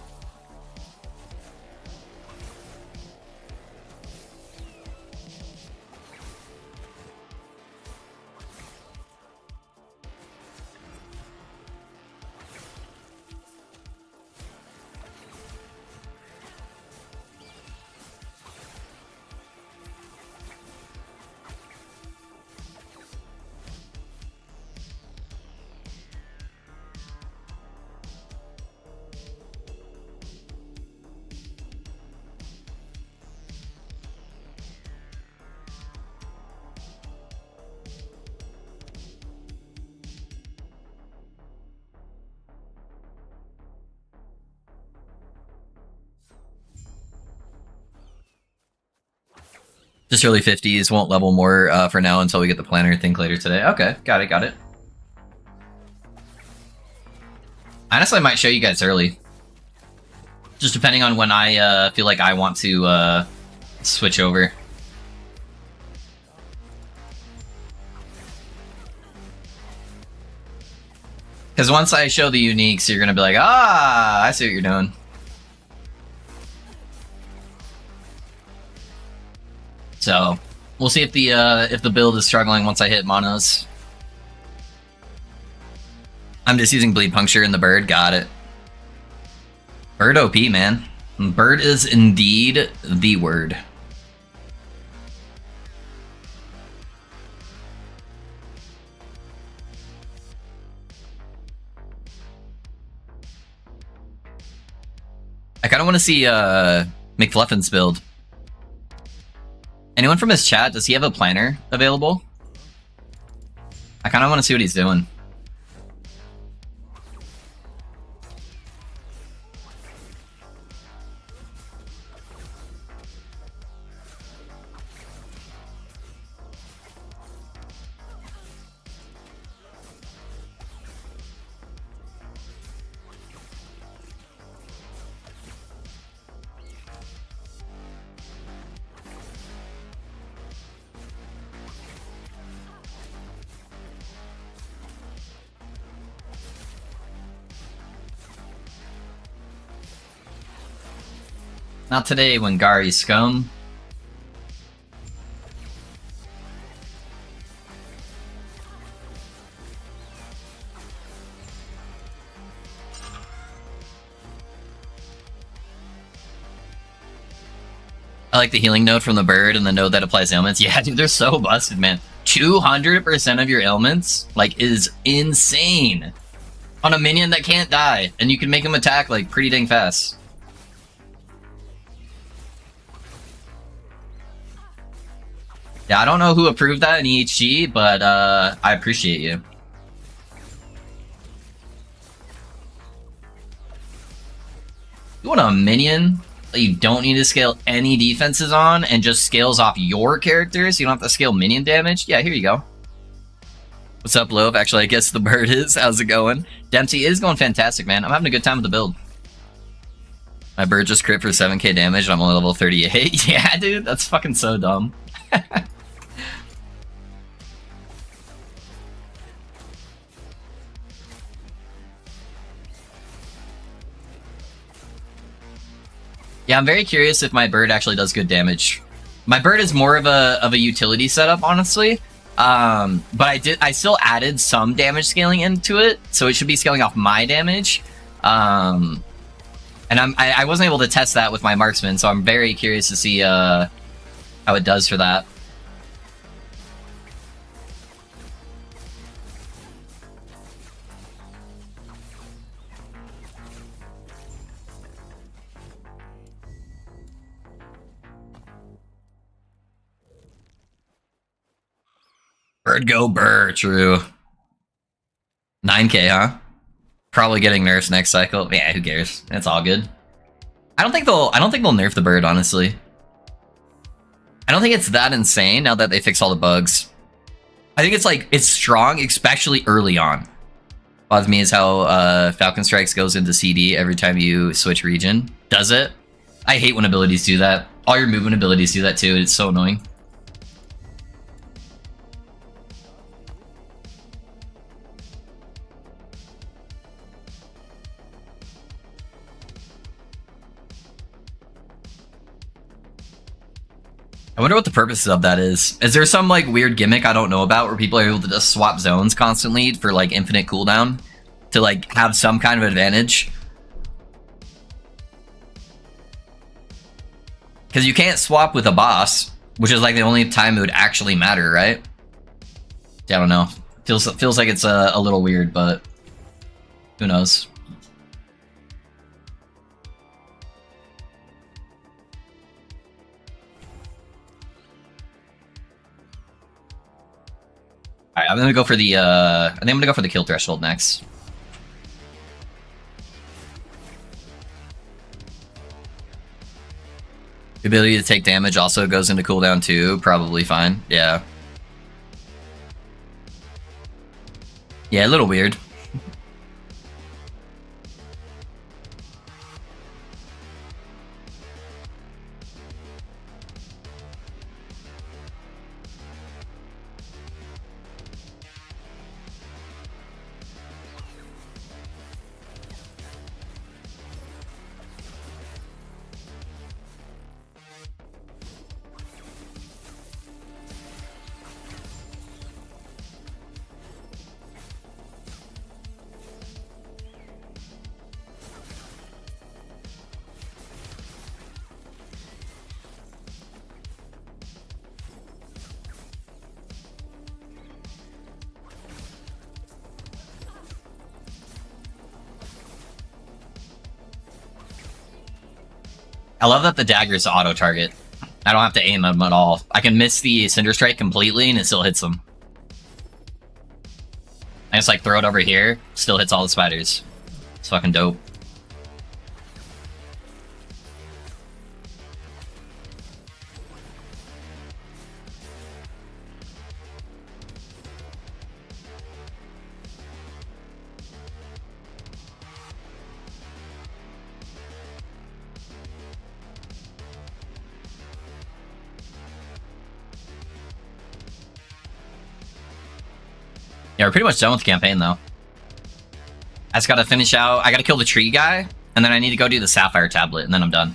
Just early 50s, won't level more for now until we get the planner think later today. Okay, got it, got it. Honestly, I might show you guys early. Just depending on when I feel like I want to switch over. Because once I show the uniques, you're going to be like, ah, I see what you're doing. So we'll see if the build is struggling once I hit monos. I'm just using bleed puncture in the bird. Got it. Bird OP, man. Bird is indeed the word. I kind of want to see McFluffin's build. Anyone from his chat, does he have a planner available? I kind of want to see what he's doing. Not today, when Gary scum. I like the healing node from the bird and the node that applies ailments. Yeah, dude, they're so busted, man. 200% of your ailments, like, is insane. On a minion that can't die, and you can make him attack, like, pretty dang fast. Yeah, I don't know who approved that in EHG, but I appreciate you. You want a minion that you don't need to scale any defenses on and just scales off your characters? You don't have to scale minion damage? Yeah, here you go. What's up, Love? Actually, I guess the bird is. How's it going? Dempsey is going fantastic, man. I'm having a good time with the build. My bird just crit for 7k damage and I'm only level 38. Yeah, dude, that's fucking so dumb. Yeah, I'm very curious if my bird actually does good damage. My bird is more of a utility setup, honestly. But I still added some damage scaling into it, so it should be scaling off my damage. And I wasn't able to test that with my marksman, so I'm very curious to see how it does for that. Bird go burr, true. 9k, huh? Probably getting nerfs next cycle. Yeah, who cares? It's all good. I don't think they'll nerf the bird, honestly. I don't think it's that insane now that they fix all the bugs. I think it's strong, especially early on. Bothers me is how Falcon Strikes goes into CD every time you switch region. Does it? I hate when abilities do that. All your movement abilities do that too. It's so annoying. I wonder what the purpose of that is. Is there some like weird gimmick I don't know about where people are able to just swap zones constantly for like infinite cooldown to like have some kind of advantage? Because you can't swap with a boss, which is like the only time it would actually matter, right? Yeah, I don't know. Feels like it's a little weird, but who knows? Alright, I'm gonna go for the I think I'm gonna go for the kill threshold next. The ability to take damage also goes into cooldown too, probably fine. Yeah. Yeah, a little weird. I love that the daggers auto target. I don't have to aim them at all. I can miss the Cinder Strike completely and it still hits them. I just like throw it over here, still hits all the spiders. It's fucking dope. Yeah, we're pretty much done with the campaign, though. I just gotta finish out... I gotta kill the tree guy, and then I need to go do the sapphire tablet, and then I'm done.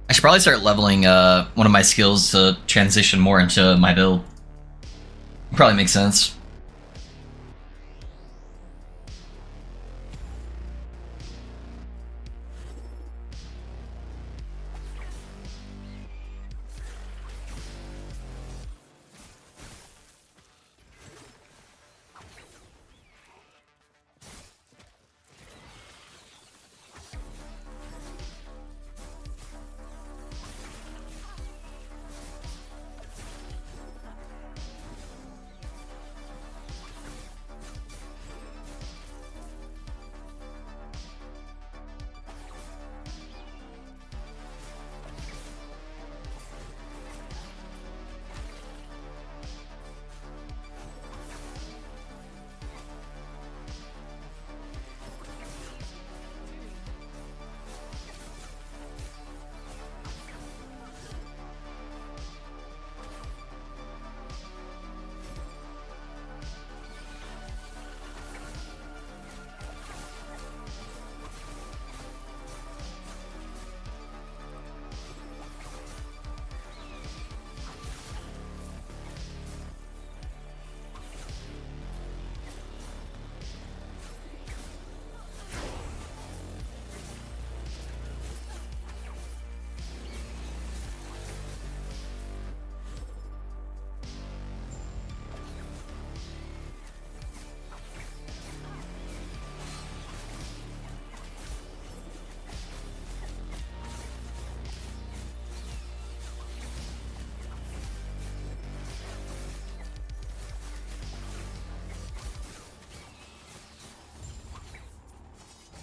I should probably start leveling one of my skills to transition more into my build. Probably makes sense.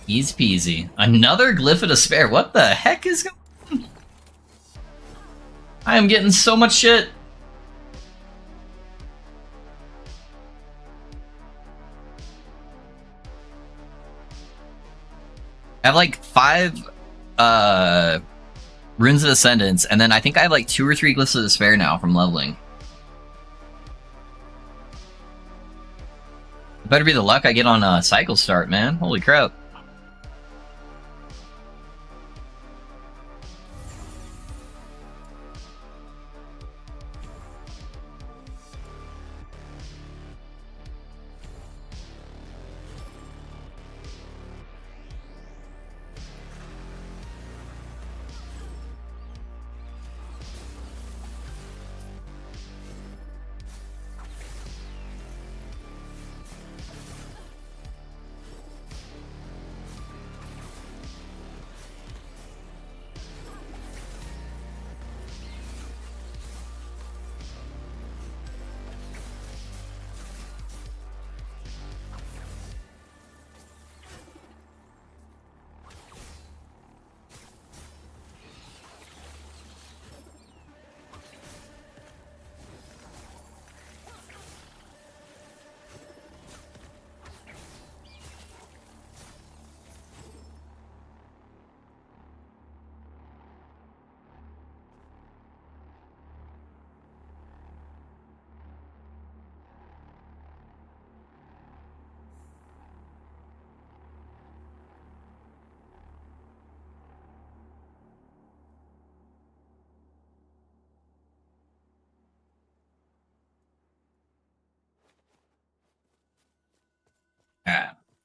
Easy peasy. Another Glyph of Despair. What the heck is going on? I am getting so much shit. I have like 5 Runes of Ascendance, and then I think I have like 2 or 3 Glyphs of Despair now from leveling. Better be the luck I get on a cycle start, man. Holy crap.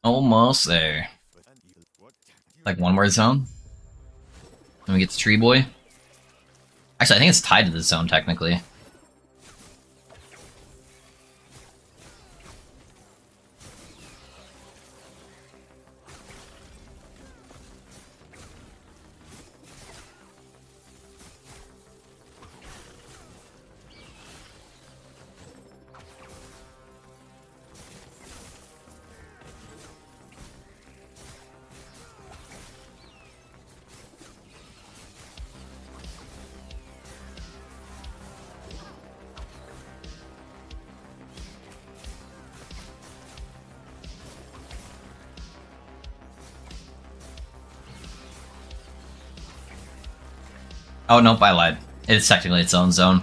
Almost there. Like one more zone. Then we get to Tree Boy. Actually, I think it's tied to this zone technically. Oh, nope, I lied. It's technically its own zone.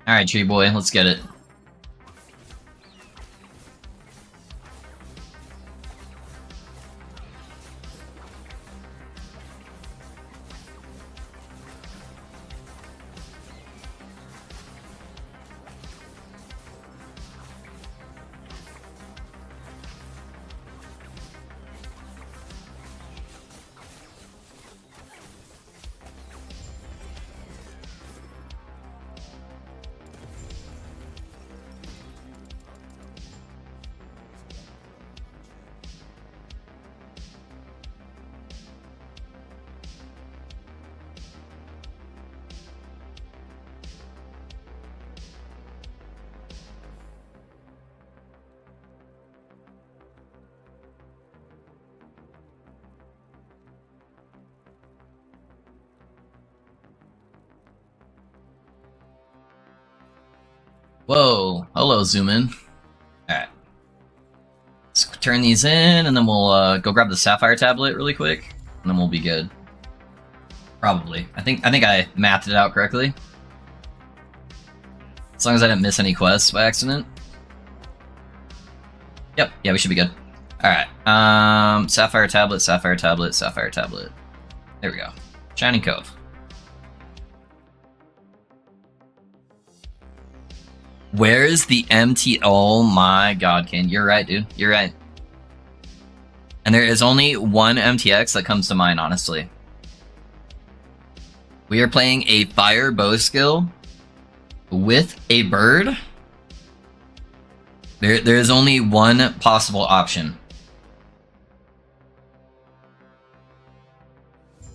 Alright, Tree Boy, let's get it. Whoa, hello, zoom in. Alright. Let's turn these in, and then we'll go grab the Sapphire tablet really quick, and then we'll be good. Probably. I think I mathed it out correctly. As long as I didn't miss any quests by accident. Yep, yeah, we should be good. Alright, Sapphire tablet, Sapphire tablet, Sapphire tablet. There we go. Shining Cove. Where is the MT? Oh my god, Ken. You're right, dude. You're right. And there is only one MTX that comes to mind, honestly. We are playing a fire bow skill with a bird. There is only one possible option.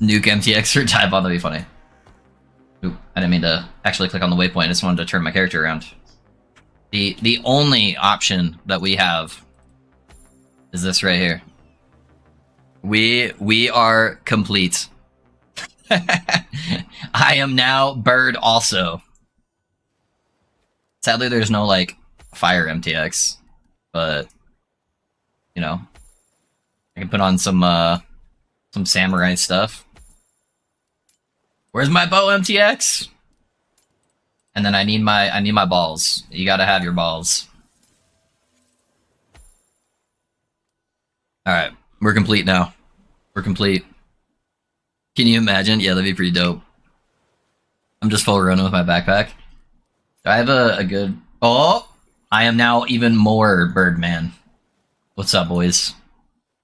Nuke MTX or dive on, that'd be funny. Oop, I didn't mean to actually click on the waypoint, I just wanted to turn my character around. The only option that we have is this right here. We are complete. I am now bird also. Sadly, there's no like fire MTX, but you know, I can put on some samurai stuff. Where's my bow MTX? And then I need my balls. You gotta have your balls. Alright, we're complete now. We're complete. Can you imagine? Yeah, that'd be pretty dope. I'm just full running with my backpack. Do I have a good... Oh! I am now even more Birdman. What's up, boys?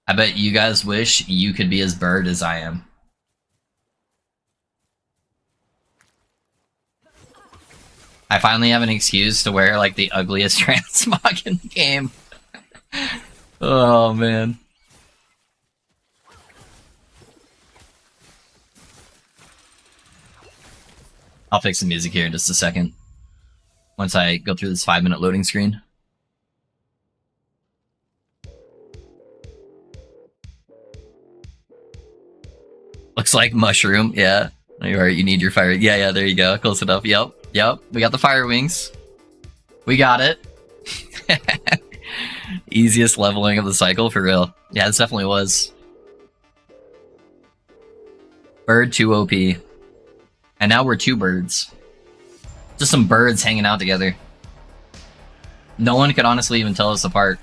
I bet you guys wish you could be as bird as I am. I finally have an excuse to wear, like, the ugliest transmog in the game. Oh, man. I'll fix the music here in just a second. Once I go through this 5-minute loading screen. Looks like mushroom. Yeah. Alright, you need your fire. Yeah, there you go. Close enough. Yep. We got the fire wings. We got it. Easiest leveling of the cycle, for real. Yeah, this definitely was. Bird 2 OP. And now we're 2 birds. Just some birds hanging out together. No one could honestly even tell us apart.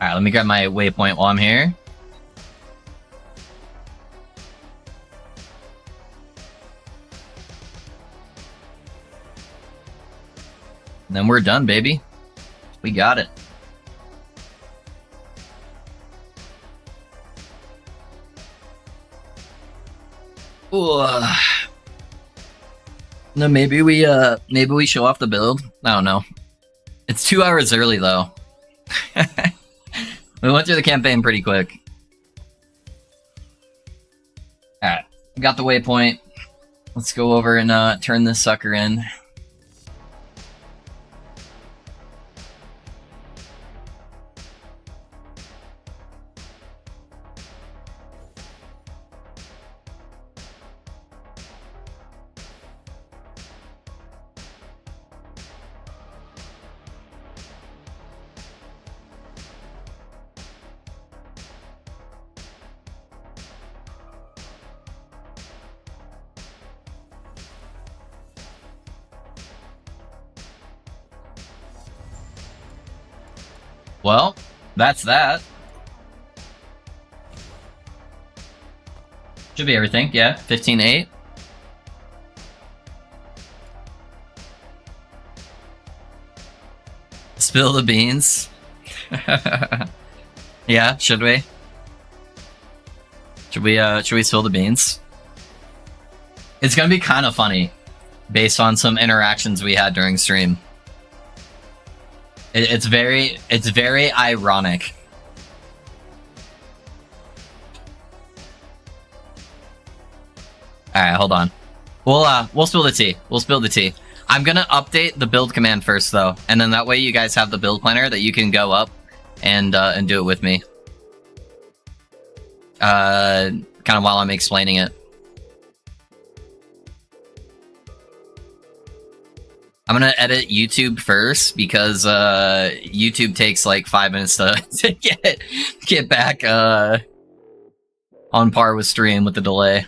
Alright, let me grab my waypoint while I'm here. And then we're done, baby. We got it. Ooh. No, maybe we show off the build. I don't know. It's 2 hours early though. We went through the campaign pretty quick. Alright, got the waypoint. Let's go over and turn this sucker in. Well, that's that. Should be everything, yeah. 15-8. Spill the beans. Yeah, should we? Should we spill the beans? It's gonna be kind of funny, based on some interactions we had during stream. It's very ironic. Alright, hold on. We'll spill the tea. We'll spill the tea. I'm gonna update the build command first though, and then that way you guys have the build planner that you can go up and do it with me. Kind of while I'm explaining it. I'm gonna edit YouTube first because YouTube takes like 5 minutes to get back on par with stream with the delay.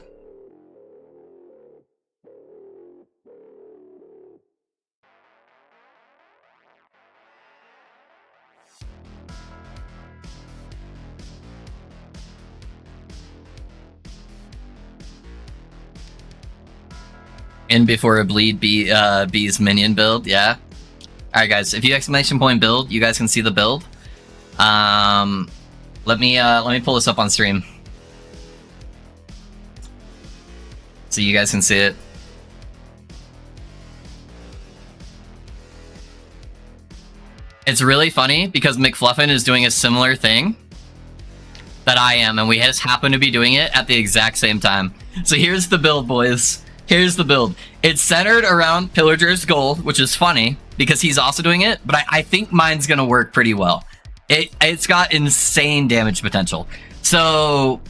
In before a bleed bees minion build, yeah. Alright guys, if you exclamation point build, you guys can see the build. Let me pull this up on stream. So you guys can see it. It's really funny because McFluffin is doing a similar thing that I am, and we just happen to be doing it at the exact same time. So here's the build, boys. Here's the build. It's centered around Pillager's Gold, which is funny because he's also doing it, but I think mine's gonna work pretty well. It's got insane damage potential. So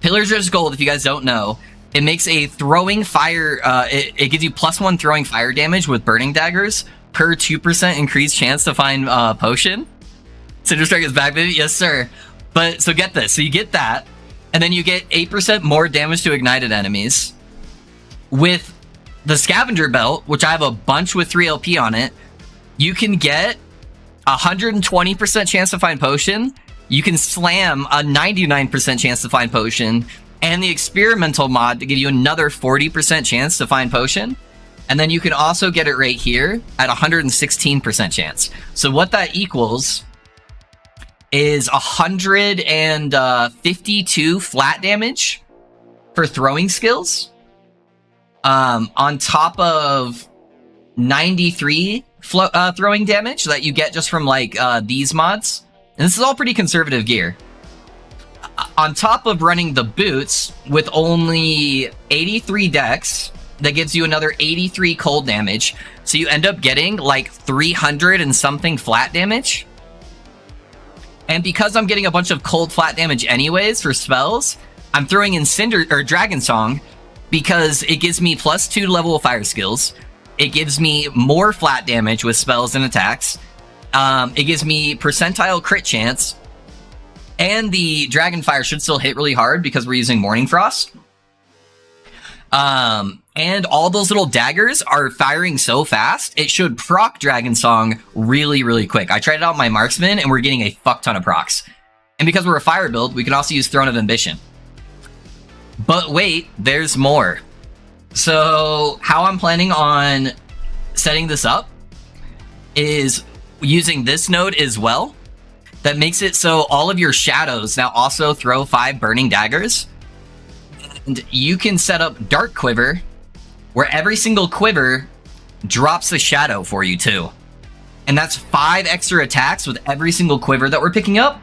Pillager's Gold, if you guys don't know, it makes a throwing fire, it gives you +1 throwing fire damage with burning daggers per 2% increased chance to find potion. Cinder Strike is back, baby. Yes, sir. But so get this. So you get that, and then you get 8% more damage to ignited enemies. With the Scavenger Belt, which I have a bunch with 3 LP on it, you can get 120% chance to find potion. You can slam a 99% chance to find potion, and the experimental mod to give you another 40% chance to find potion. And then you can also get it right here at 116% chance. So what that equals is 152 flat damage for throwing skills, on top of 93 throwing damage that you get just from like these mods. And this is all pretty conservative gear. On top of running the boots with only 83 dex, that gives you another 83 cold damage. So you end up getting like 300 and something flat damage. And because I'm getting a bunch of cold flat damage anyways for spells, I'm throwing in Cinder or Dragon Song because it gives me +2 level of fire skills. It gives me more flat damage with spells and attacks. It gives me percentile crit chance. And the Dragon Fire should still hit really hard because we're using Morning Frost. And all those little daggers are firing so fast, it should proc Dragon Song really, really quick. I tried it out on my Marksman, and we're getting a fuck ton of procs. And because we're a fire build, we can also use Throne of Ambition. But wait, there's more. So how I'm planning on setting this up is using this node as well. That makes it so all of your shadows now also throw 5 burning daggers. And you can set up Dark Quiver, where every single quiver drops a shadow for you too. And that's 5 extra attacks with every single quiver that we're picking up.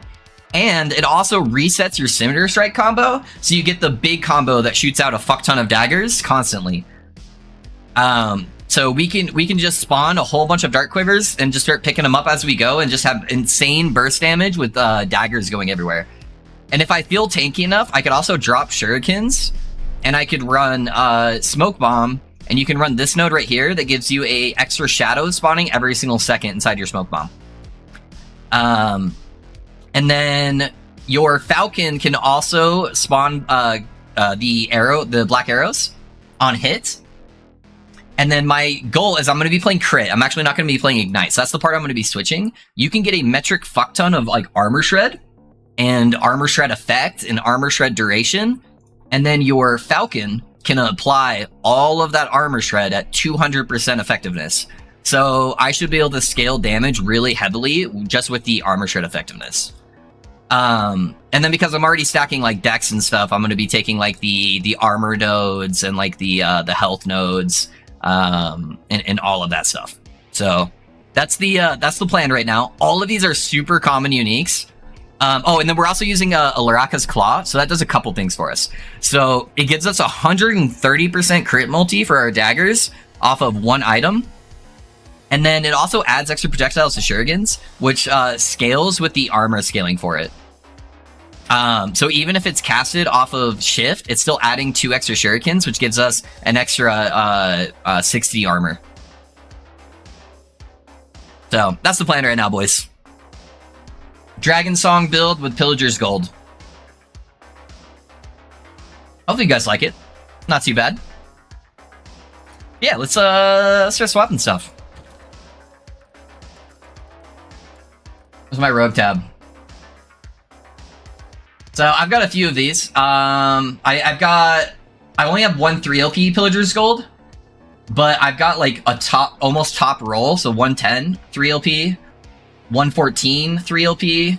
And it also resets your Cinder Strike combo, so you get the big combo that shoots out a fuck ton of daggers constantly. So we can just spawn a whole bunch of Dark Quivers and just start picking them up as we go and just have insane burst damage with daggers going everywhere. And if I feel tanky enough, I could also drop Shurikens, and I could run Smoke Bomb, and you can run this node right here that gives you a extra shadow spawning every single second inside your Smoke Bomb. And then your Falcon can also spawn the black arrows on hit. And then my goal is I'm going to be playing crit. I'm actually not going to be playing ignite. So that's the part I'm going to be switching. You can get a metric fuck ton of like armor shred and armor shred effect and armor shred duration. And then your Falcon can apply all of that armor shred at 200% effectiveness. So I should be able to scale damage really heavily just with the armor shred effectiveness. And then because I'm already stacking like dex and stuff, I'm going to be taking like the armor nodes and like the health nodes, and all of that stuff. So that's the plan right now. All of these are super common uniques. Oh, and then we're also using a Laraka's Claw, so that does a couple things for us. So it gives us 130% crit multi for our daggers off of one item. And then it also adds extra projectiles to Shurikens, which scales with the armor scaling for it. So even if it's casted off of shift, it's still adding 2 extra Shurikens, which gives us an extra 60 armor. So that's the plan right now, boys. Dragon Song build with Pillager's Gold. Hopefully you guys like it. Not too bad. Yeah, let's start swapping stuff. Where's my rogue tab? So I've got a few of these. I only have one 3LP Pillager's Gold, but I've got like a almost top roll, so 110 3LP, 114 3LP.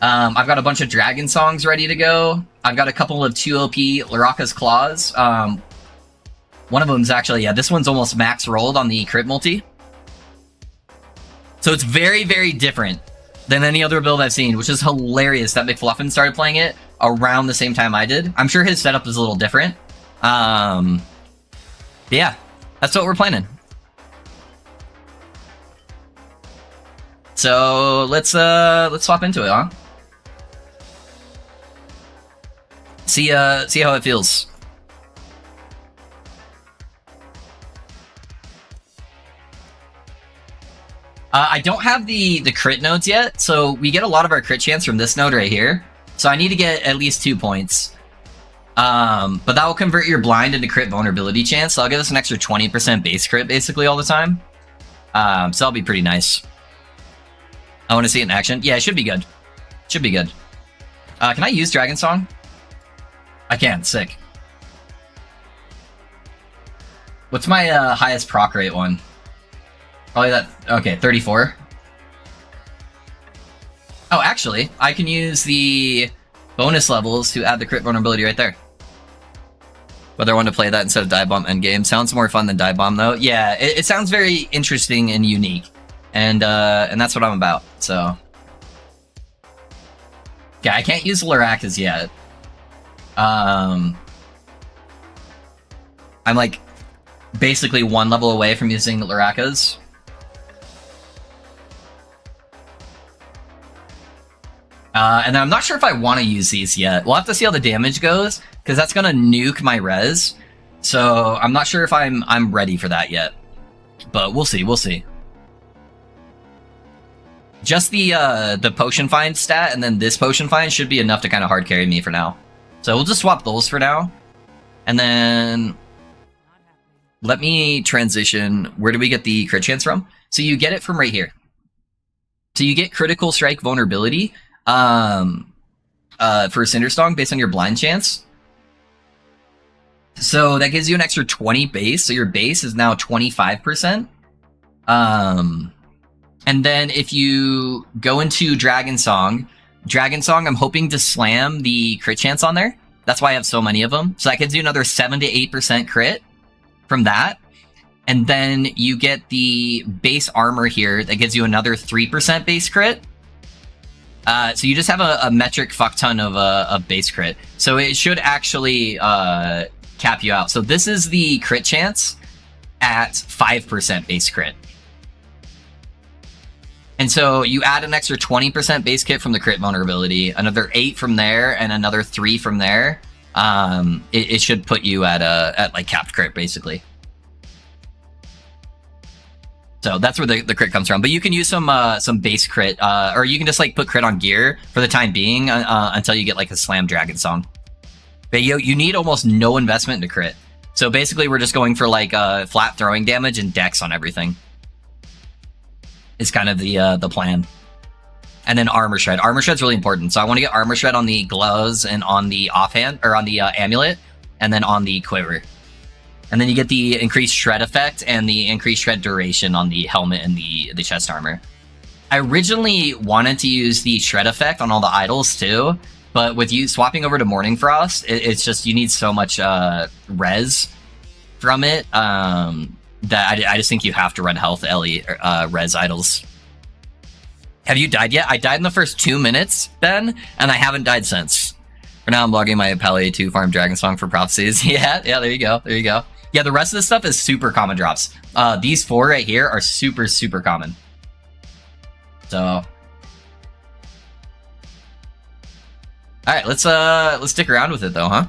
I've got a bunch of Dragon Songs ready to go. I've got a couple of 2LP Laraka's Claws. One of them's actually, yeah, this one's almost max rolled on the crit multi. So it's very, very different than any other build I've seen, which is hilarious that McFluffin started playing it around the same time I did. I'm sure his setup is a little different. Yeah, that's what we're planning. So let's swap into it, huh? See how it feels. I don't have the crit nodes yet, so we get a lot of our crit chance from this node right here. So I need to get at least 2 points. But that will convert your blind into crit vulnerability chance, so I'll give us an extra 20% base crit basically all the time. So that'll be pretty nice. I want to see it in action. Yeah, it should be good. Should be good. Can I use Dragon Song? I can. Sick. What's my highest proc rate one? Probably that. Okay, 34. Oh, actually, I can use the bonus levels to add the crit vulnerability right there. Whether I want to play that instead of Dive Bomb Endgame. Sounds more fun than Dive Bomb, though. Yeah, it sounds very interesting and unique. And that's what I'm about, so... Yeah, I can't use Luracas yet. I'm like basically one level away from using Luracas. And then I'm not sure if I want to use these yet. We'll have to see how the damage goes, because that's gonna nuke my res. So I'm not sure if I'm ready for that yet. But we'll see, we'll see. Just the potion find stat and then this potion find should be enough to kind of hard carry me for now. So we'll just swap those for now. And then let me transition. Where do we get the crit chance from? So you get it from right here. So you get critical strike vulnerability for Cinder Strike based on your blind chance. So that gives you an extra 20 base. So your base is now 25%. And then if you go into Dragon Song, I'm hoping to slam the crit chance on there. That's why I have so many of them. So that gives you another 7 to 8% crit from that. And then you get the base armor here that gives you another 3% base crit. So you just have a metric fuck ton of base crit. So it should actually cap you out. So this is the crit chance at 5% base crit. And so you add an extra 20% base kit from the crit vulnerability, another 8 from there, and another 3 from there. It should put you at like capped crit basically. So that's where the crit comes from. But you can use some base crit, or you can just like put crit on gear for the time being until you get like a slam Dragon Song. But you need almost no investment into crit. So basically we're just going for like flat throwing damage and dex on everything. Is kind of the plan. And then armor shred. Armor shred's really important. So I want to get armor shred on the gloves and on the offhand, or on the amulet, and then on the quiver. And then you get the increased shred effect and the increased shred duration on the helmet and the chest armor. I originally wanted to use the shred effect on all the idols too, but with you swapping over to Morning Frost, it's just you need so much res from it. That I just think you have to run health Ellie res idols. Have you died yet? I died in the first 2 minutes, Ben, and I haven't died since. For now, I'm logging my Paladin to farm Dragon Song for prophecies. yeah, there you go, there you go. Yeah, the rest of this stuff is super common drops. These 4 right here are super, super common. So, all right, let's stick around with it though, huh?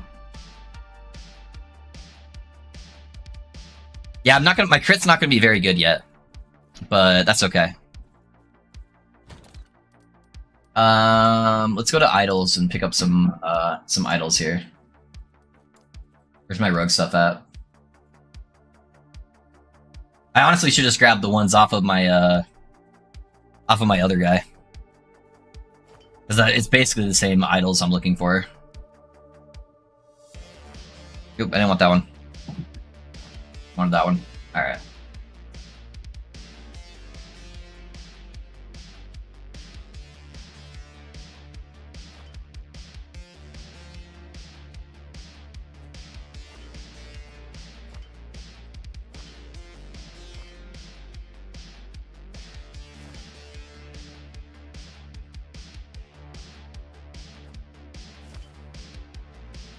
Yeah, my crit's not gonna be very good yet, but that's okay. Let's go to idols and pick up some idols here. Where's my rogue stuff at? I honestly should just grab the ones off of my other guy. Because it's basically the same idols I'm looking for. Oop, I didn't want that one. Wanted that one. Alright.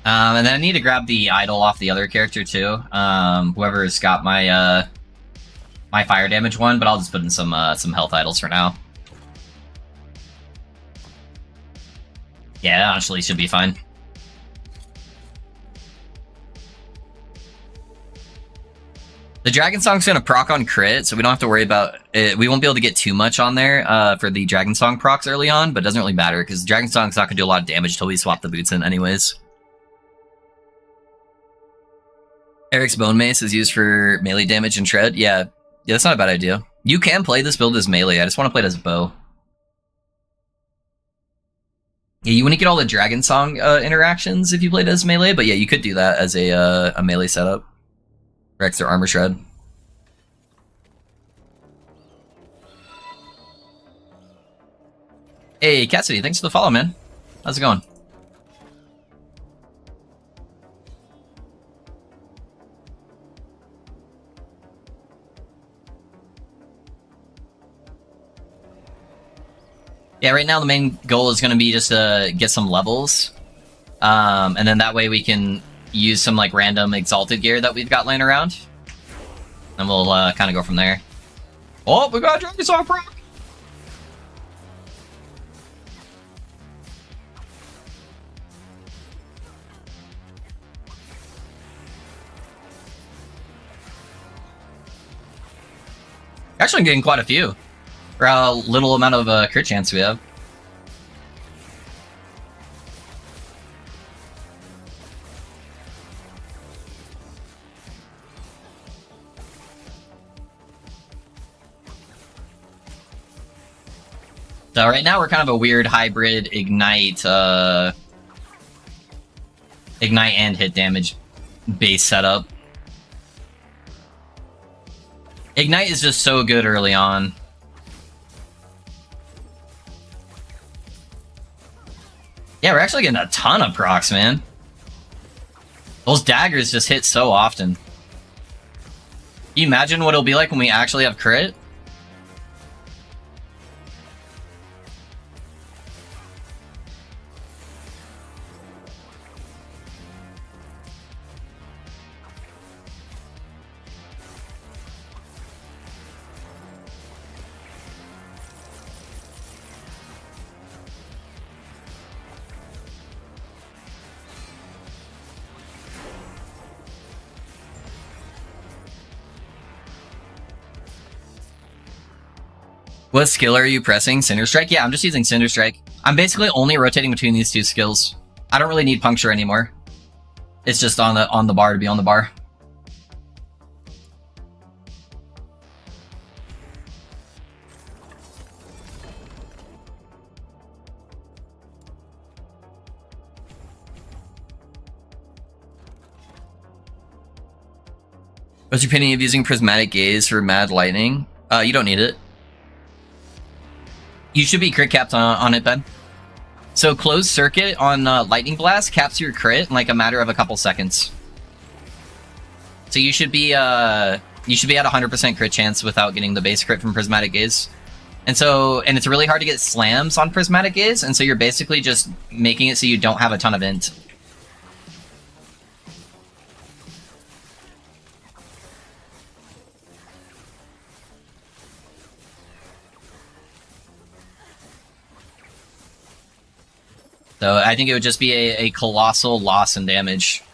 And then I need to grab the idol off the other character too. Whoever's got my my fire damage one, but I'll just put in some health idols for now. Yeah, honestly, should be fine. The Dragon Song's gonna proc on crit, so we don't have to worry about it. We won't be able to get too much on there for the Dragon Song procs early on, but it doesn't really matter because Dragon Song's not gonna do a lot of damage until we swap the boots in anyways. Eric's Bone Mace is used for melee damage and tread. Yeah, that's not a bad idea. You can play this build as melee. I just want to play it as bow. Yeah, you wouldn't get all the Dragon Song interactions if you played as melee, but yeah, you could do that as a melee setup. For extra armor shred. Hey, Cassidy, thanks for the follow, man. How's it going? Yeah, right now the main goal is going to be just to get some levels. And then that way we can use some like random exalted gear that we've got laying around. And we'll kind of go from there. Oh, we got a Dragon Song proc! Actually getting quite a few. For how little amount of crit chance we have. So right now we're kind of a weird hybrid ignite and hit damage base setup. Ignite is just so good early on. Yeah, we're actually getting a ton of procs, man. Those daggers just hit so often. Can you imagine what it'll be like when we actually have crit? What skill are you pressing? Cinder Strike? Yeah, I'm just using Cinder Strike. I'm basically only rotating between these two skills. I don't really need Puncture anymore. It's just on the bar to be on the bar. What's your opinion of using Prismatic Gaze for Mad Lightning? You don't need it. You should be crit capped on it, Ben. So Closed Circuit on Lightning Blast caps your crit in like a matter of a couple seconds. So you should be at 100% crit chance without getting the base crit from Prismatic Gaze. And it's really hard to get slams on Prismatic Gaze, and so you're basically just making it so you don't have a ton of int. So I think it would just be a colossal loss in damage.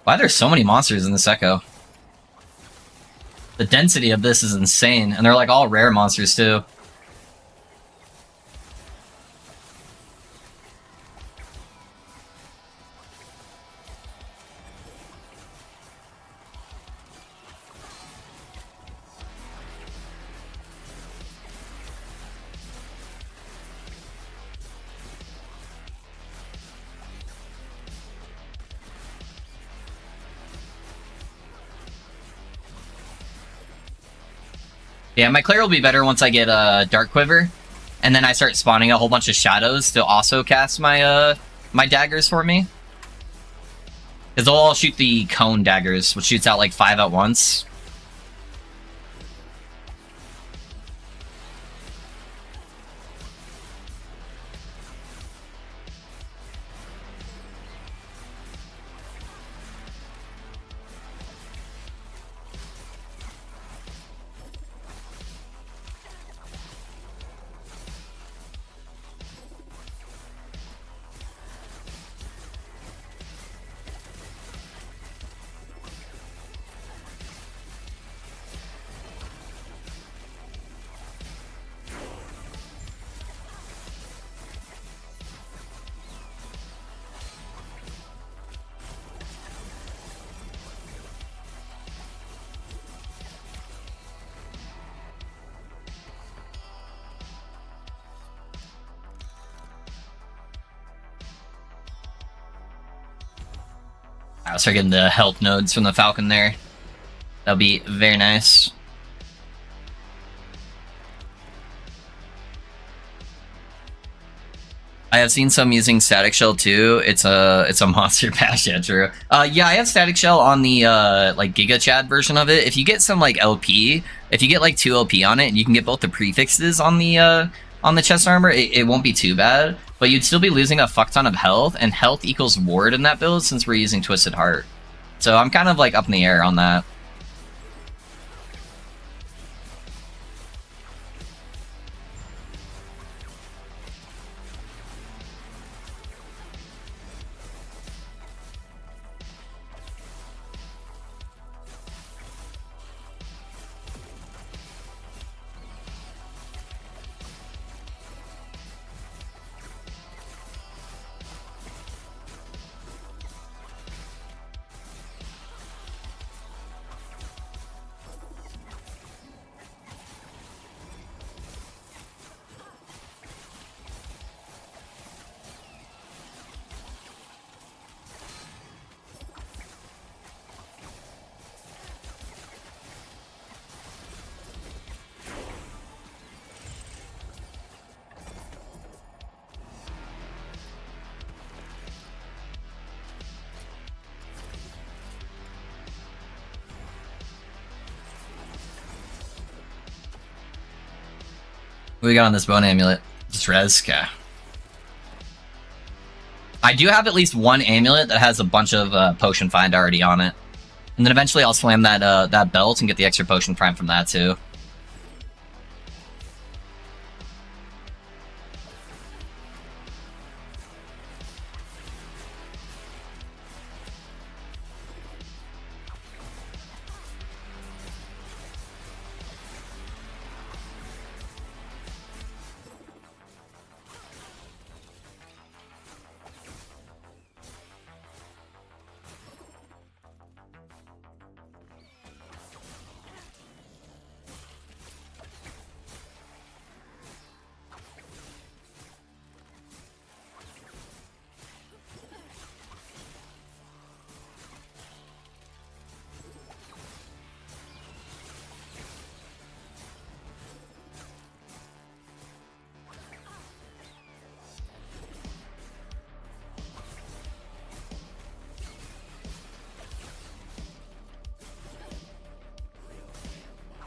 Why are there so many monsters in this echo? The density of this is insane, and they're like all rare monsters too. Yeah, my Claire will be better once I get a Dark Quiver, and then I start spawning a whole bunch of shadows to also cast my my daggers for me. Because they'll all shoot the cone daggers, which shoots out like 5 at once. start getting the health nodes from the Falcon there. That'll be very nice. I have seen some using Static Shell too. It's a monster patch, yeah, true. Yeah, I have Static Shell on the like Giga Chad version of it. If you get some like LP, if you get like 2 LP on it, and you can get both the prefixes on the chest armor, it won't be too bad. But you'd still be losing a fuck ton of health, and health equals ward in that build since we're using Twisted Heart. So I'm kind of like up in the air on that. What we got on this bone amulet? Just res? Okay. I do have at least one amulet that has a bunch of potion find already on it. And then eventually I'll slam that that belt and get the extra potion prime from that too.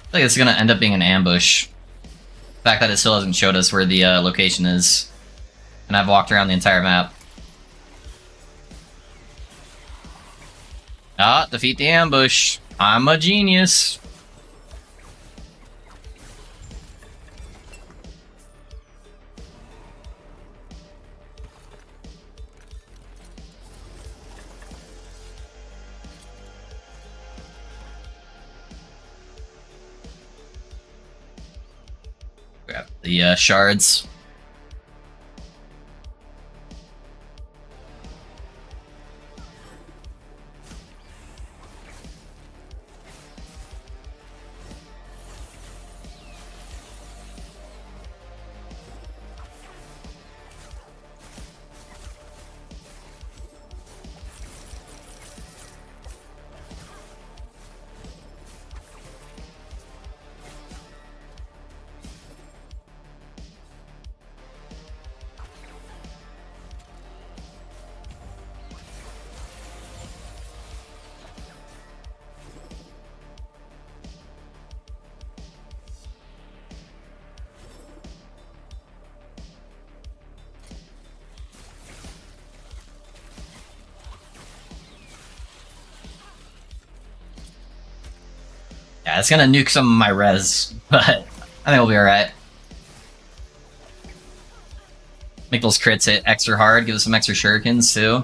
I think it's gonna end up being an ambush. The fact that it still hasn't showed us where the location is. And I've walked around the entire map. Ah, defeat the ambush. I'm a genius. Grab the shards. Yeah, it's gonna nuke some of my res, but I think we'll be alright. Make those crits hit extra hard, give us some extra shurikens too.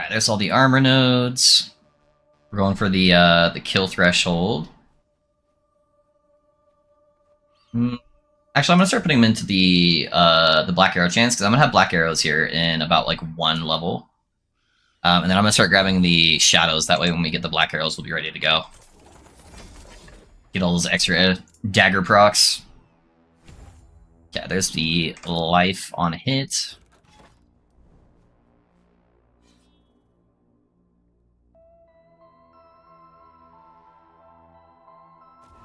Alright, there's all the armor nodes. We're going for the kill threshold. Actually, I'm gonna start putting them into the black arrow chance, because I'm gonna have black arrows here in about like 1 level. And then I'm gonna start grabbing the shadows, that way when we get the black arrows, we'll be ready to go. Get all those extra dagger procs. Yeah, there's the life on hit.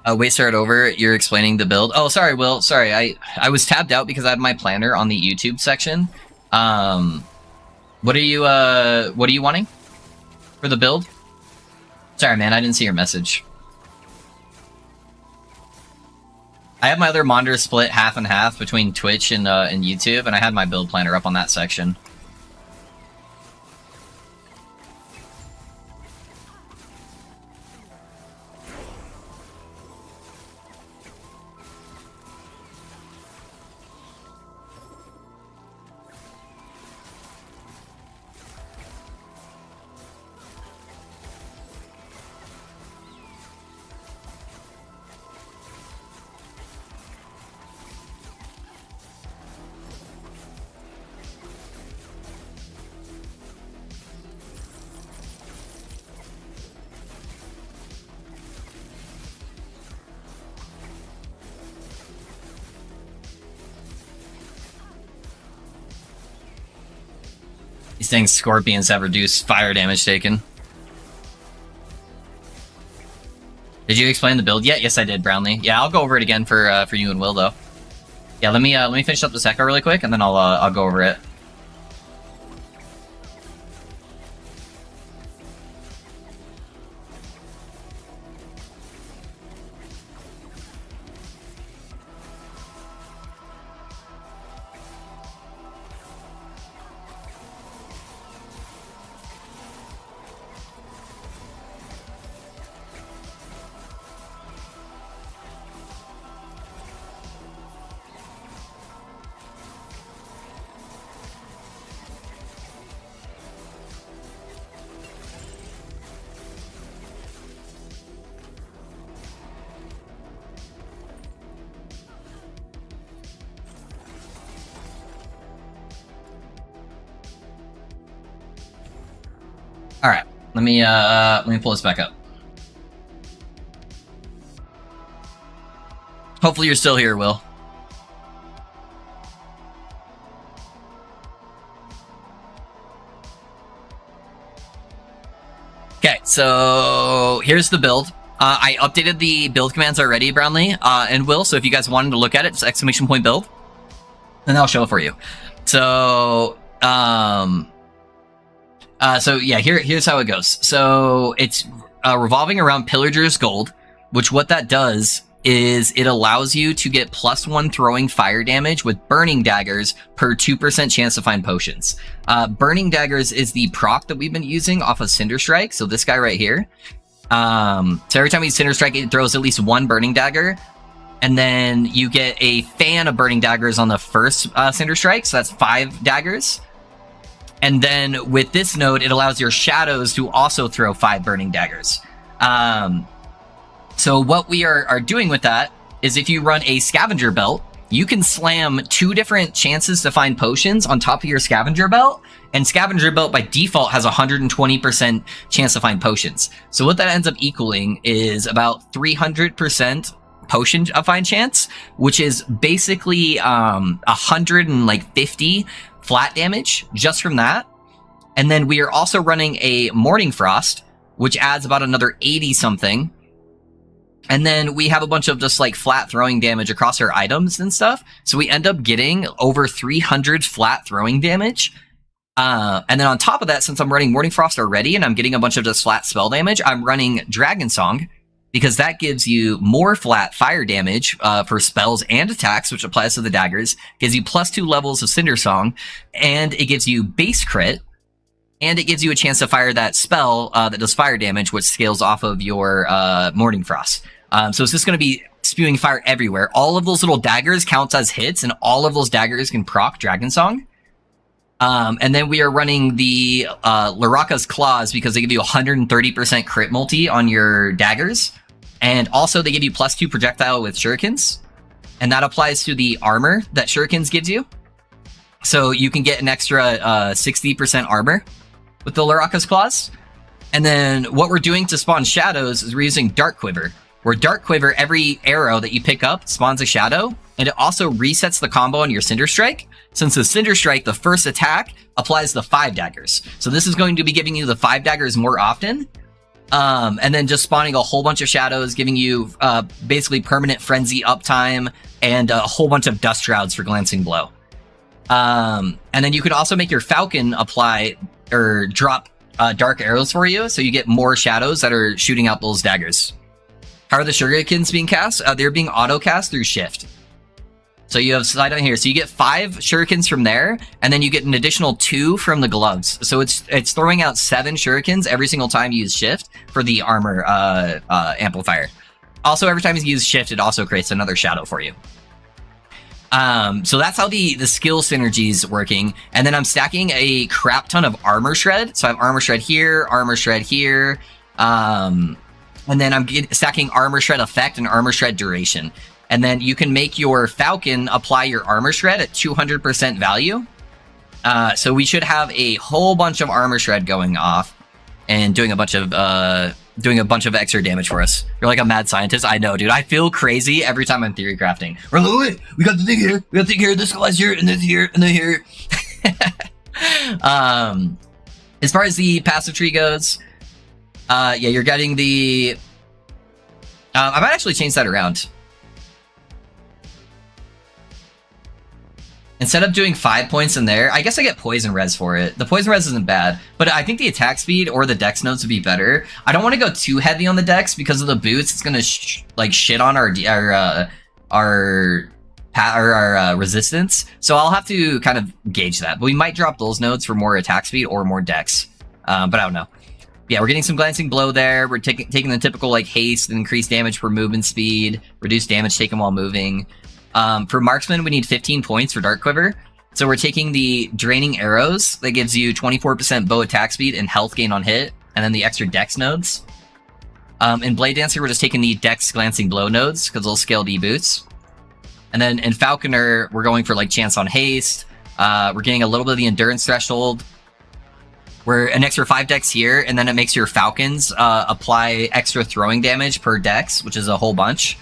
Wait, start over. You're explaining the build. Oh, sorry, Will. Sorry, I was tabbed out because I had my planner on the YouTube section. What are you wanting for the build? Sorry, man, I didn't see your message. I have my other monitor split half and half between Twitch and YouTube, and I had my build planner up on that section. These things, scorpions, have reduced fire damage taken. Did you explain the build yet? Yes, I did, Brownlee. Yeah, I'll go over it again for you and Will, though. Yeah, let me finish up this echo really quick, and then I'll go over it. All right, let me pull this back up. Hopefully you're still here, Will. Okay, so here's the build. I updated the build commands already, Brownlee and Will, so if you guys wanted to look at it, just exclamation point build, and I'll show it for you. So, so yeah, here's how it goes. So it's revolving around Pillager's Gold, which what that does is it allows you to get +1 throwing fire damage with burning daggers per 2% chance to find potions. Burning daggers is the proc that we've been using off of Cinder Strike, so this guy right here. So every time you Cinder Strike, it throws at least 1 burning dagger, and then you get a fan of burning daggers on the first Cinder Strike, so that's 5 daggers. And then with this node, it allows your shadows to also throw 5 burning daggers. So what we are doing with that is if you run a scavenger belt, you can slam 2 different chances to find potions on top of your scavenger belt. And scavenger belt by default has 120% chance to find potions. So what that ends up equaling is about 300% potion find chance, which is basically 150 flat damage just from that. And then we are also running a Morning Frost, which adds about another 80 something. And then we have a bunch of just like flat throwing damage across our items and stuff. So we end up getting over 300 flat throwing damage. And then on top of that, since I'm running Morning Frost already and I'm getting a bunch of just flat spell damage, I'm running Dragon Song, because that gives you more flat fire damage for spells and attacks, which applies to the daggers, gives you +2 levels of Cinder Song, and it gives you base crit, and it gives you a chance to fire that spell that does fire damage, which scales off of your Morning Frost. So it's just going to be spewing fire everywhere. All of those little daggers count as hits, and all of those daggers can proc Dragon Song. And then we are running the Laraka's Claws because they give you 130% crit multi on your daggers. And also they give you +2 projectile with shurikens. And that applies to the armor that shurikens gives you. So you can get an extra 60% armor with the Laraka's Claws. And then what we're doing to spawn shadows is we're using Dark Quiver. Where Dark Quiver, every arrow that you pick up spawns a shadow. And it also resets the combo on your Cinder Strike. Since the Cinder Strike, the first attack applies the 5 daggers. So this is going to be giving you the 5 daggers more often. And then just spawning a whole bunch of shadows, giving you basically permanent frenzy uptime and a whole bunch of dust shrouds for glancing blow. And then you can also make your Falcon apply or drop dark arrows for you, so you get more shadows that are shooting out those daggers. How are the shurikens being cast? They're being auto cast through shift. So you have slide on here. So you get 5 shurikens from there, and then you get an additional 2 from the gloves. So it's throwing out 7 shurikens every single time you use shift for the armor amplifier. Also, every time you use shift, it also creates another shadow for you. So that's how the skill synergy is working. And then I'm stacking a crap ton of armor shred. So I have armor shred here, and then I'm stacking armor shred effect and armor shred duration. And then you can make your Falcon apply your armor shred at 200% value. So we should have a whole bunch of armor shred going off and doing a bunch of extra damage for us. You're like a mad scientist. I know, dude. I feel crazy every time I'm theory crafting. We're like, wait, we got the thing here. We got the thing here. This guy's here, and this here, and then here. As far as the passive tree goes, yeah, you're getting the. I might actually change that around. Instead of doing 5 points in there, I guess I get poison res for it. The poison res isn't bad, but I think the attack speed or the dex nodes would be better. I don't want to go too heavy on the dex because of the boots. It's gonna shit on our resistance. So I'll have to kind of gauge that. But we might drop those nodes for more attack speed or more dex. But I don't know. Yeah, we're getting some glancing blow there. We're taking the typical like haste, increased damage per movement speed, reduced damage taken while moving. For marksman, we need 15 points for Dark Quiver. So we're taking the draining arrows that gives you 24% bow attack speed and health gain on hit, and then the extra dex nodes. In Blade Dancer, we're just taking the dex glancing blow nodes because they'll scale the boots. And then in Falconer, we're going for like chance on haste. We're getting a little bit of the endurance threshold. We're an extra 5 dex here, and then it makes your Falcons apply extra throwing damage per dex, which is a whole bunch.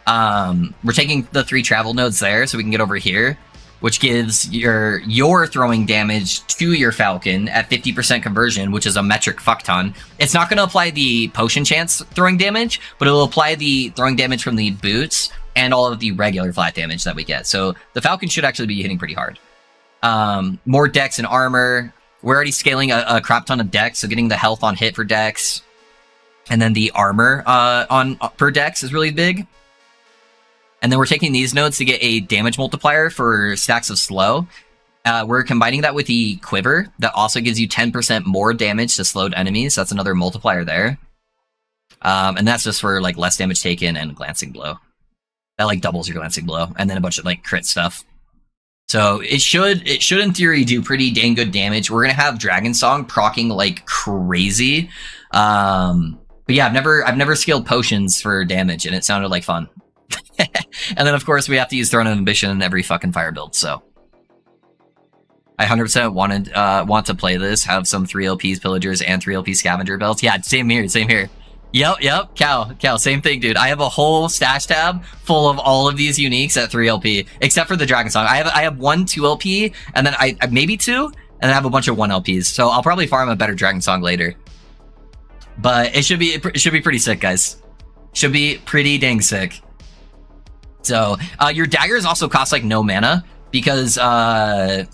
We're taking the 3 travel nodes there so we can get over here, which gives your throwing damage to your Falcon at 50% conversion, which is a metric fuck ton. It's not going to apply the potion chance throwing damage, but it'll apply the throwing damage from the boots and all of the regular flat damage that we get. So the Falcon should actually be hitting pretty hard. More dex and armor. We're already scaling a crap ton of dex, so getting the health on hit for dex. And then the armor on per dex is really big. And then we're taking these nodes to get a damage multiplier for stacks of slow. We're combining that with the quiver. That also gives you 10% more damage to slowed enemies. That's another multiplier there. And that's just for like less damage taken and glancing blow. That like doubles your glancing blow. And then a bunch of like crit stuff. So it should in theory do pretty dang good damage. We're gonna have Dragon Song proccing like crazy. But yeah, I've never scaled potions for damage, and it sounded like fun. And then of course we have to use Throne of Ambition in every fucking fire build. So I 100% want to play this. Have some 3 LPs pillagers and 3 LP scavenger belts. Yeah, same here. Yep. Cow. Same thing, dude. I have a whole stash tab full of all of these uniques at 3 LP, except for the Dragon Song. I have 1 2 LP, and then I maybe 2, and then I have a bunch of 1 LPs. So I'll probably farm a better Dragon Song later. But it should be pretty sick, guys. Should be pretty dang sick. So your daggers also cost like no mana because of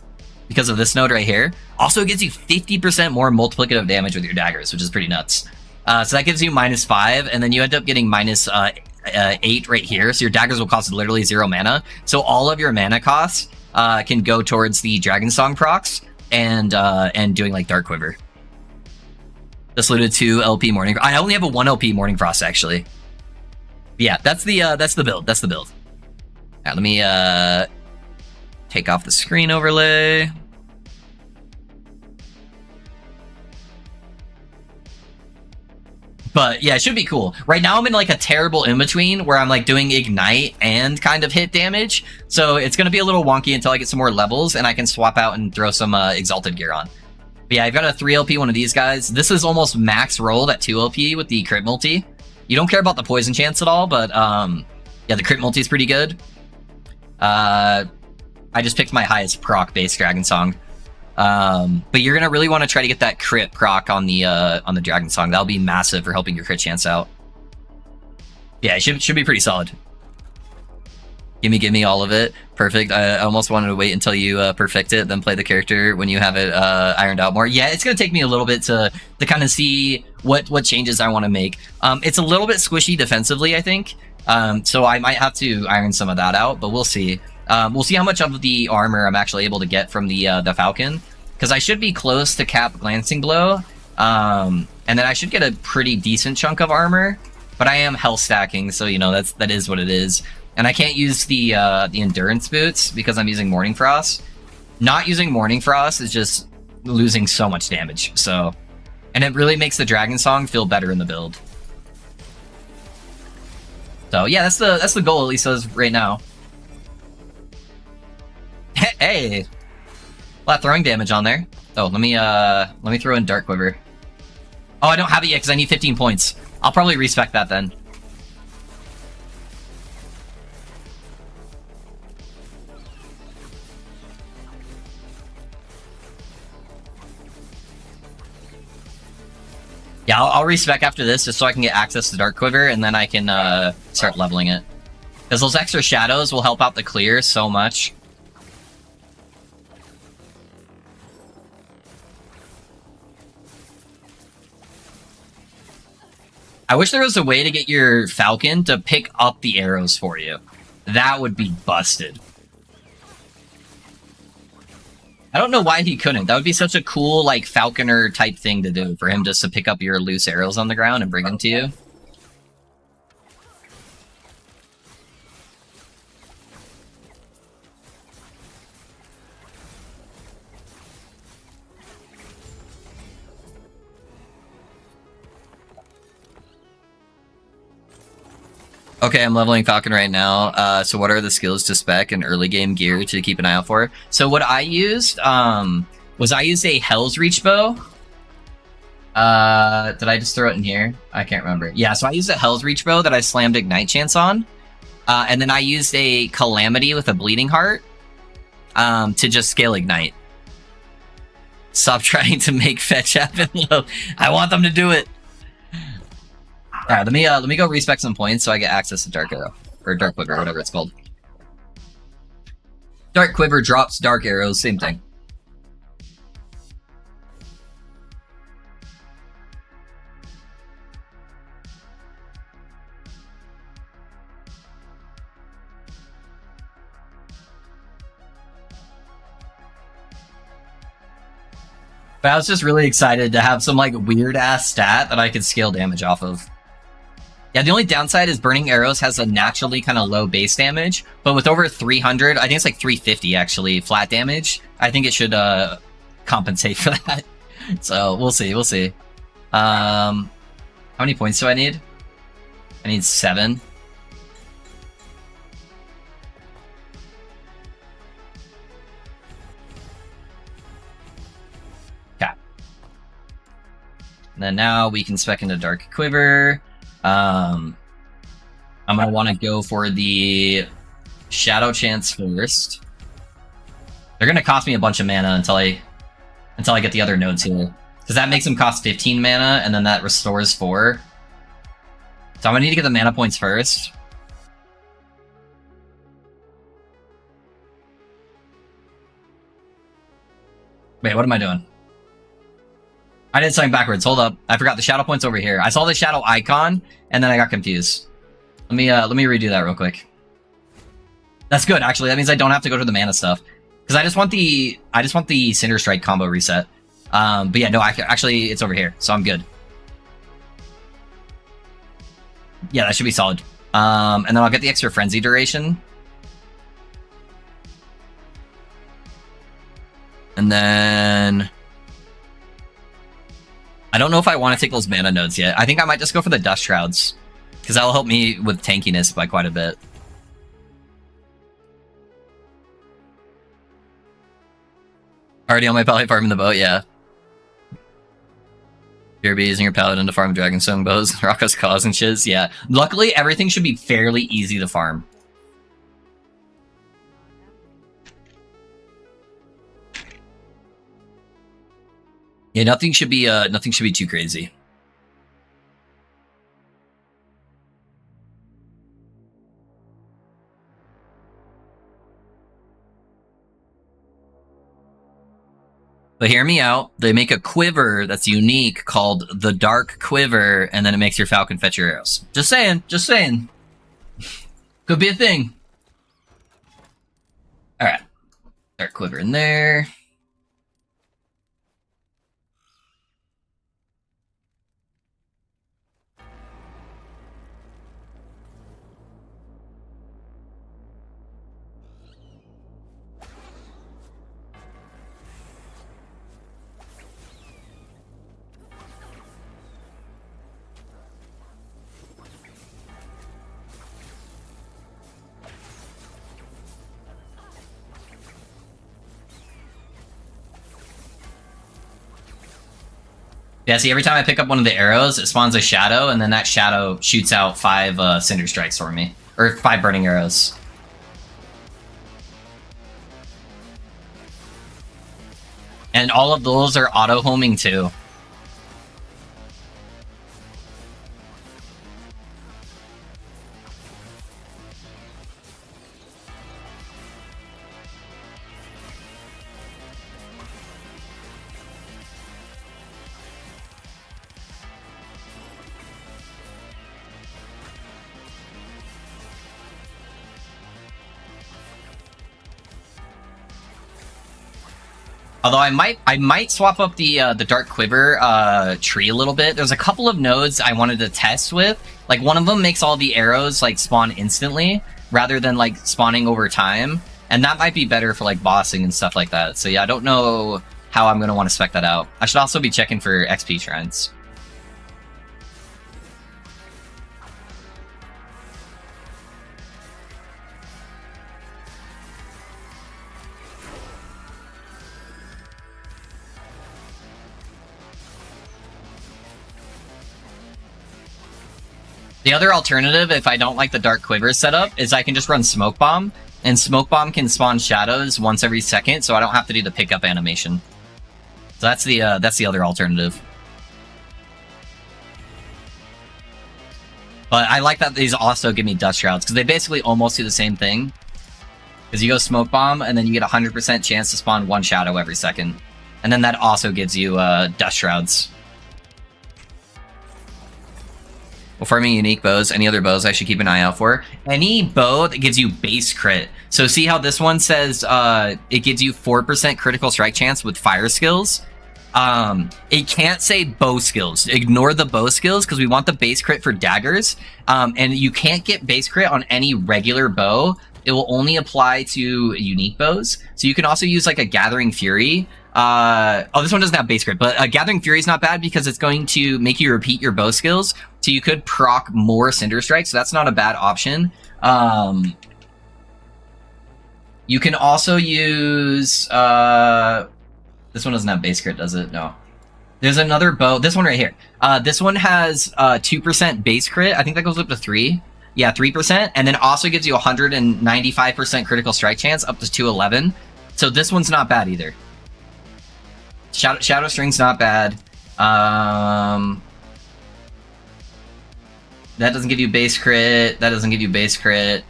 this node right here. Also gives you 50% more multiplicative damage with your daggers, which is pretty nuts. So that gives you -5, and then you end up getting -8 right here. So your daggers will cost literally 0 mana. So all of your mana costs can go towards the Dragon Song procs and doing like Dark Quiver. Just looted 2 LP Morning. I only have a 1 LP Morning Frost actually. Yeah, that's the build. That's the build. Now, let me take off the screen overlay. But yeah, it should be cool. Right now I'm in like a terrible in-between where I'm like doing ignite and kind of hit damage. So it's going to be a little wonky until I get some more levels and I can swap out and throw some exalted gear on. But yeah, I've got a 3 LP one of these guys. This is almost max rolled at 2 LP with the crit multi. You don't care about the poison chance at all, but yeah, the crit multi is pretty good. I just picked my highest proc base Dragon Song. But you're gonna really want to try to get that crit proc on the Dragon Song. That'll be massive for helping your crit chance out. Yeah, it should be pretty solid. Gimme all of it. Perfect. I almost wanted to wait until you perfect it, then play the character when you have it ironed out more. Yeah, it's gonna take me a little bit to kind of see what changes I want to make. It's a little bit squishy defensively, I think. So I might have to iron some of that out, but we'll see. We'll see how much of the armor I'm actually able to get from the Falcon, because I should be close to cap Glancing Blow, and then I should get a pretty decent chunk of armor. But I am health stacking, so you know that is what it is. And I can't use the endurance boots because I'm using Morning Frost. Not using Morning Frost is just losing so much damage. So, and it really makes the Dragon Song feel better in the build. So yeah, that's the goal at least as right now. Hey, a lot of throwing damage on there. Oh, let me throw in Dark Quiver. Oh, I don't have it yet because I need 15 points. I'll probably respec that then. Yeah, I'll respec after this just so I can get access to Dark Quiver, and then I can start leveling it. Because those extra shadows will help out the clear so much. I wish there was a way to get your Falcon to pick up the arrows for you. That would be busted. I don't know why he couldn't. That would be such a cool, like, Falconer type thing to do, for him just to pick up your loose arrows on the ground and bring them to you. Okay, I'm leveling Falcon right now. So what are the skills to spec and early game gear to keep an eye out for? So what I used was I used a Hell's Reach bow. Did I just throw it in here? I can't remember. Yeah, so I used a Hell's Reach bow that I slammed Ignite Chance on. And then I used a Calamity with a Bleeding Heart to just scale Ignite. Stop trying to make fetch happen. I want them to do it. All right, let me go respec some points so I get access to Dark Arrow or Dark Quiver, whatever it's called. Dark Quiver drops Dark Arrows, same thing. But I was just really excited to have some like weird ass stat that I could scale damage off of. Yeah, the only downside is Burning Arrows has a naturally kind of low base damage, but with over 300, I think it's like 350 actually, flat damage, I think it should compensate for that. So, we'll see. How many points do I need? I need 7. Okay. And then now we can spec into Dark Quiver. I'm gonna want to go for the Shadow Chance first. They're gonna cost me a bunch of mana until I get the other nodes here, because that makes them cost 15 mana, and then that restores 4. So I'm gonna need to get the mana points first. Wait, what am I doing? I did something backwards. Hold up. I forgot the shadow points over here. I saw the shadow icon, and then I got confused. Let me redo that real quick. That's good, actually. That means I don't have to go to the mana stuff. Because I just want the Cinder Strike combo reset. But yeah, no, actually, it's over here, so I'm good. Yeah, that should be solid. And then I'll get the extra Frenzy duration. And then I don't know if I want to take those mana nodes yet. I think I might just go for the Dust Shrouds. Because that'll help me with tankiness by quite a bit. Already on my Pally farming the boat, yeah. You're using your Paladin to farm Dragon Song bows, Rocko's Cause and shiz, yeah. Luckily, everything should be fairly easy to farm. Yeah, nothing should be too crazy. But hear me out. They make a quiver that's unique called the Dark Quiver, and then it makes your Falcon fetch your arrows. Just saying. Just saying. Could be a thing. Alright. Dark Quiver in there. Yeah, see, every time I pick up one of the arrows, it spawns a shadow, and then that shadow shoots out 5 Cinder Strikes for me. Or 5 Burning Arrows. And all of those are auto-homing, too. Although I might swap up the Dark Quiver tree a little bit. There's a couple of nodes I wanted to test with. Like, one of them makes all the arrows like spawn instantly rather than like spawning over time, and that might be better for like bossing and stuff like that. So yeah, I don't know how I'm gonna want to spec that out. I should also be checking for XP trends. The other alternative, if I don't like the Dark Quiver setup, is I can just run Smoke Bomb, and Smoke Bomb can spawn shadows once every second, so I don't have to do the pickup animation. So that's the other alternative. But I like that these also give me Dust Shrouds, because they basically almost do the same thing. Because you go Smoke Bomb, and then you get a 100% chance to spawn 1 shadow every second. And then that also gives you Dust Shrouds. Well, farming unique bows, any other bows I should keep an eye out for? Any bow that gives you base crit. So see how this one says it gives you 4% critical strike chance with fire skills? It can't say bow skills. Ignore the bow skills because we want the base crit for daggers. And you can't get base crit on any regular bow. It will only apply to unique bows. So you can also use like a Gathering Fury. Oh, this one doesn't have base crit, but Gathering Fury is not bad because it's going to make you repeat your bow skills. So you could proc more Cinder Strike, so that's not a bad option. You can also use... this one doesn't have base crit, does it? No. There's another bow. This one right here. This one has 2% base crit. I think that goes up to 3. Yeah, 3%. And then also gives you 195% critical strike chance up to 211. So this one's not bad either. Shadow String's not bad. That doesn't give you base crit. That doesn't give you base crit.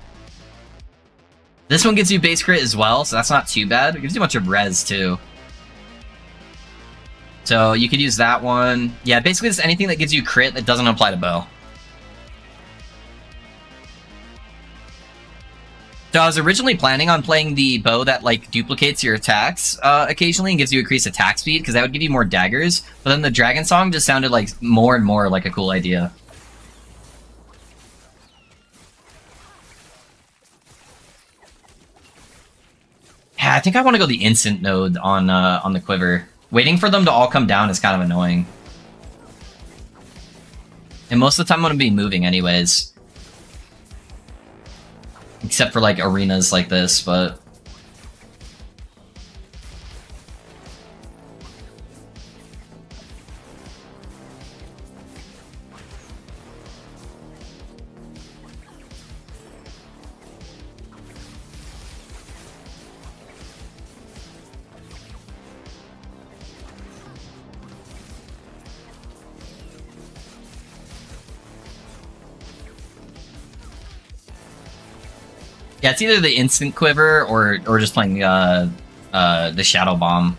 This one gives you base crit as well, so that's not too bad. It gives you a bunch of res, too. So you could use that one. Yeah, basically just anything that gives you crit that doesn't apply to bow. So I was originally planning on playing the bow that like duplicates your attacks occasionally and gives you increased attack speed because that would give you more daggers. But then the Dragon Song just sounded like more and more like a cool idea. Yeah, I think I want to go the instant node on the Quiver. Waiting for them to all come down is kind of annoying. And most of the time I'm gonna be moving anyways. Except for like arenas like this, but... Yeah, it's either the instant quiver or just playing the shadow bomb.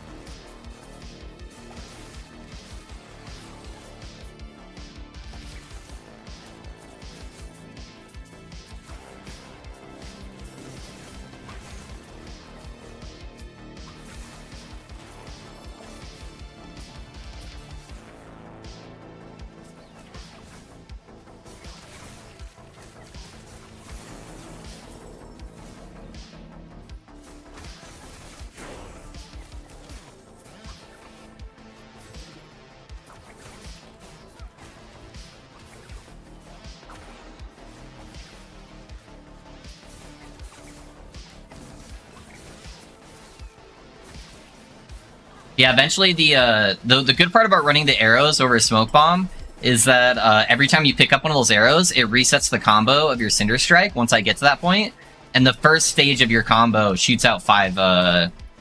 Yeah, eventually the good part about running the arrows over a smoke bomb is that every time you pick up one of those arrows, it resets the combo of your Cinder Strike once I get to that point, and the first stage of your combo shoots out five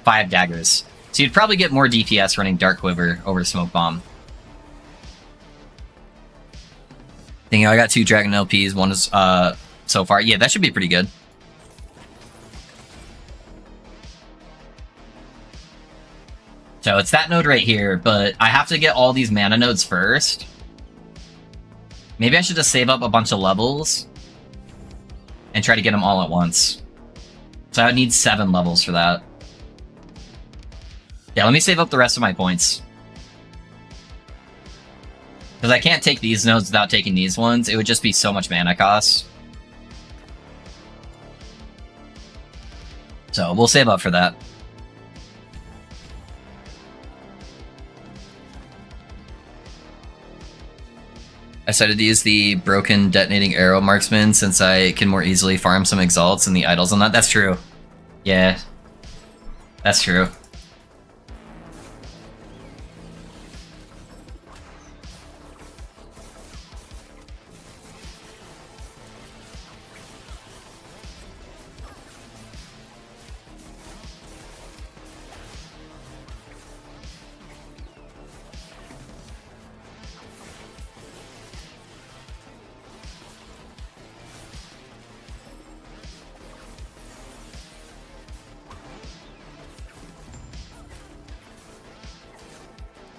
daggers. So you'd probably get more DPS running Dark Quiver over smoke bomb. Thinking I got 2 Dragon LPs, one is so far. Yeah, that should be pretty good. So it's that node right here, but I have to get all these mana nodes first. Maybe I should just save up a bunch of levels and try to get them all at once. So I would need 7 levels for that. Yeah, let me save up the rest of my points. Because I can't take these nodes without taking these ones. It would just be so much mana cost. So we'll save up for that. I decided to use the broken detonating arrow marksman since I can more easily farm some exalts and the idols on that. That's true. Yeah. That's true.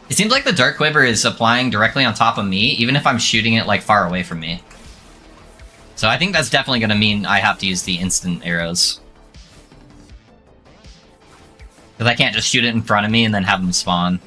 It seems like the Dark Quiver is applying directly on top of me, even if I'm shooting it like far away from me. So I think that's definitely going to mean I have to use the instant arrows. Because I can't just shoot it in front of me and then have them spawn.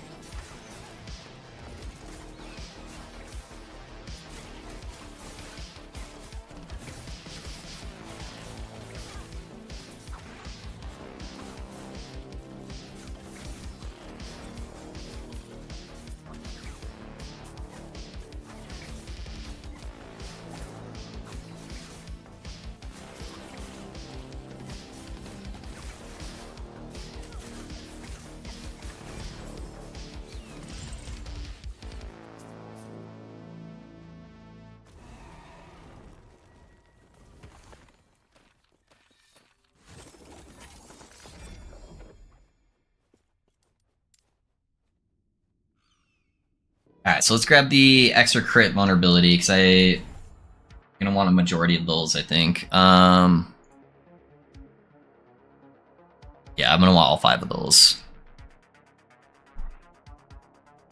Alright, so let's grab the extra crit vulnerability, because I'm gonna want a majority of those, I think. Yeah, I'm gonna want all 5 of those.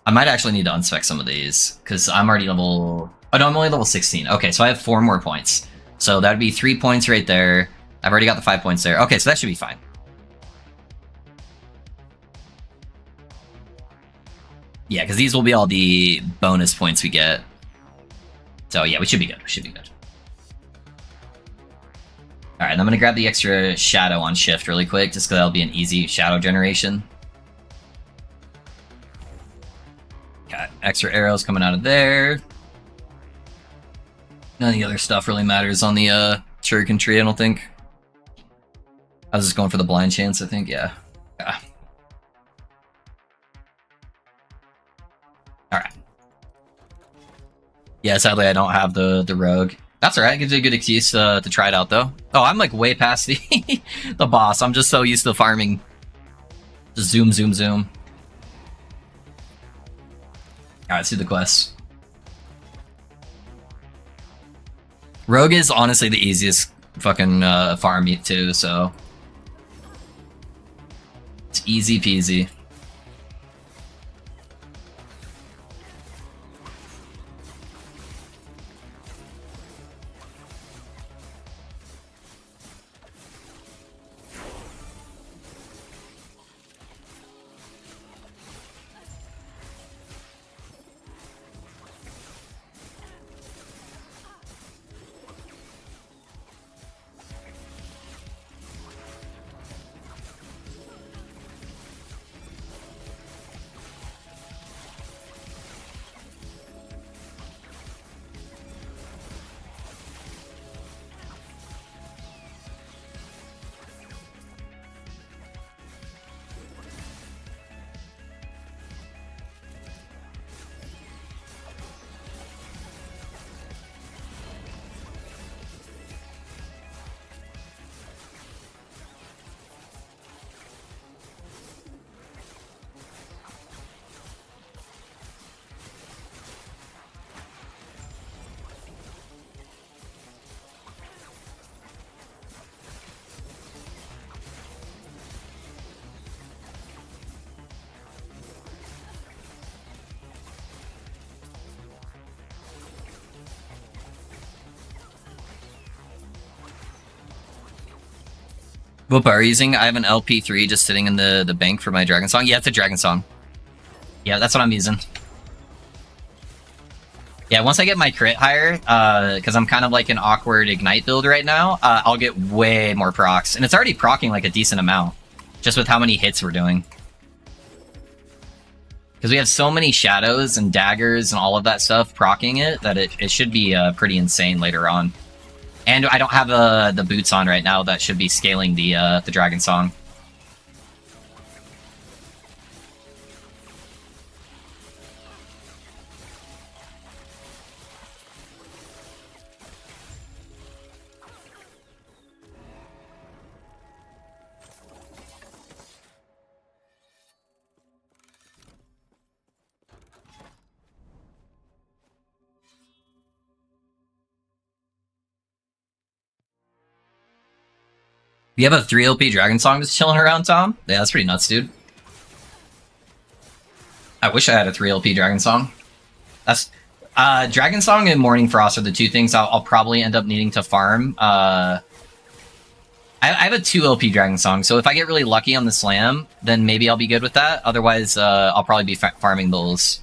I might actually need to unspec some of these, because I'm already level... Oh no, I'm only level 16. Okay, so I have 4 more points. So that would be 3 points right there. I've already got the 5 points there. Okay, so that should be fine. Yeah, because these will be all the bonus points we get. So yeah, we should be good. We should be good. Alright, and I'm going to grab the extra shadow on shift really quick, just because that'll be an easy shadow generation. Got extra arrows coming out of there. None of the other stuff really matters on the shuriken tree, I don't think. I was just going for the blind chance, I think, yeah. Yeah. Alright. Yeah, sadly I don't have the rogue. That's alright, gives you a good excuse to try it out though. Oh, I'm like way past the the boss. I'm just so used to farming. Just zoom, zoom, zoom. Alright, let's do the quest. Rogue is honestly the easiest fucking farm too, so it's easy peasy. What bar are you using? I have an LP3 just sitting in the bank for my Dragon Song. Yeah, it's a Dragon Song. Yeah, that's what I'm using. Yeah, once I get my crit higher, because I'm kind of like an awkward Ignite build right now, I'll get way more procs. And it's already procking like a decent amount, just with how many hits we're doing. Because we have so many shadows and daggers and all of that stuff procking it, that it should be pretty insane later on. And I don't have the boots on right now that should be scaling the Dragon Song. You have a 3 LP Dragon Song just chilling around, Tom? Yeah, that's pretty nuts, dude. I wish I had a 3 LP Dragon Song. That's Dragon Song and Morning Frost are the two things I'll probably end up needing to farm. I have a 2 LP Dragon Song, so if I get really lucky on the slam, then maybe I'll be good with that. Otherwise, I'll probably be farming those.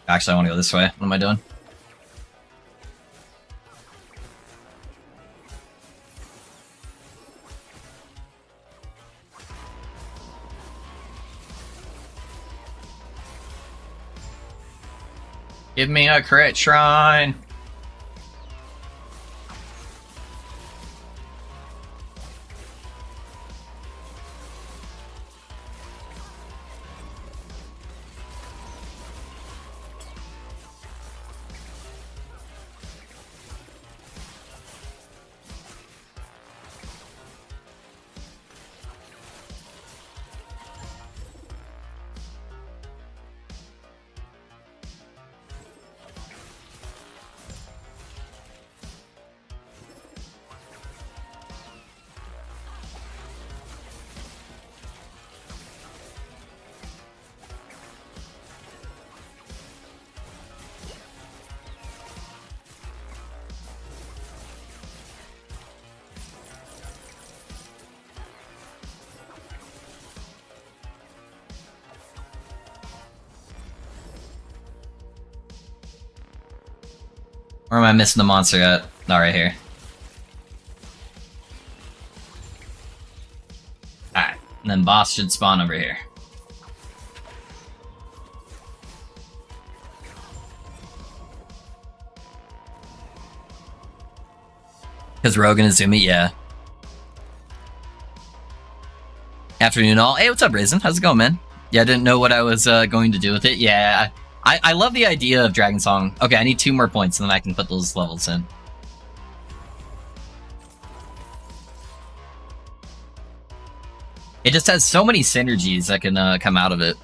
Actually, I want to go this way. What am I doing? Give me a crit shrine! Where am I missing the monster at? Not right here. Alright, and then then boss should spawn over here. Because Rogan and Zumi, yeah. Afternoon all. Hey, what's up, Raisin? How's it going, man? Yeah, I didn't know what I was going to do with it. Yeah, I love the idea of Dragon Song. Okay, I need 2 more points, and then I can put those levels in. It just has so many synergies that can come out of it.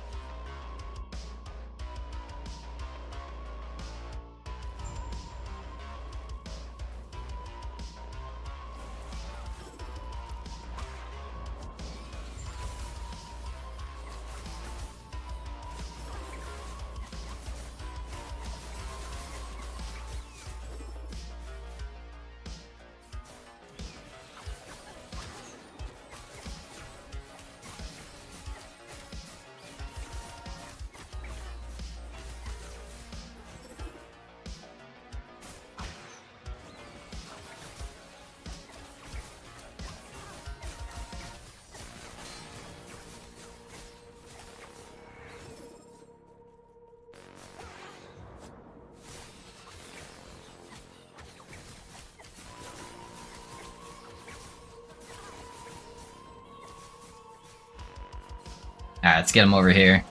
Alright, let's get him over here.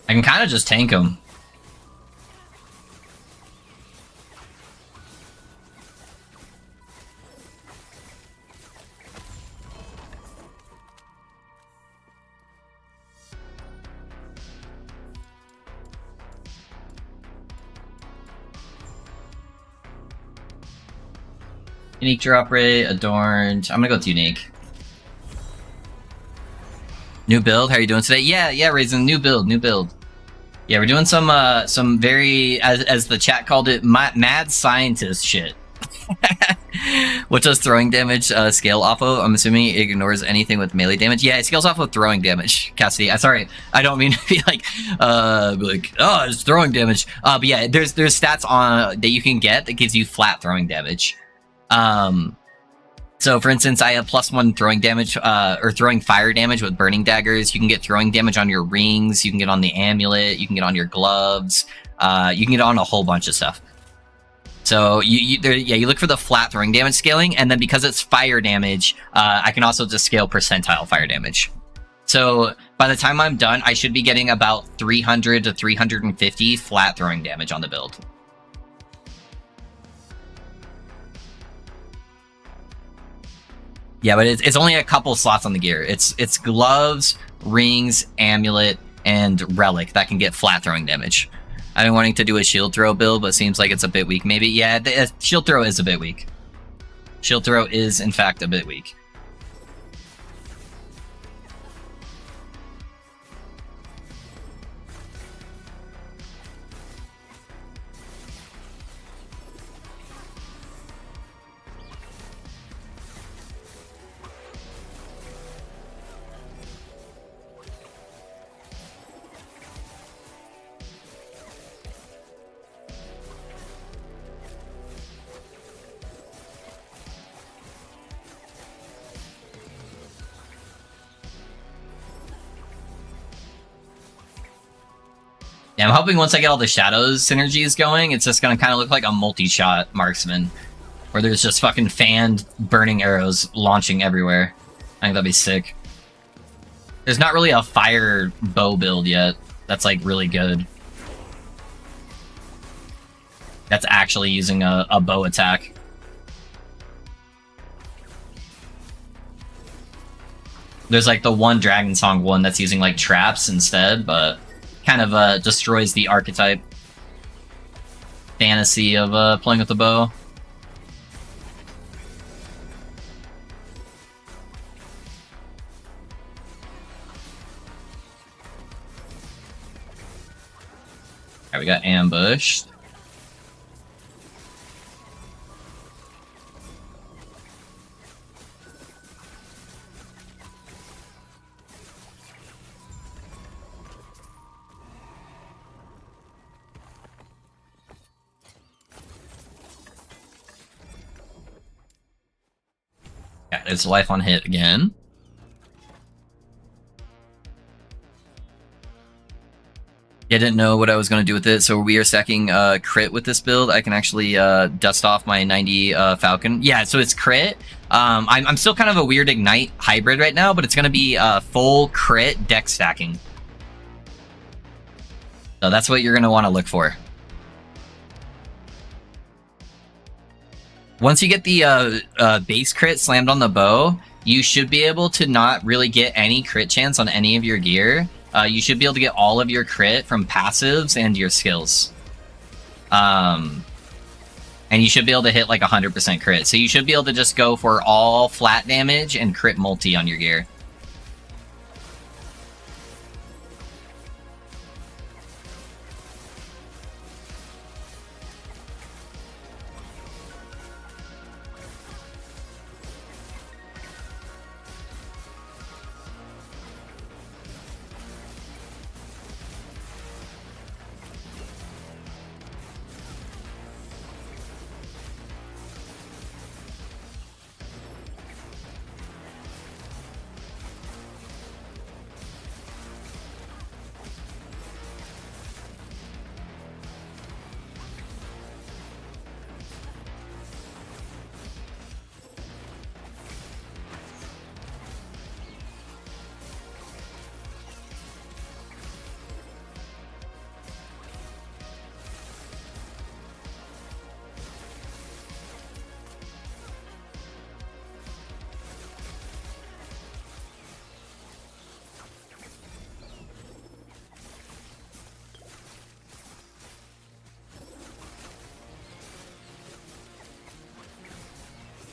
I can kind of just tank him. Unique drop rate, adorned. I'm gonna go with unique. New build, how are you doing today? Yeah, Raisin, new build. Yeah, we're doing some very, as the chat called it, mad scientist shit. What does throwing damage scale off of? I'm assuming it ignores anything with melee damage. Yeah, it scales off of throwing damage, Cassidy. Sorry, I don't mean to be like, oh, it's throwing damage. But yeah, there's stats on that you can get that gives you flat throwing damage. So for instance, I have +1 throwing damage, or throwing fire damage with burning daggers. You can get throwing damage on your rings. You can get on the amulet. You can get on your gloves. You can get on a whole bunch of stuff. So you look for the flat throwing damage scaling, and then because it's fire damage, I can also just scale percentile fire damage. So by the time I'm done, I should be getting about 300 to 350 flat throwing damage on the build. Yeah, but it's only a couple slots on the gear. It's gloves, rings, amulet, and relic that can get flat throwing damage. I've been wanting to do a shield throw build, but seems like it's a bit weak maybe. Yeah, the shield throw is a bit weak. Shield throw is, in fact, a bit weak. Yeah, I'm hoping once I get all the shadows synergies going, it's just gonna kind of look like a multi-shot marksman, where there's just fucking fanned burning arrows launching everywhere. I think that'd be sick. There's not really a fire bow build yet that's like really good. That's actually using a bow attack. There's like the one Dragon Song one that's using like traps instead, but kind of destroys the archetype fantasy of playing with the bow. Alright, we got ambushed. Yeah, it's life on hit again. Yeah, I didn't know what I was going to do with it, so we are stacking crit with this build. I can actually dust off my 90 Falcon. Yeah, so it's crit. I'm still kind of a weird Ignite hybrid right now, but it's going to be full crit deck stacking. So that's what you're going to want to look for. Once you get the base crit slammed on the bow, you should be able to not really get any crit chance on any of your gear. You should be able to get all of your crit from passives and your skills. And you should be able to hit like 100% crit. So you should be able to just go for all flat damage and crit multi on your gear.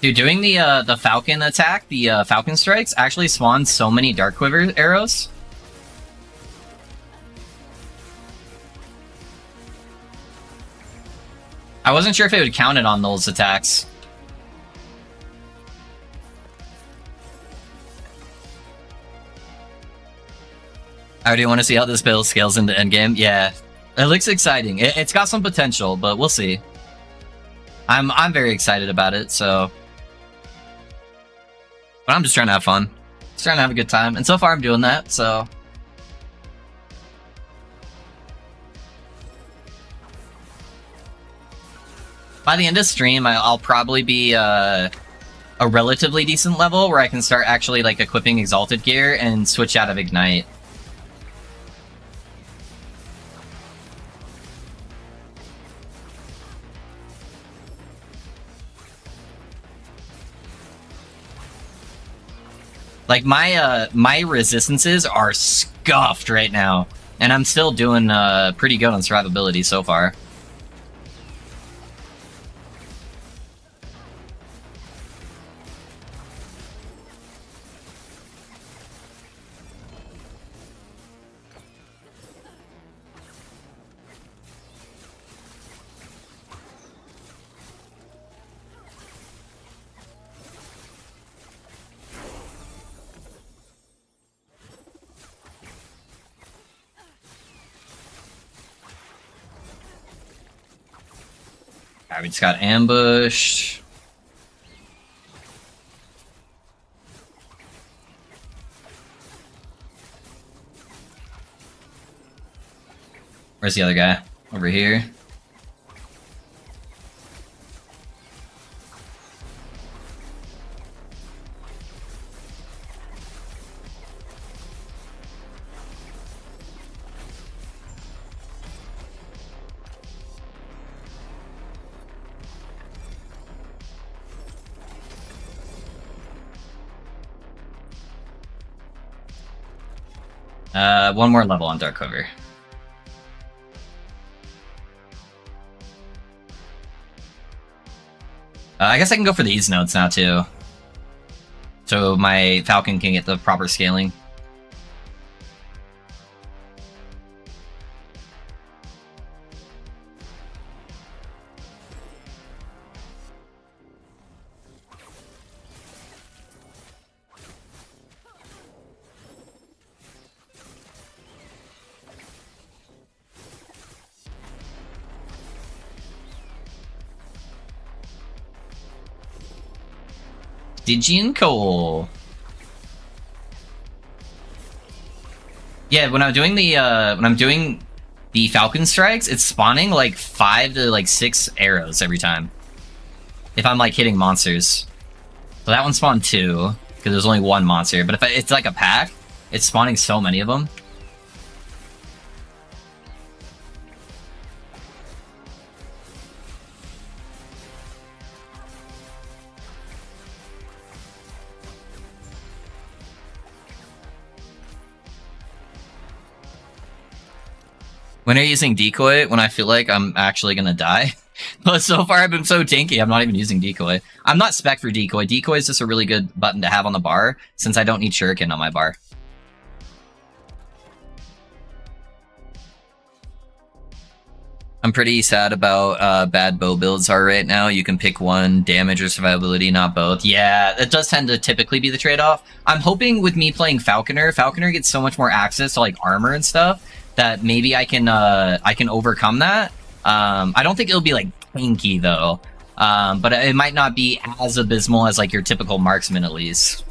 Dude, doing the Falcon attack, the Falcon strikes, actually spawns so many Dark Quiver arrows. I wasn't sure if it would count it on those attacks. I already want to see how this build scales into endgame. Yeah, it looks exciting. It's got some potential, but we'll see. I'm very excited about it, so... But I'm just trying to have fun. Just trying to have a good time. And so far I'm doing that, so... By the end of stream, I'll probably be a relatively decent level where I can start actually like equipping Exalted gear and switch out of Ignite. Like my resistances are scuffed right now, and I'm still doing pretty good on survivability so far. Alright, we just got ambushed. Where's the other guy? Over here. One more level on Dark Quiver. I guess I can go for these nodes now too. So my Falcon can get the proper scaling. Stygian Coal. Yeah, when I'm doing the Falcon strikes, it's spawning like 5 to like 6 arrows every time. If I'm like hitting monsters. So that one spawned 2 because there's only 1 monster. But if it's like a pack, it's spawning so many of them. When are you using decoy? When I feel like I'm actually gonna die. But so far I've been so tanky, I'm not even using decoy. I'm not spec for decoy. Decoy is just a really good button to have on the bar, since I don't need shuriken on my bar. I'm pretty sad about bad bow builds are right now. You can pick one, damage or survivability, not both. Yeah, it does tend to typically be the trade-off. I'm hoping with me playing Falconer gets so much more access to like armor and stuff, that maybe I can overcome that. I don't think it'll be like tanky though, but it might not be as abysmal as like your typical marksman at least.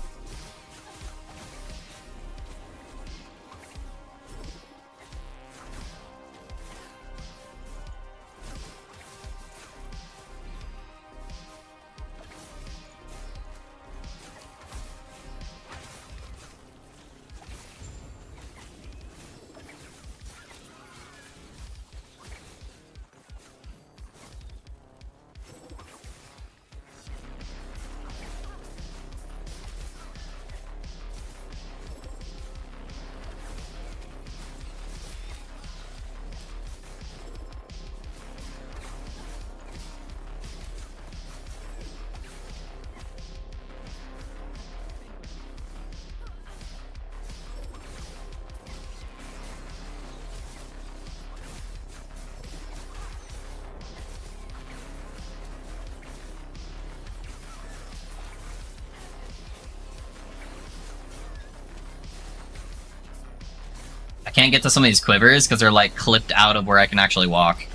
I can't get to some of these quivers because they're like clipped out of where I can actually walk.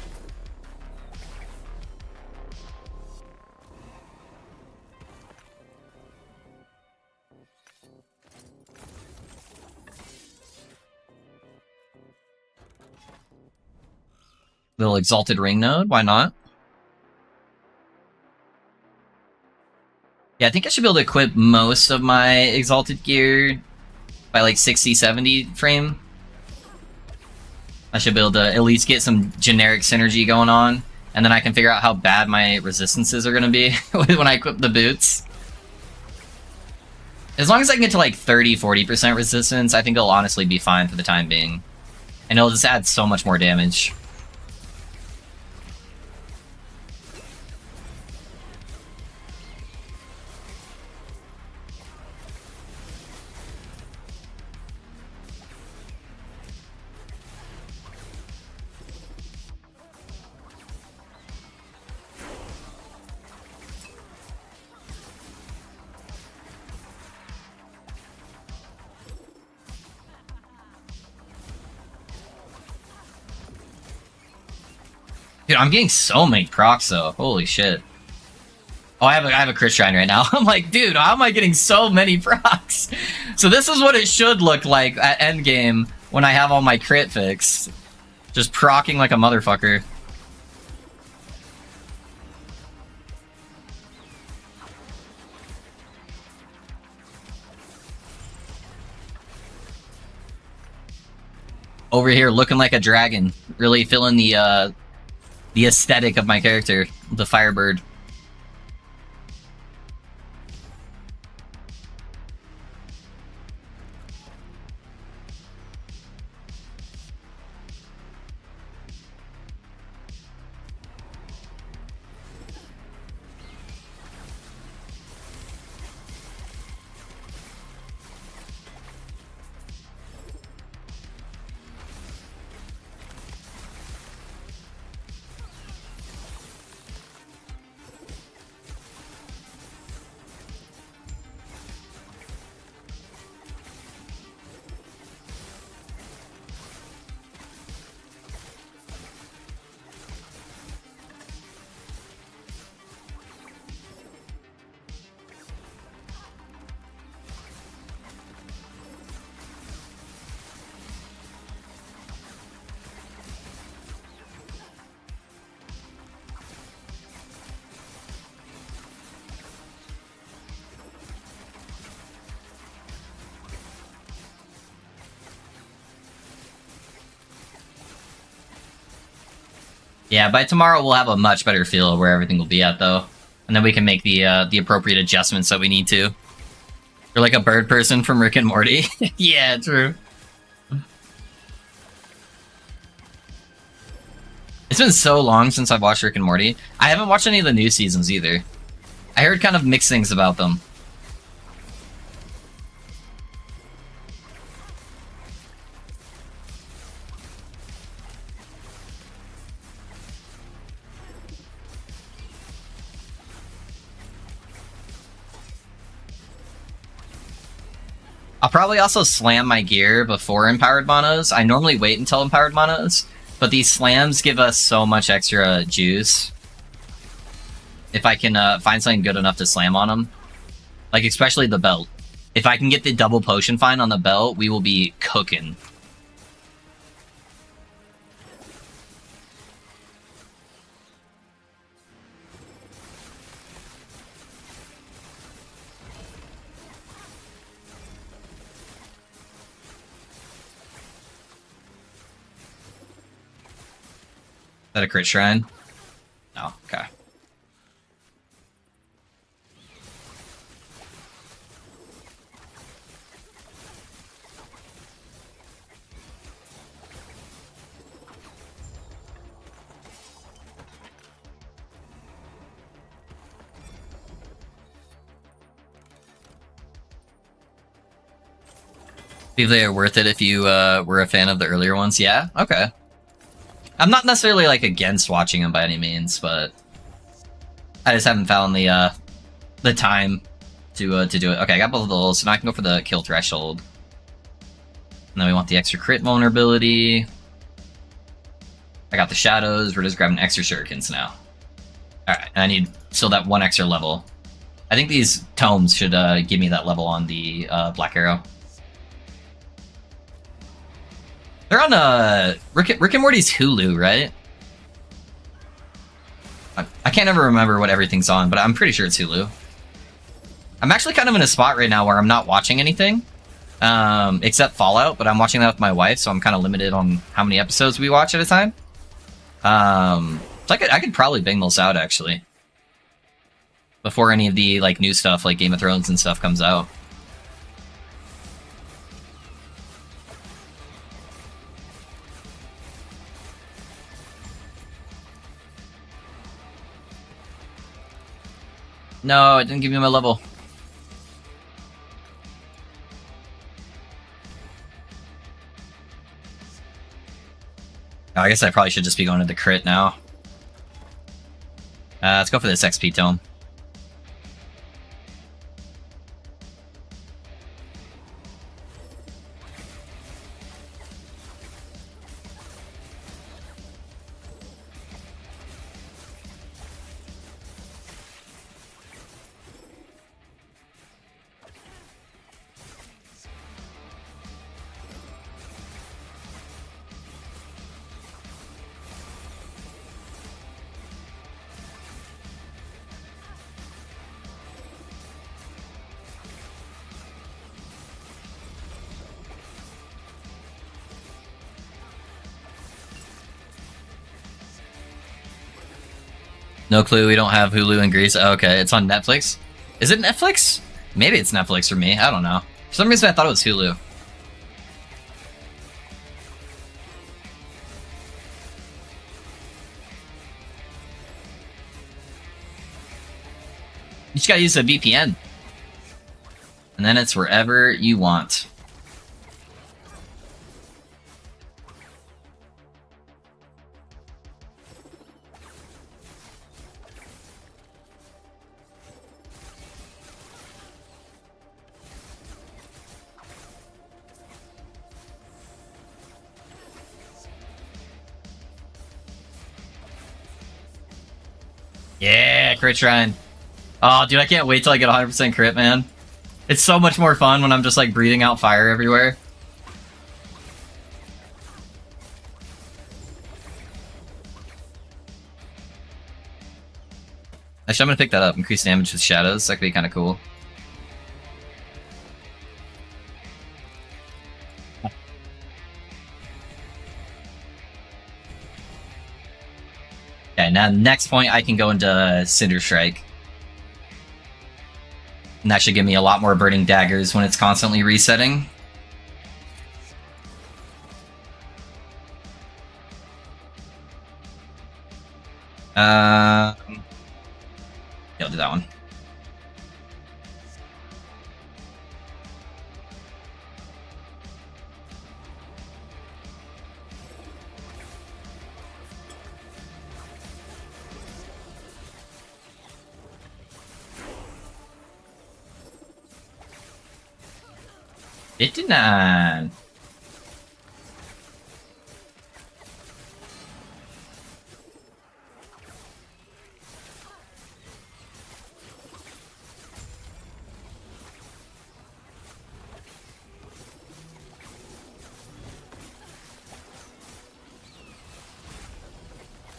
Little exalted ring node, why not? Yeah, I think I should be able to equip most of my exalted gear by like 60, 70 frame. I should be able to at least get some generic synergy going on, and then I can figure out how bad my resistances are going to be when I equip the boots. As long as I can get to like 30-40% resistance, I think it'll honestly be fine for the time being. And it'll just add so much more damage. Dude, I'm getting so many procs though. Holy shit. Oh, I have a crit shrine right now. I'm like, dude, how am I getting so many procs? So this is what it should look like at endgame when I have all my crit fixed. Just procking like a motherfucker. Over here looking like a dragon. Really feeling the aesthetic of my character, the Firebird. Yeah, by tomorrow we'll have a much better feel of where everything will be at, though. And then we can make the appropriate adjustments that we need to. You're like a bird person from Rick and Morty. Yeah, true. It's been so long since I've watched Rick and Morty. I haven't watched any of the new seasons either. I heard kind of mixed things about them. I'll probably also slam my gear before empowered monos. I normally wait until empowered monos, but these slams give us so much extra juice. If I can find something good enough to slam on them. Like, especially the belt. If I can get the double potion find on the belt, we will be cooking. Is that a crit shrine? No, okay. Believe they are worth it if you were a fan of the earlier ones. Yeah, okay. I'm not necessarily like against watching them by any means, but I just haven't found the time to do it. Okay, I got both of those, so now I can go for the kill threshold. And then we want the extra crit vulnerability. I got the shadows. We're just grabbing extra shurikens now. All right, and I need still that one extra level. I think these tomes should give me that level on the Black Arrow. They're on Rick and Morty's Hulu, right? I can't ever remember what everything's on, but I'm pretty sure it's Hulu. I'm actually kind of in a spot right now where I'm not watching anything, except Fallout, but I'm watching that with my wife, so I'm kind of limited on how many episodes we watch at a time. So I could probably bang those out, actually. Before any of the like new stuff, like Game of Thrones and stuff comes out. No, it didn't give me my level. Oh, I guess I probably should just be going to the crit now. Let's go for this XP tome. No clue, we don't have Hulu in Greece. Oh, okay, it's on Netflix. Is it Netflix? Maybe it's Netflix for me, I don't know. For some reason I thought it was Hulu. You just gotta use a VPN. And then it's wherever you want. Yeah, crit shrine. Oh, dude, I can't wait till I get 100% crit, man. It's so much more fun when I'm just like breathing out fire everywhere. Actually, I'm gonna pick that up. Increase damage with shadows. That could be kind of cool. Okay, now next point I can go into Cinder Strike. And that should give me a lot more burning daggers when it's constantly resetting. Yeah, I'll do that one. $59. A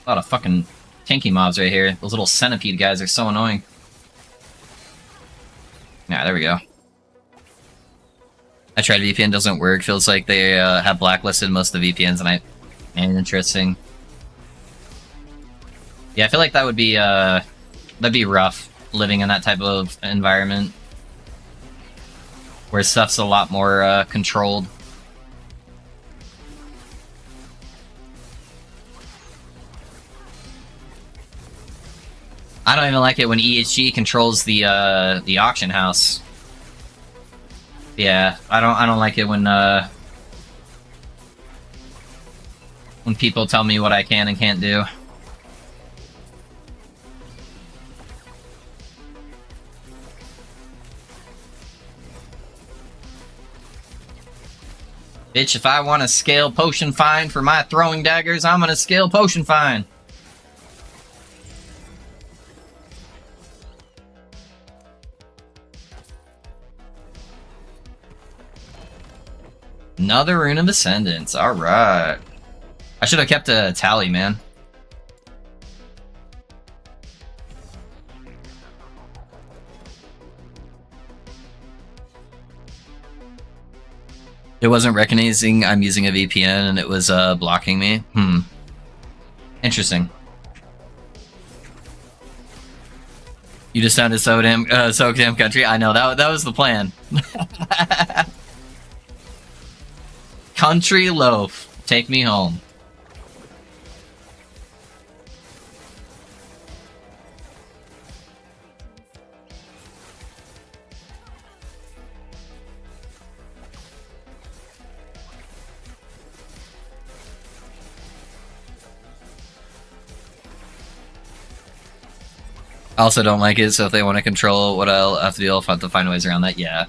lot of fucking tanky mobs right here. Those little centipede guys are so annoying. Yeah, there we go. I tried VPN, doesn't work. Feels like they have blacklisted most of the VPNs, and interesting. Yeah, I feel like that would be that'd be rough living in that type of environment where stuff's a lot more controlled. I don't even like it when EHG controls the auction house. Yeah, I don't like it when people tell me what I can and can't do. Bitch, if I want to scale potion fine for my throwing daggers, I'm gonna scale potion fine. Another Rune of Ascendance. Alright. I should have kept a tally, man. It wasn't recognizing I'm using a VPN and it was blocking me. Interesting. You just sounded so damn country. I know, that was the plan. Country loaf, take me home. I also don't like it, so if they want to control what I'll have to do, I'll have to find ways around that, yeah.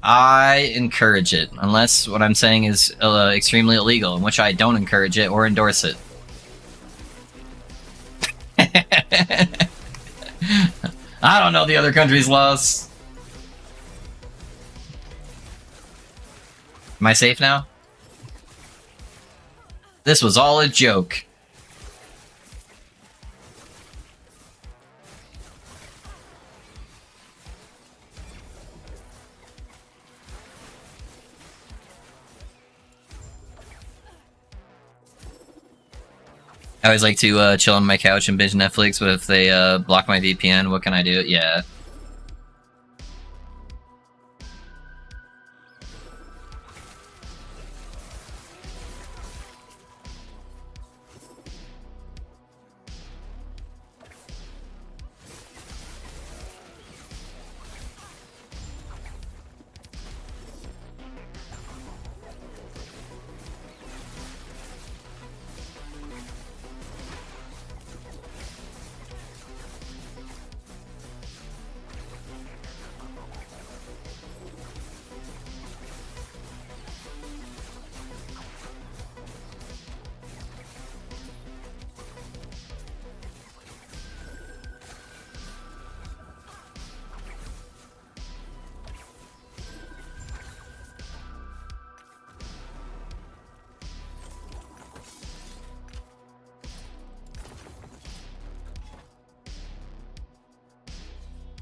I encourage it, unless what I'm saying is extremely illegal, in which I don't encourage it or endorse it. I don't know the other country's laws. Am I safe now? This was all a joke. I always like to chill on my couch and binge Netflix, but if they block my VPN, what can I do? Yeah.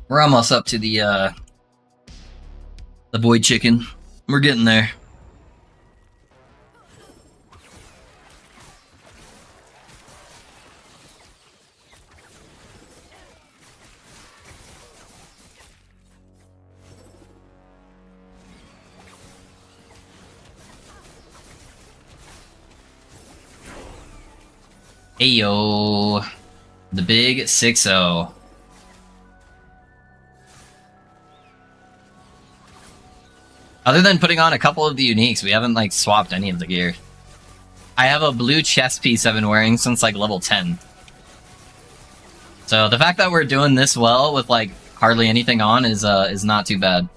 We're almost up to the void chicken. We're getting there. Ayo. The big 6-0. Other than putting on a couple of the uniques, we haven't like swapped any of the gear. I have a blue chest piece I've been wearing since like level 10. So the fact that we're doing this well with like hardly anything on is not too bad.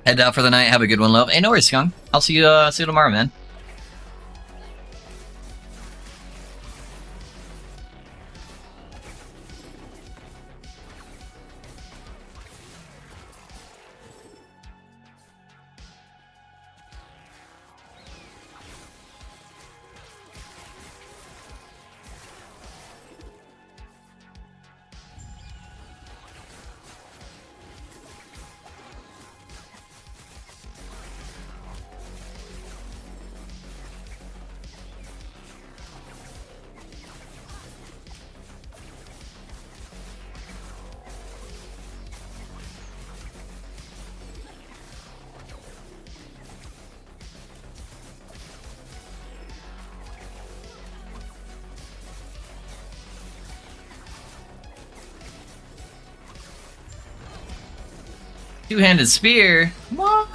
Head out for the night. Have a good one, love. Hey, no worries, Skunk. I'll see you tomorrow, man. Two-handed spear? What?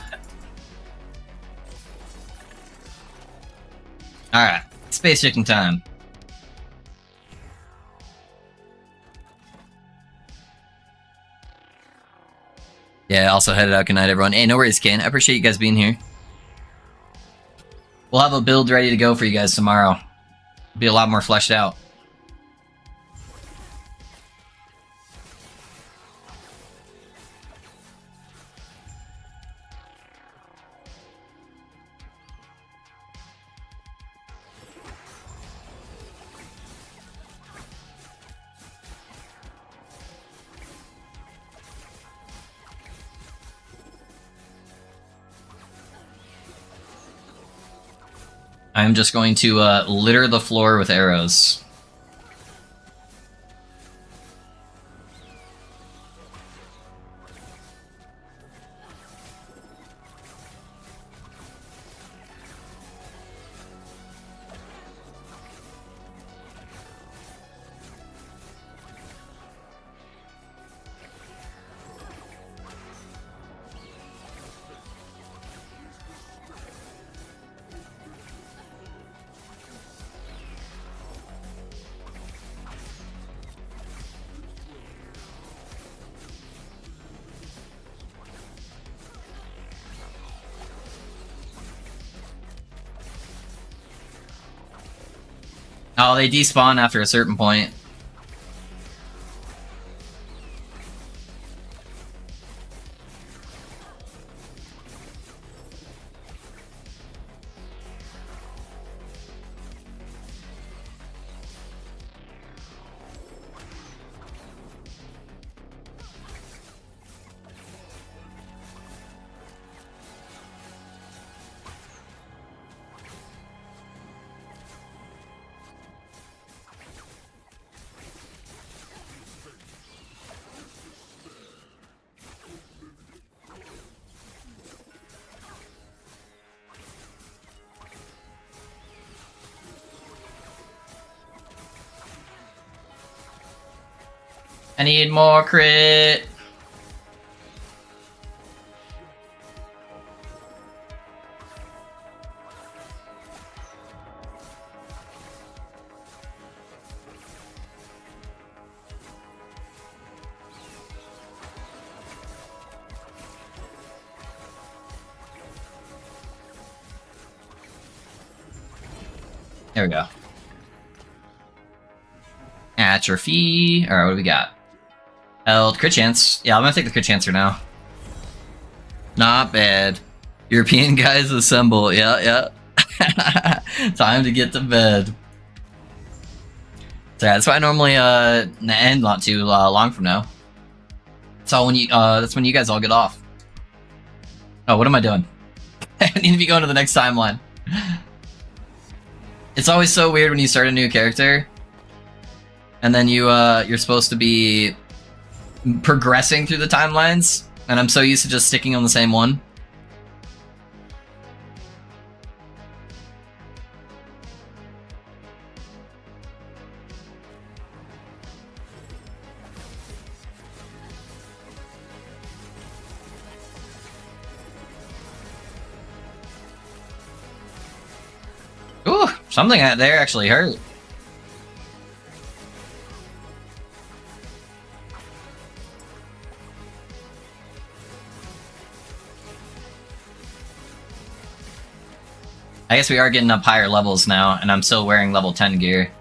Alright. Space chicken time. Yeah, also headed out. Good night, everyone. Hey, no worries, Kane. I appreciate you guys being here. We'll have a build ready to go for you guys tomorrow. Be a lot more fleshed out. I'm just going to litter the floor with arrows. Oh, they despawn after a certain point. I need more crit. There we go. Atrophy. Alright, what do we got? Held crit chance. Yeah, I'm gonna take the crit chance for now. Not bad. European guys assemble. Yeah, yeah. Time to get to bed. So yeah, that's why I normally end not too long from now. So when you that's when you guys all get off. Oh, what am I doing? I need to be going to the next timeline. It's always so weird when you start a new character, and then you're supposed to be progressing through the timelines, and I'm so used to just sticking on the same one. Ooh, something out there actually hurt. I guess we are getting up higher levels now, and I'm still wearing level 10 gear.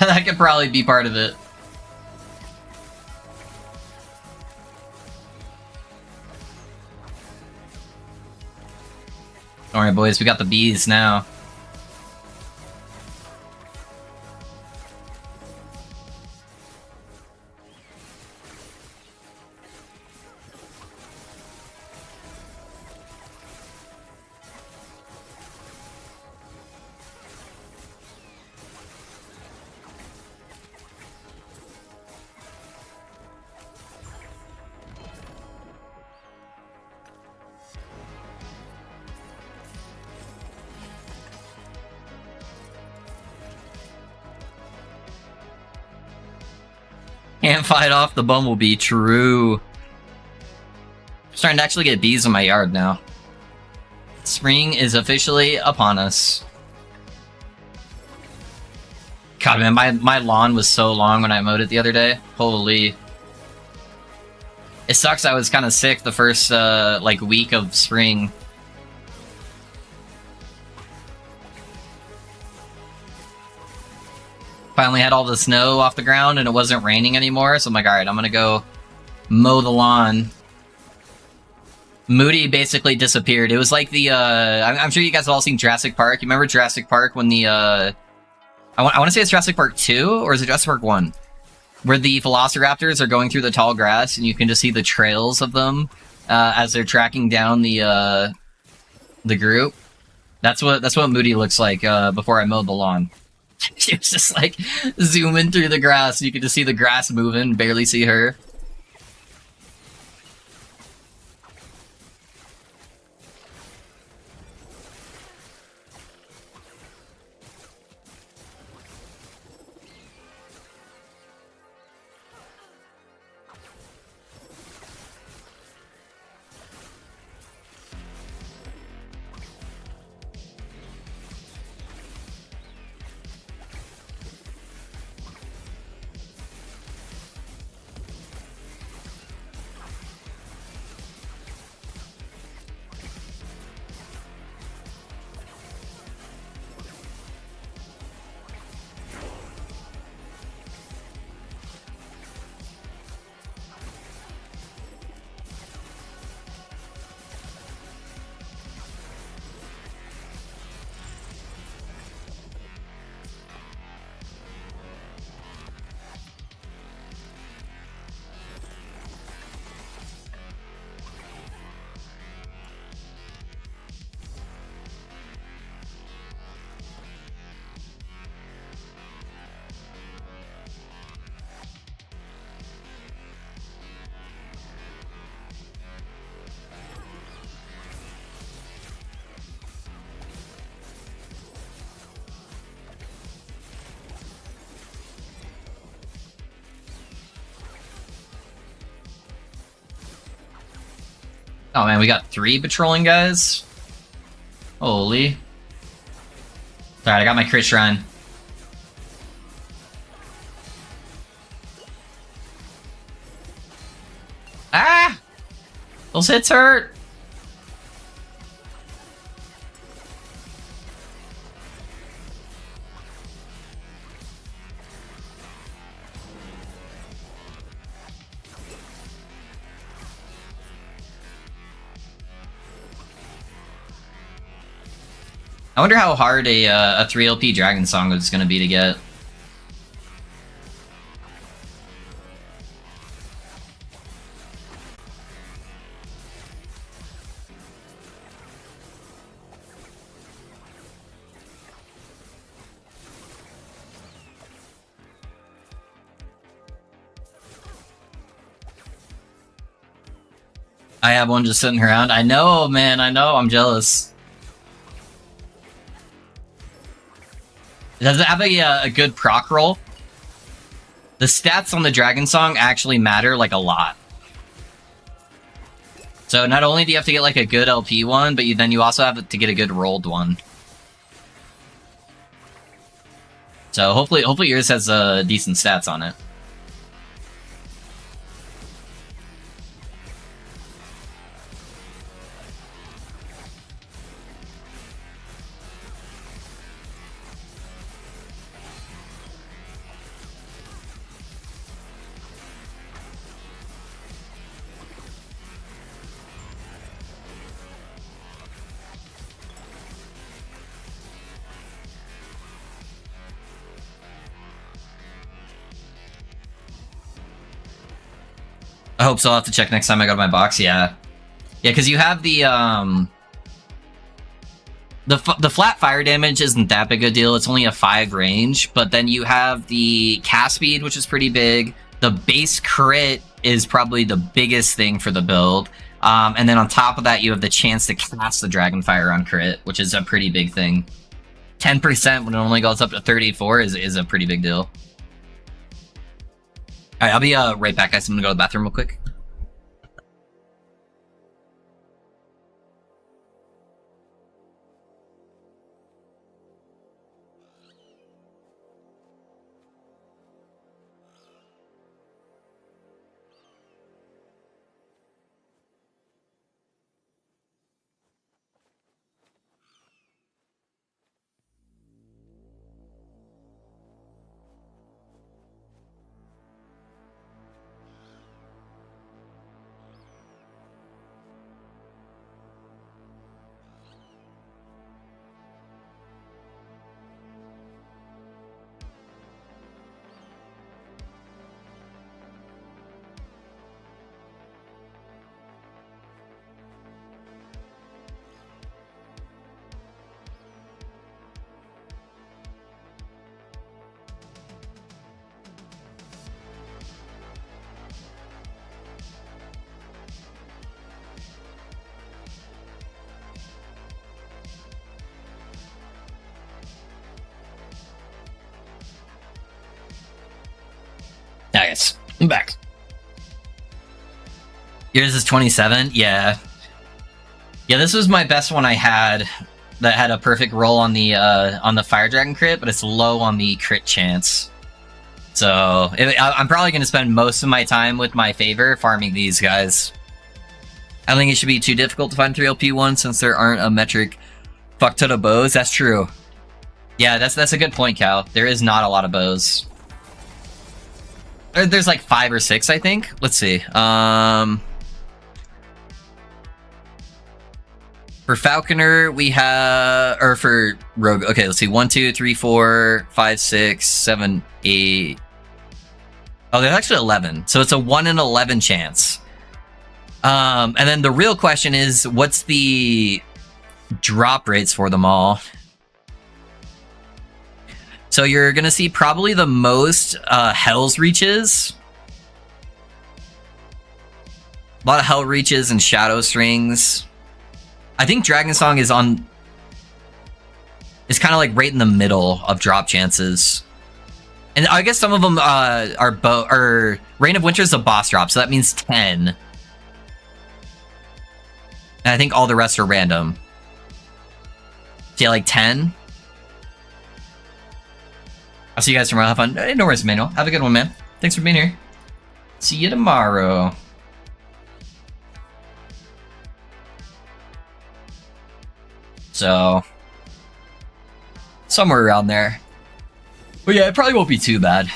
That could probably be part of it. Don't worry, boys, we got the bees now. Can't fight off the bumblebee, true. I'm starting to actually get bees in my yard now. Spring is officially upon us. God, man, my lawn was so long when I mowed it the other day. Holy. It sucks I was kind of sick the first, like, week of spring. Finally had all the snow off the ground and it wasn't raining anymore, so I'm like, alright, I'm gonna go mow the lawn. Moody basically disappeared. It was like the, I'm sure you guys have all seen Jurassic Park. You remember Jurassic Park when the, I want to say it's Jurassic Park 2, or is it Jurassic Park 1? Where the velociraptors are going through the tall grass and you can just see the trails of them, as they're tracking down the group. That's what Moody looks like, before I mowed the lawn. She was just like zooming through the grass. You could just see the grass moving, barely see her. Oh man, we got 3 patrolling guys? Holy. Alright, I got my crit shrine. Ah! Those hits hurt! I wonder how hard a 3LP Dragon Song is going to be to get. I have one just sitting around. I know, man. I know. I'm jealous. Does it have a good proc roll? The stats on the Dragon Song actually matter, like, a lot. So not only do you have to get, like, a good LP one, but then you also have to get a good rolled one. So hopefully yours has decent stats on it. I hope so. I'll have to check next time I go to my box. Yeah. Yeah, because you have the flat fire damage isn't that big a deal. It's only a 5 range, but then you have the cast speed, which is pretty big. The base crit is probably the biggest thing for the build. And then on top of that, you have the chance to cast the Dragonfire on crit, which is a pretty big thing. 10% when it only goes up to 34 is a pretty big deal. Alright, I'll be right back, guys. I'm gonna go to the bathroom real quick. Nice. I'm back. Yours is 27? Yeah. Yeah, this was my best one I had that had a perfect roll on the Fire Dragon crit, but it's low on the crit chance. So I'm probably going to spend most of my time with my favor farming these guys. I don't think it should be too difficult to find 3LP1 since there aren't a metric fuck ton of bows. That's true. Yeah, that's a good point, Cal. There is not a lot of bows. There's like 5 or 6, I think. Let's see. For Falconer, we have... Or for Rogue... Okay, let's see. 1, 2, 3, 4, 5, 6, 7, 8... Oh, there's actually 11. So it's a 1 in 11 chance. And then the real question is, what's the drop rates for them all? So you're going to see probably the most Hell's Reaches. A lot of Hell Reaches and Shadow Strings. I think Dragon Song is kind of like right in the middle of drop chances. And I guess some of them are Reign of Winter is a boss drop, so that means 10. And I think all the rest are random. So yeah, like 10. I'll see you guys tomorrow. Have fun. Hey, no worries, Manuel. Have a good one, man. Thanks for being here. See you tomorrow. So, somewhere around there. But yeah, it probably won't be too bad.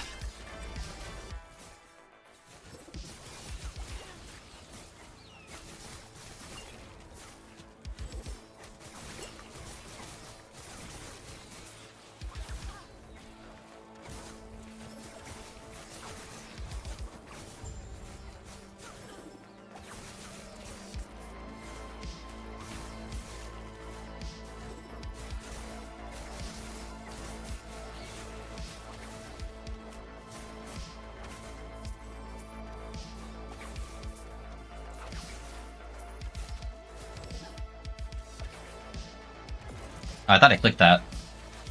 I thought I clicked that.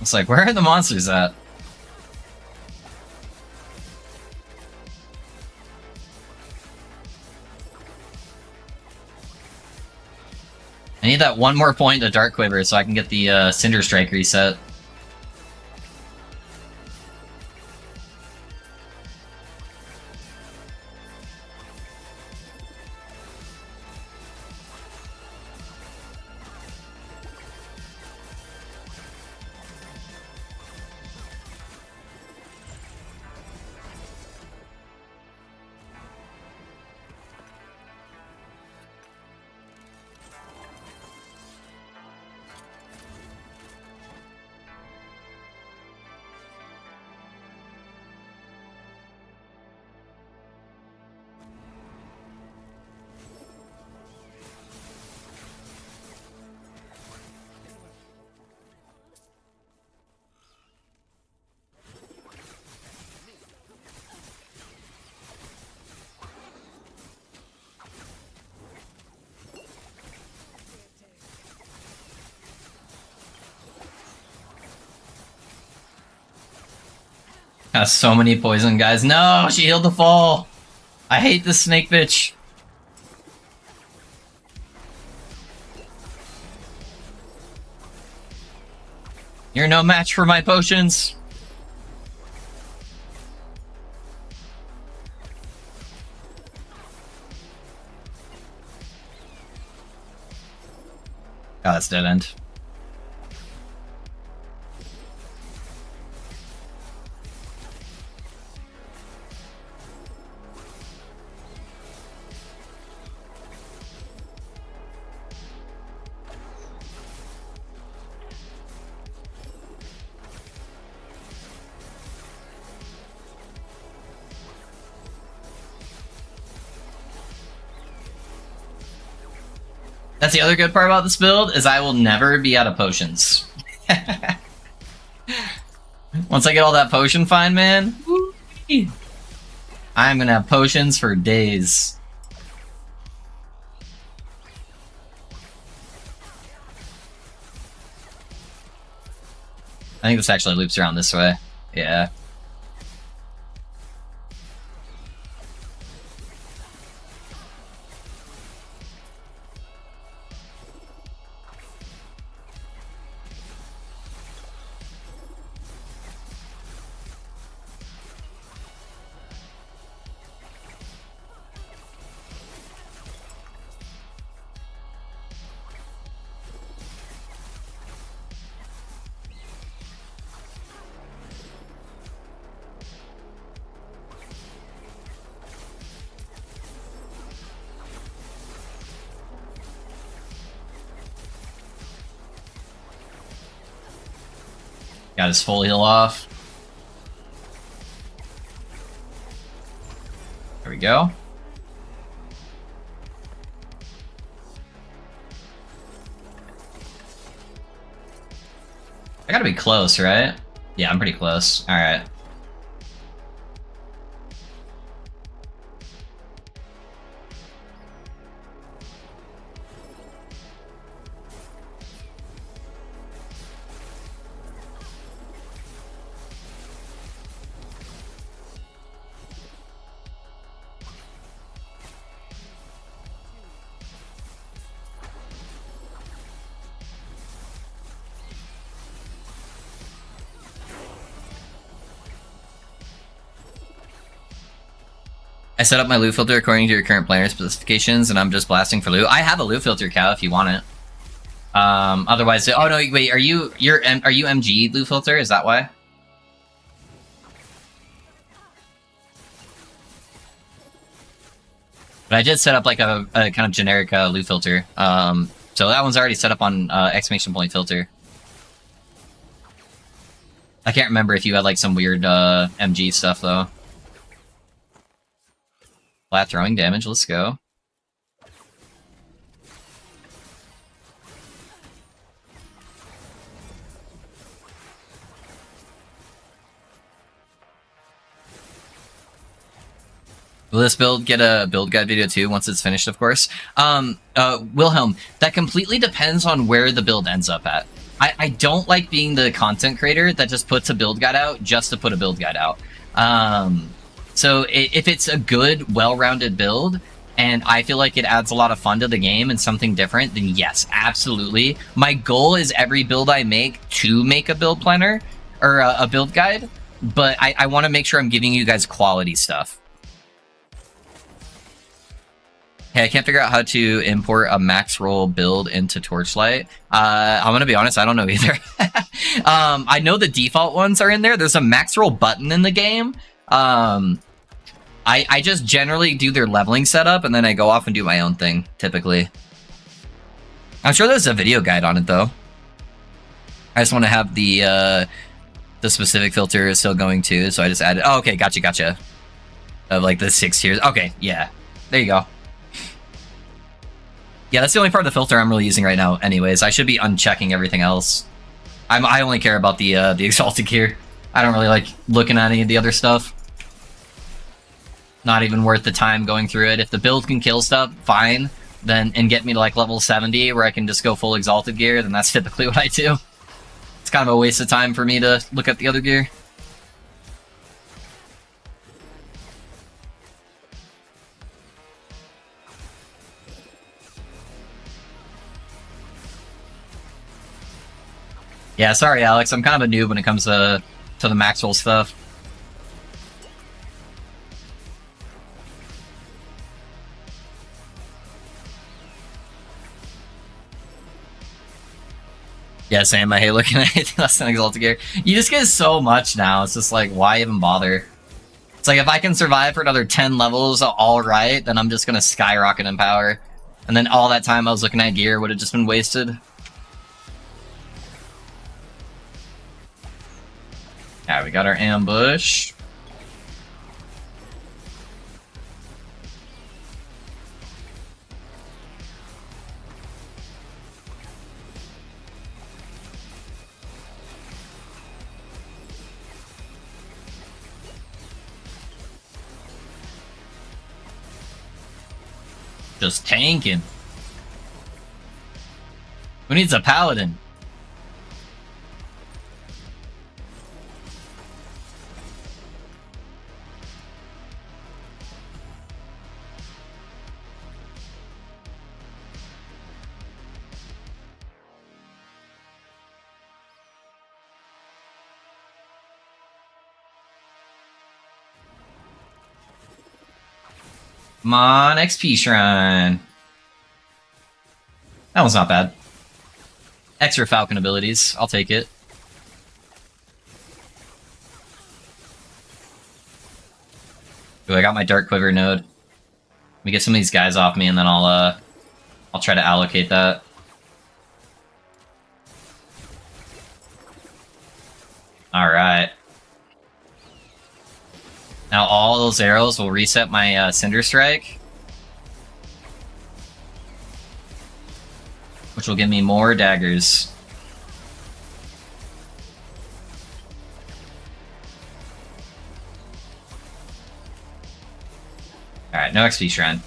It's like, where are the monsters at? I need that one more point to Dark Quiver so I can get the Cinder Strike reset. Has so many poison guys. No, she healed the fall. I hate this snake bitch. You're no match for my potions. Oh, that's dead end. That's the other good part about this build, is I will never be out of potions. Once I get all that potion find, man, woo-wee, I'm gonna have potions for days. I think this actually loops around this way. Yeah. Got his full heal off. There we go. I gotta be close, right? Yeah, I'm pretty close. Alright. I set up my loot filter according to your current player specifications, and I'm just blasting for loot. I have a loot filter, Cow, if you want it. Otherwise, oh no, wait, are you MG loot filter? Is that why? But I did set up like a kind of generic loot filter. So that one's already set up on exclamation point filter. I can't remember if you had like some weird MG stuff though. Flat throwing damage, let's go. Will this build get a build guide video too once it's finished, of course? Wilhelm, that completely depends on where the build ends up at. I don't like being the content creator that just puts a build guide out just to put a build guide out. So if it's a good, well-rounded build, and I feel like it adds a lot of fun to the game and something different, then yes, absolutely. My goal is every build I make to make a build planner or a build guide, but I want to make sure I'm giving you guys quality stuff. Hey, I can't figure out how to import a max roll build into Torchlight. I'm gonna be honest, I don't know either. I know the default ones are in there. There's a max roll button in the game. I just generally do their leveling setup, and then I go off and do my own thing, typically. I'm sure there's a video guide on it, though. I just want to have the specific filter still going, too, so I just added... Oh, okay, gotcha. Of, like, the 6 tiers. Okay, yeah. There you go. Yeah, that's the only part of the filter I'm really using right now anyways. I should be unchecking everything else. I only care about the exalted gear. I don't really like looking at any of the other stuff. Not even worth the time going through it. If the build can kill stuff, fine. Then and get me to like level 70 where I can just go full exalted gear, then that's typically what I do. It's kind of a waste of time for me to look at the other gear. Yeah, sorry, Alex. I'm kind of a noob when it comes to the Maxwell stuff. Yeah, same. I hate looking at anything less than Exalted Gear. You just get so much now. It's just like, why even bother? It's like, if I can survive for another 10 levels all right, then I'm just going to skyrocket in power. And then all that time I was looking at gear would have just been wasted. Alright, we got our ambush. Just tanking. Who needs a Paladin? Come on, XP Shrine. That one's not bad. Extra Falcon abilities. I'll take it. Ooh, I got my Dark Quiver node. Let me get some of these guys off me, and then I'll try to allocate that. Alright. Now all those arrows will reset my Cinder Strike. Which will give me more daggers. Alright, no XP Shrine.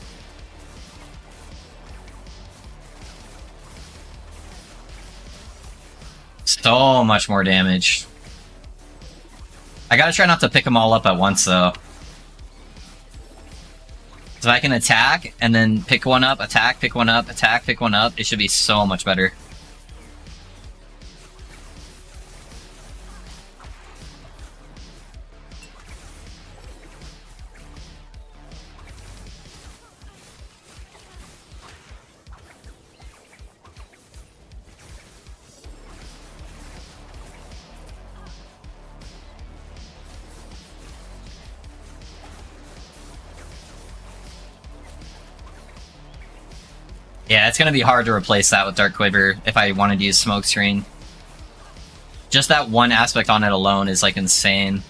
So much more damage. I gotta try not to pick them all up at once, though. So if I can attack, and then pick one up, attack, pick one up, attack, pick one up, it should be so much better. Yeah, it's gonna be hard to replace that with Dark Quiver if I wanted to use Smoke Screen. Just that one aspect on it alone is like insane.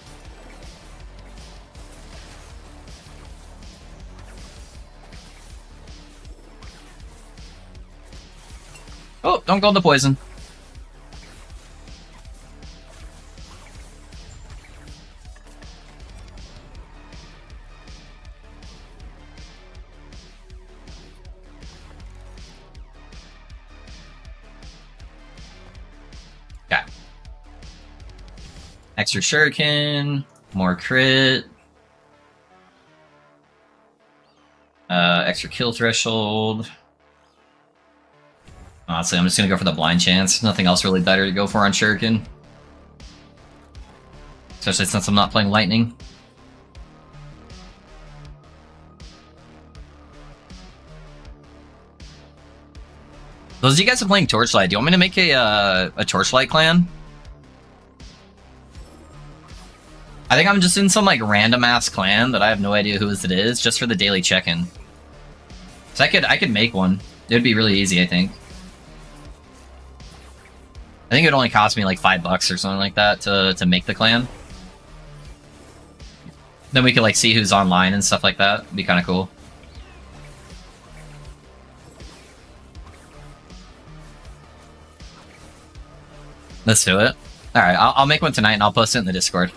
Oh, don't go in the poison. Extra shuriken, more crit. Extra kill threshold. Honestly, I'm just gonna go for the blind chance. Nothing else really better to go for on shuriken. Especially since I'm not playing lightning. Those of you guys are playing Torchlight, do you want me to make a Torchlight clan? I think I'm just in some like random ass clan that I have no idea who it is, just for the daily check-in. So I could make one. It would be really easy, I think. I think it would only cost me like $5 or something like that to make the clan. Then we could like see who's online and stuff like that. It'd be kind of cool. Let's do it. Alright, I'll make one tonight and I'll post it in the Discord.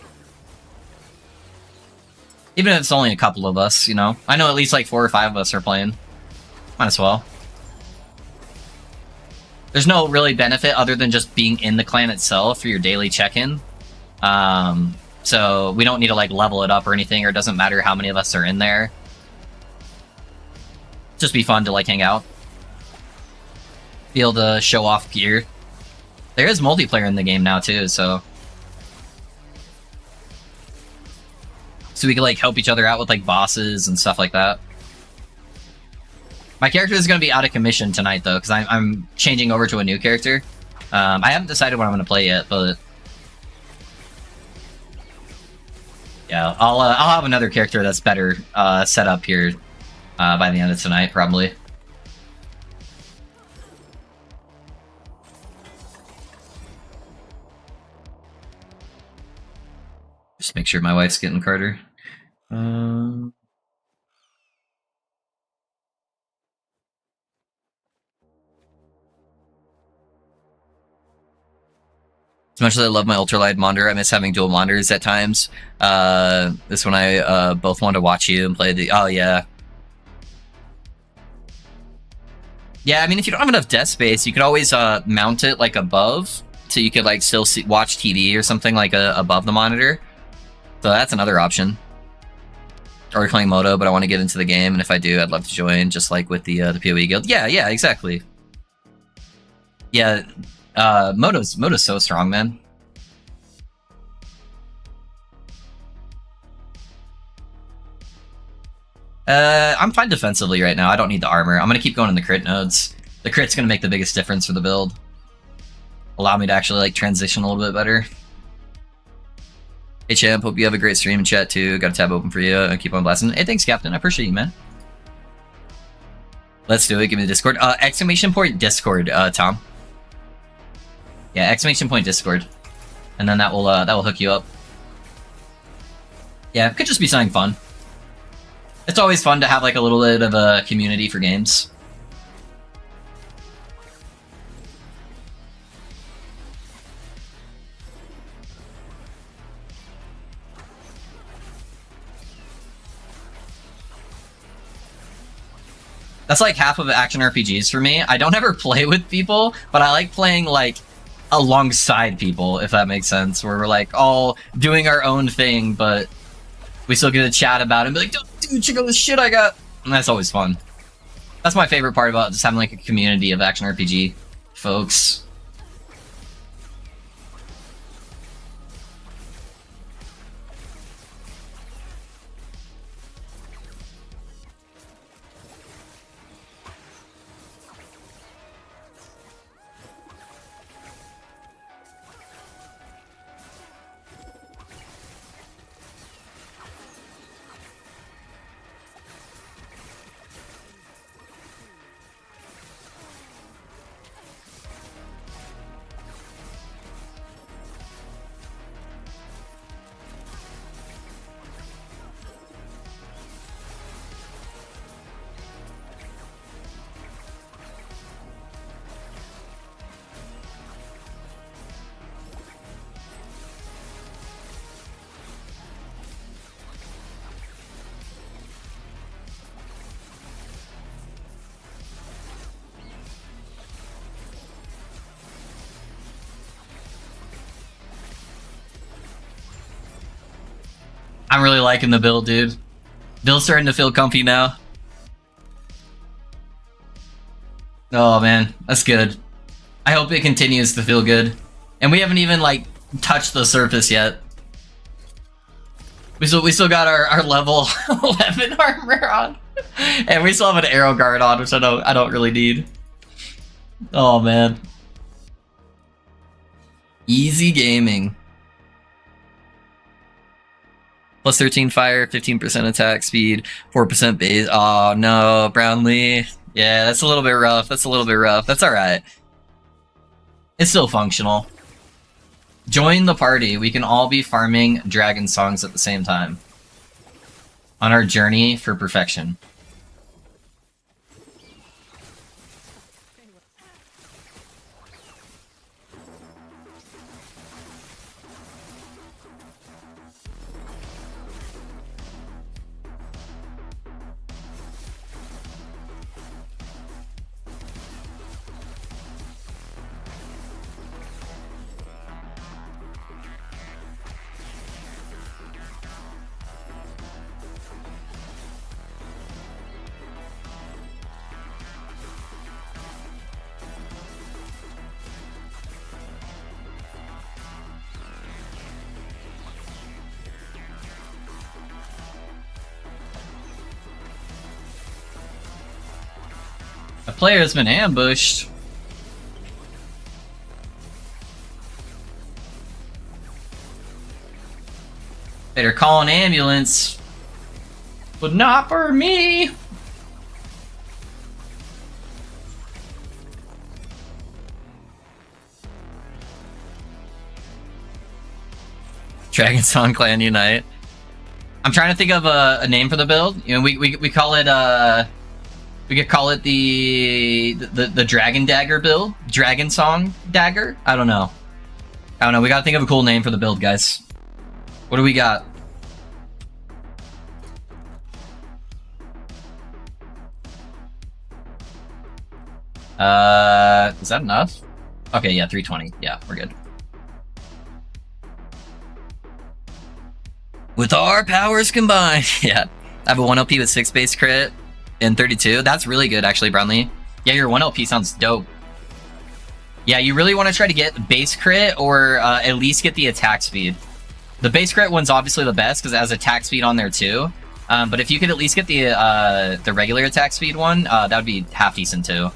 Even if it's only a couple of us, you know. I know at least like 4 or 5 of us are playing. Might as well. There's no really benefit other than just being in the clan itself for your daily check-in. So we don't need to like level it up or anything, or it doesn't matter how many of us are in there. Just be fun to like hang out. Be able to show off gear. There is multiplayer in the game now too, so we can like help each other out with like bosses and stuff like that. My character is going to be out of commission tonight though, because I'm changing over to a new character. I haven't decided what I'm going to play yet, but yeah, I'll have another character that's better set up here by the end of tonight, probably. Just make sure my wife's getting Carter. As much as I love my ultralight monitor, I miss having dual monitors at times. This one I both want to watch you and play the... Oh, yeah. Yeah, I mean, if you don't have enough desk space, you could always mount it, like, above. So you could, like, still watch TV or something, like, above the monitor. So that's another option. Or playing Moto, but I want to get into the game, and if I do, I'd love to join, just like with the PoE guild. Yeah, exactly. Yeah, Moto's so strong, man. I'm fine defensively right now. I don't need the armor. I'm gonna keep going in the crit nodes. The crit's gonna make the biggest difference for the build. Allow me to actually like transition a little bit better. Hey champ, hope you have a great stream and chat too. Got a tab open for you and keep on blasting. Hey, thanks Captain. I appreciate you, man. Let's do it. Give me the Discord. Exclamation point Discord, Tom. Yeah, exclamation point Discord, and then that will hook you up. Yeah, it could just be something fun. It's always fun to have like a little bit of a community for games. That's like half of action RPGs for me. I don't ever play with people, but I like playing like alongside people, if that makes sense, where we're like all doing our own thing, but we still get to chat about it and be like, dude, check out this shit I got. And that's always fun. That's my favorite part about just having like a community of action RPG folks. I'm really liking the build, dude. Bill's starting to feel comfy now. Oh man, that's good. I hope it continues to feel good. And we haven't even like touched the surface yet. We still got our level 11 armor on, and we still have an arrow guard on, which I don't really need. Oh man, easy gaming. Plus 13 fire, 15% attack speed, 4% base. Oh no, Brownlee. Yeah, that's a little bit rough. That's all right. It's still functional. Join the party. We can all be farming dragon songs at the same time. On our journey for perfection. A player has been ambushed. Better call an ambulance. But not for me! Dragon Song Clan Unite. I'm trying to think of a name for the build. You know, we call it we could call it the Dragon Dagger build? Dragon Song Dagger? I don't know. We gotta think of a cool name for the build, guys. What do we got? Is that enough? Okay, yeah, 320. Yeah, we're good. With our powers combined. Yeah. I have a 1 LP with 6 base crit and 32. That's really good, actually, Brownlee. Yeah, your 1 LP sounds dope. Yeah, you really want to try to get base crit or at least get the attack speed. The base crit one's obviously the best because it has attack speed on there too. But if you could at least get the regular attack speed one, that would be half decent too.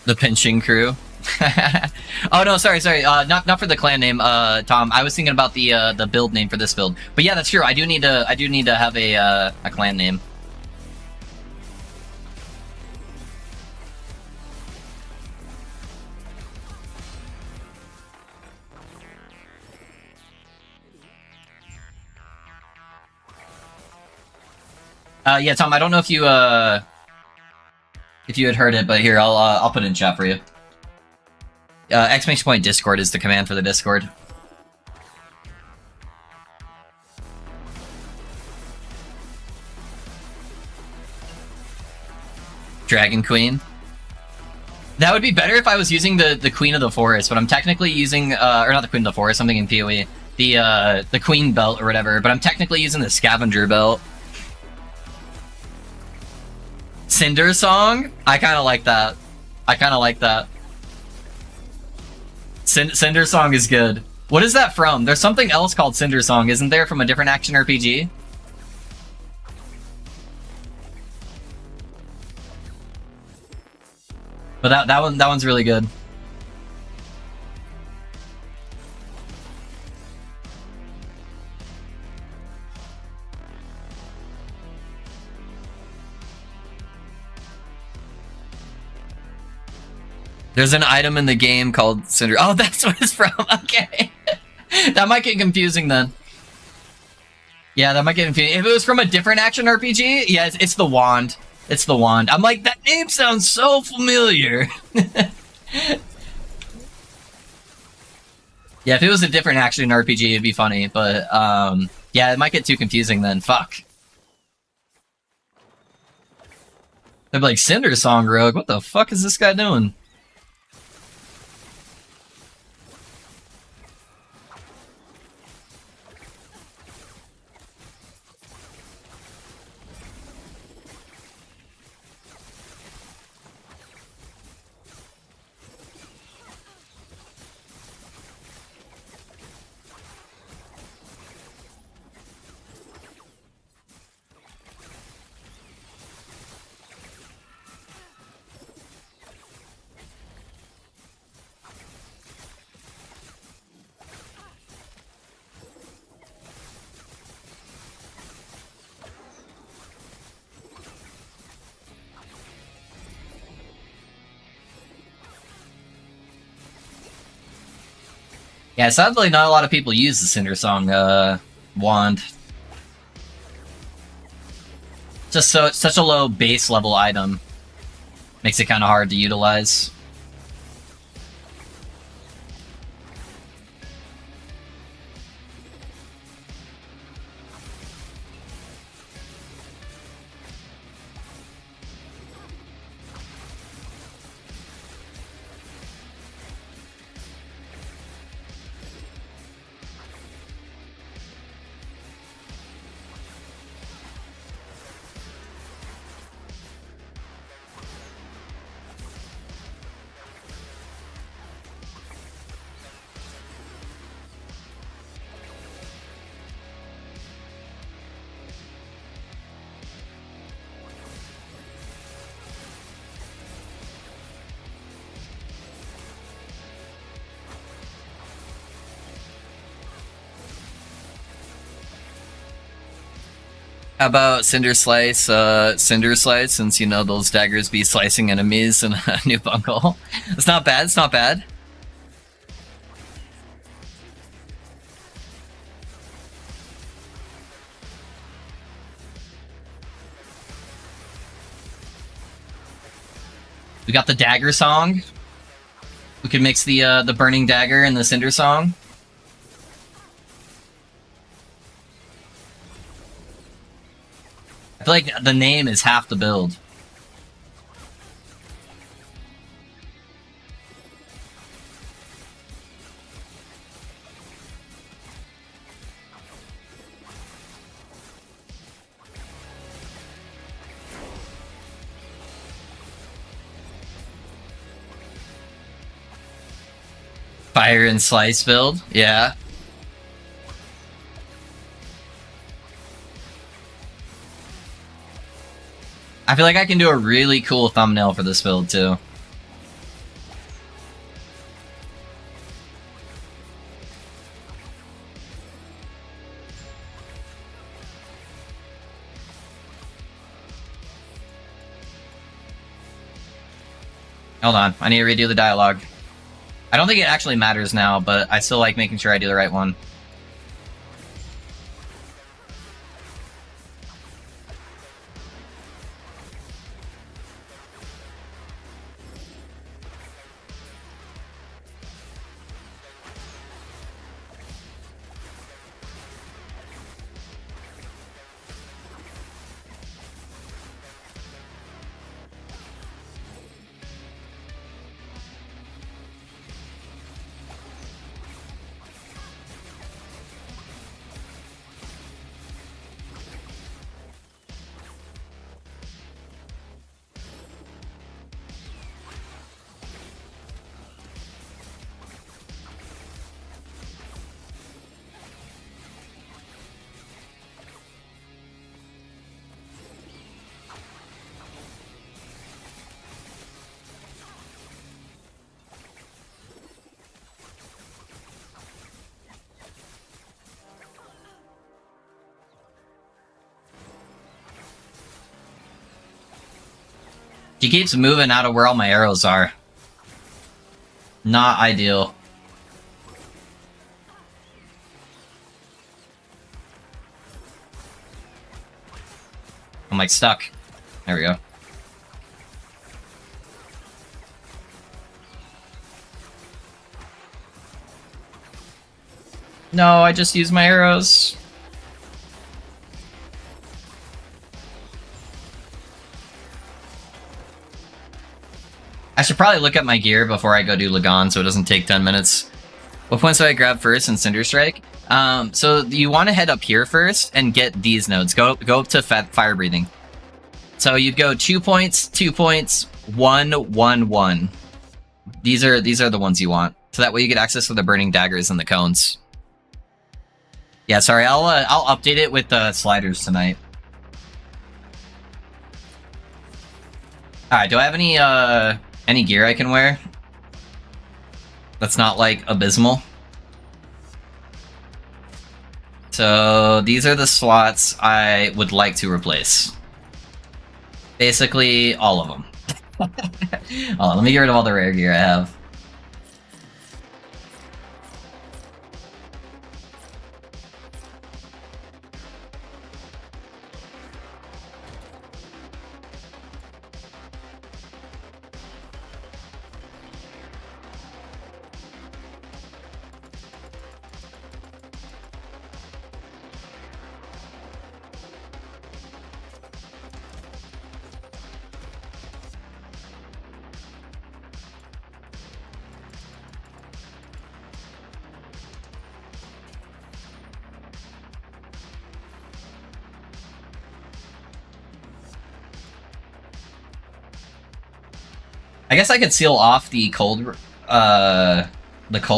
The pinching crew. Oh no, sorry. Not for the clan name, Tom. I was thinking about the build name for this build. But yeah, that's true. I do need to have a clan name. Yeah, Tom. I don't know if you had heard it, but here I'll put it in chat for you. ! Discord is the command for the Discord. Dragon Queen. That would be better if I was using the Queen of the Forest, but I'm technically using or not the Queen of the Forest, something in PoE. The Queen belt or whatever, but I'm technically using the Scavenger belt. Cinder Song? I kind of like that. Cinder Song is good. What is that from? There's something else called Cinder Song, isn't there, from a different action RPG? But that one's really good. There's an item in the game called Cinder. Oh, that's what it's from. Okay. That might get confusing then. Yeah, that might get confusing. If it was from a different action RPG, yeah, it's the wand. It's the wand. I'm like, that name sounds so familiar. Yeah, if it was a different action RPG, it'd be funny. But Yeah, it might get too confusing then. Fuck. They'd be like, Cinder Song Rogue, what the fuck is this guy doing? Yeah, sadly not a lot of people use the Cinder Song wand. Just so it's such a low base level item. Makes it kind of hard to utilize. How about Cinder Slice, since you know those daggers be slicing enemies in a new bungle. It's not bad, it's not bad. We got the dagger song. We could mix the burning dagger and the cinder song. I feel like the name is half the build. Fire and slice build, yeah. I feel like I can do a really cool thumbnail for this build too. Hold on, I need to redo the dialogue. I don't think it actually matters now, but I still like making sure I do the right one. She keeps moving out of where all my arrows are. Not ideal. I'm like stuck. There we go. No, I just used my arrows. I should probably look at my gear before I go do Lagan so it doesn't take 10 minutes. What points do I grab first in Cinder Strike? So you want to head up here first and get these nodes. Go up to fire breathing. So you'd go 2 points, 2 points, 1, 1, 1. These are the ones you want. So that way you get access to the burning daggers and the cones. Yeah, sorry, I'll update it with the sliders tonight. Alright, do I have any gear I can wear? That's not like abysmal. So these are the slots I would like to replace. Basically, all of them. Hold on, let me get rid of all the rare gear I have. I guess I could seal off the cold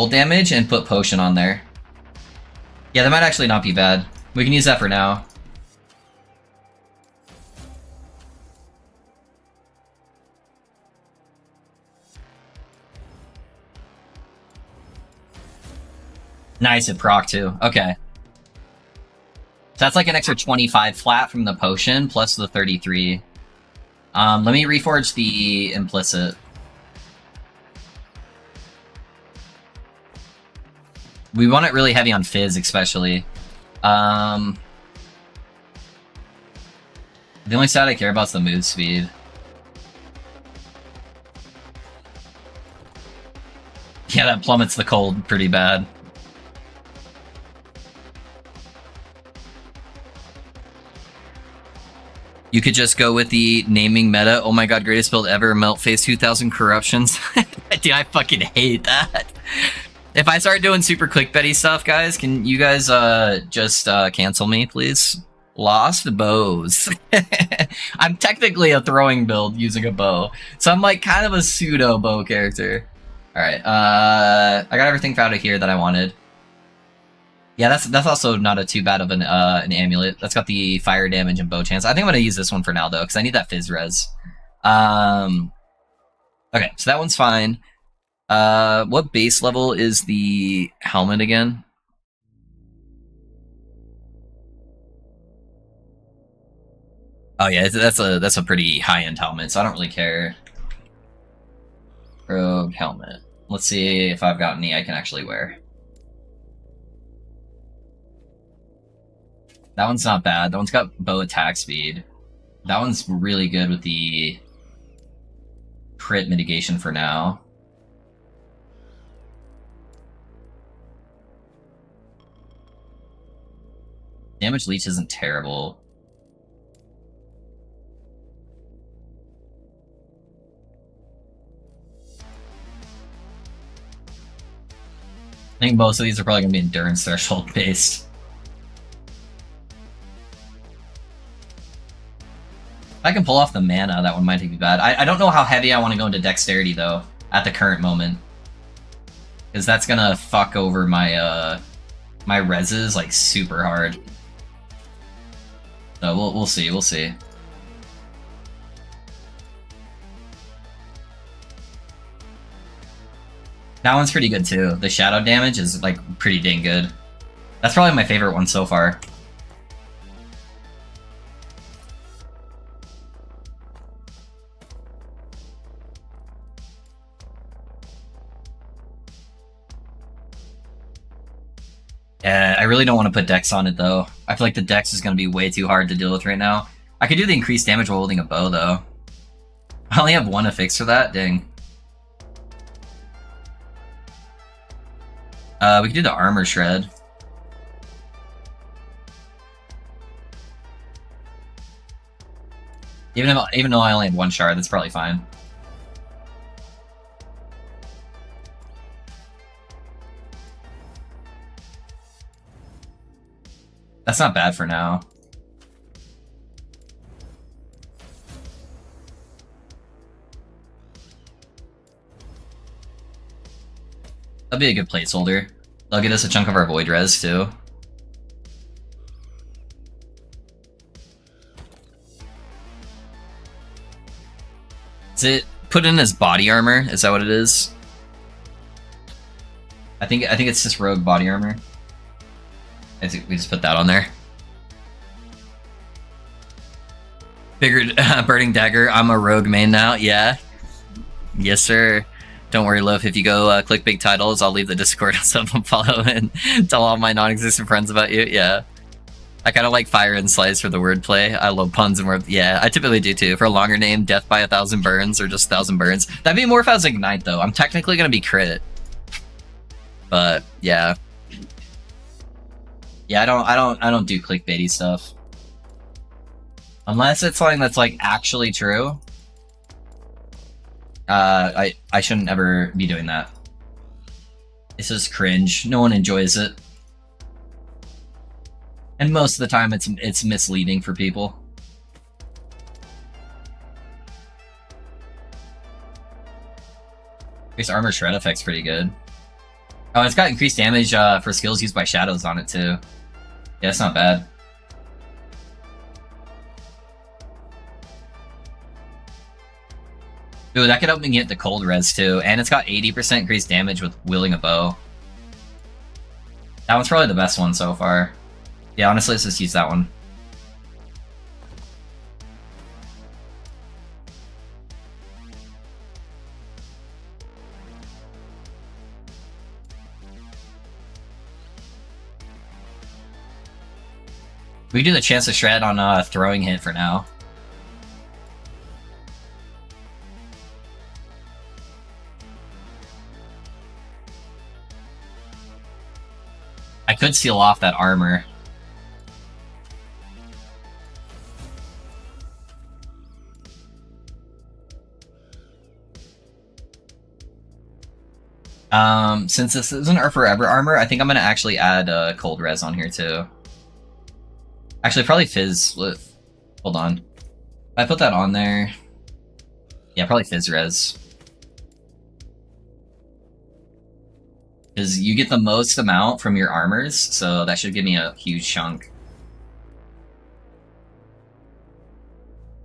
damage and put potion on there. Yeah, that might actually not be bad. We can use that for now. Nice, it proc too. Okay. So that's like an extra 25 flat from the potion plus the 33. Let me reforge the implicit. We want it really heavy on fizz, especially. The only stat I care about is the move speed. Yeah, that plummets the cold pretty bad. You could just go with the naming meta. Oh my god, greatest build ever. Melt phase 2000 corruptions. Dude, I fucking hate that. If I start doing super clickbaity stuff, guys, can you guys just cancel me, please? Lost bows. I'm technically a throwing build using a bow. So I'm like kind of a pseudo bow character. Alright, I got everything found out here that I wanted. Yeah, that's also not a too bad of an amulet. That's got the fire damage and bow chance. I think I'm gonna use this one for now though, because I need that fizz res. Okay, so that one's fine. What base level is the helmet again? Oh yeah, that's a pretty high-end helmet, so I don't really care. Rogue helmet. Let's see if I've got any I can actually wear. That one's not bad. That one's got bow attack speed. That one's really good with the crit mitigation for now. Damage leech isn't terrible. I think most of these are probably going to be endurance threshold based. If I can pull off the mana, that one might be bad. I don't know how heavy I want to go into dexterity, though, at the current moment. Because that's going to fuck over my, my reses, like, super hard. So we'll see, we'll see. That one's pretty good, too. The shadow damage is, like, pretty dang good. That's probably my favorite one so far. Yeah, I really don't want to put dex on it, though. I feel like the dex is going to be way too hard to deal with right now. I could do the increased damage while holding a bow, though. I only have one affix for that? Dang. We could do the armor shred. Even though I only have one shard, that's probably fine. That's not bad for now. That'll be a good placeholder. They'll get us a chunk of our void res too. Is it put in as body armor? Is that what it is? I think it's just rogue body armor. I think we just put that on there. Figured burning dagger. I'm a rogue main now. Yeah. Yes, sir. Don't worry, Loaf. If you go click big titles, I'll leave the Discord and stuff and follow and tell all my non-existent friends about you. Yeah. I kind of like fire and slice for the wordplay. I love puns and word. Yeah, I typically do too. For a longer name, death by 1,000 burns or just 1,000 burns. That'd be more if I was ignite though. I'm technically gonna be crit. But yeah. Yeah, I don't do clickbaity stuff. Unless it's something that's like actually true. I shouldn't ever be doing that. It's just cringe. No one enjoys it. And most of the time it's misleading for people. Increased armor shred effect's pretty good. Oh, it's got increased damage for skills used by shadows on it too. Yeah, it's not bad. Ooh, that could help me get the cold res too, and it's got 80% increased damage with wielding a bow. That one's probably the best one so far. Yeah, honestly, let's just use that one. We do the chance to shred on throwing hit for now. I could seal off that armor. Since this isn't our forever armor, I think I'm gonna actually add cold res on here too. Actually, probably fizz. Hold on. If I put that on there. Yeah, probably fizz res. Because you get the most amount from your armors, so that should give me a huge chunk.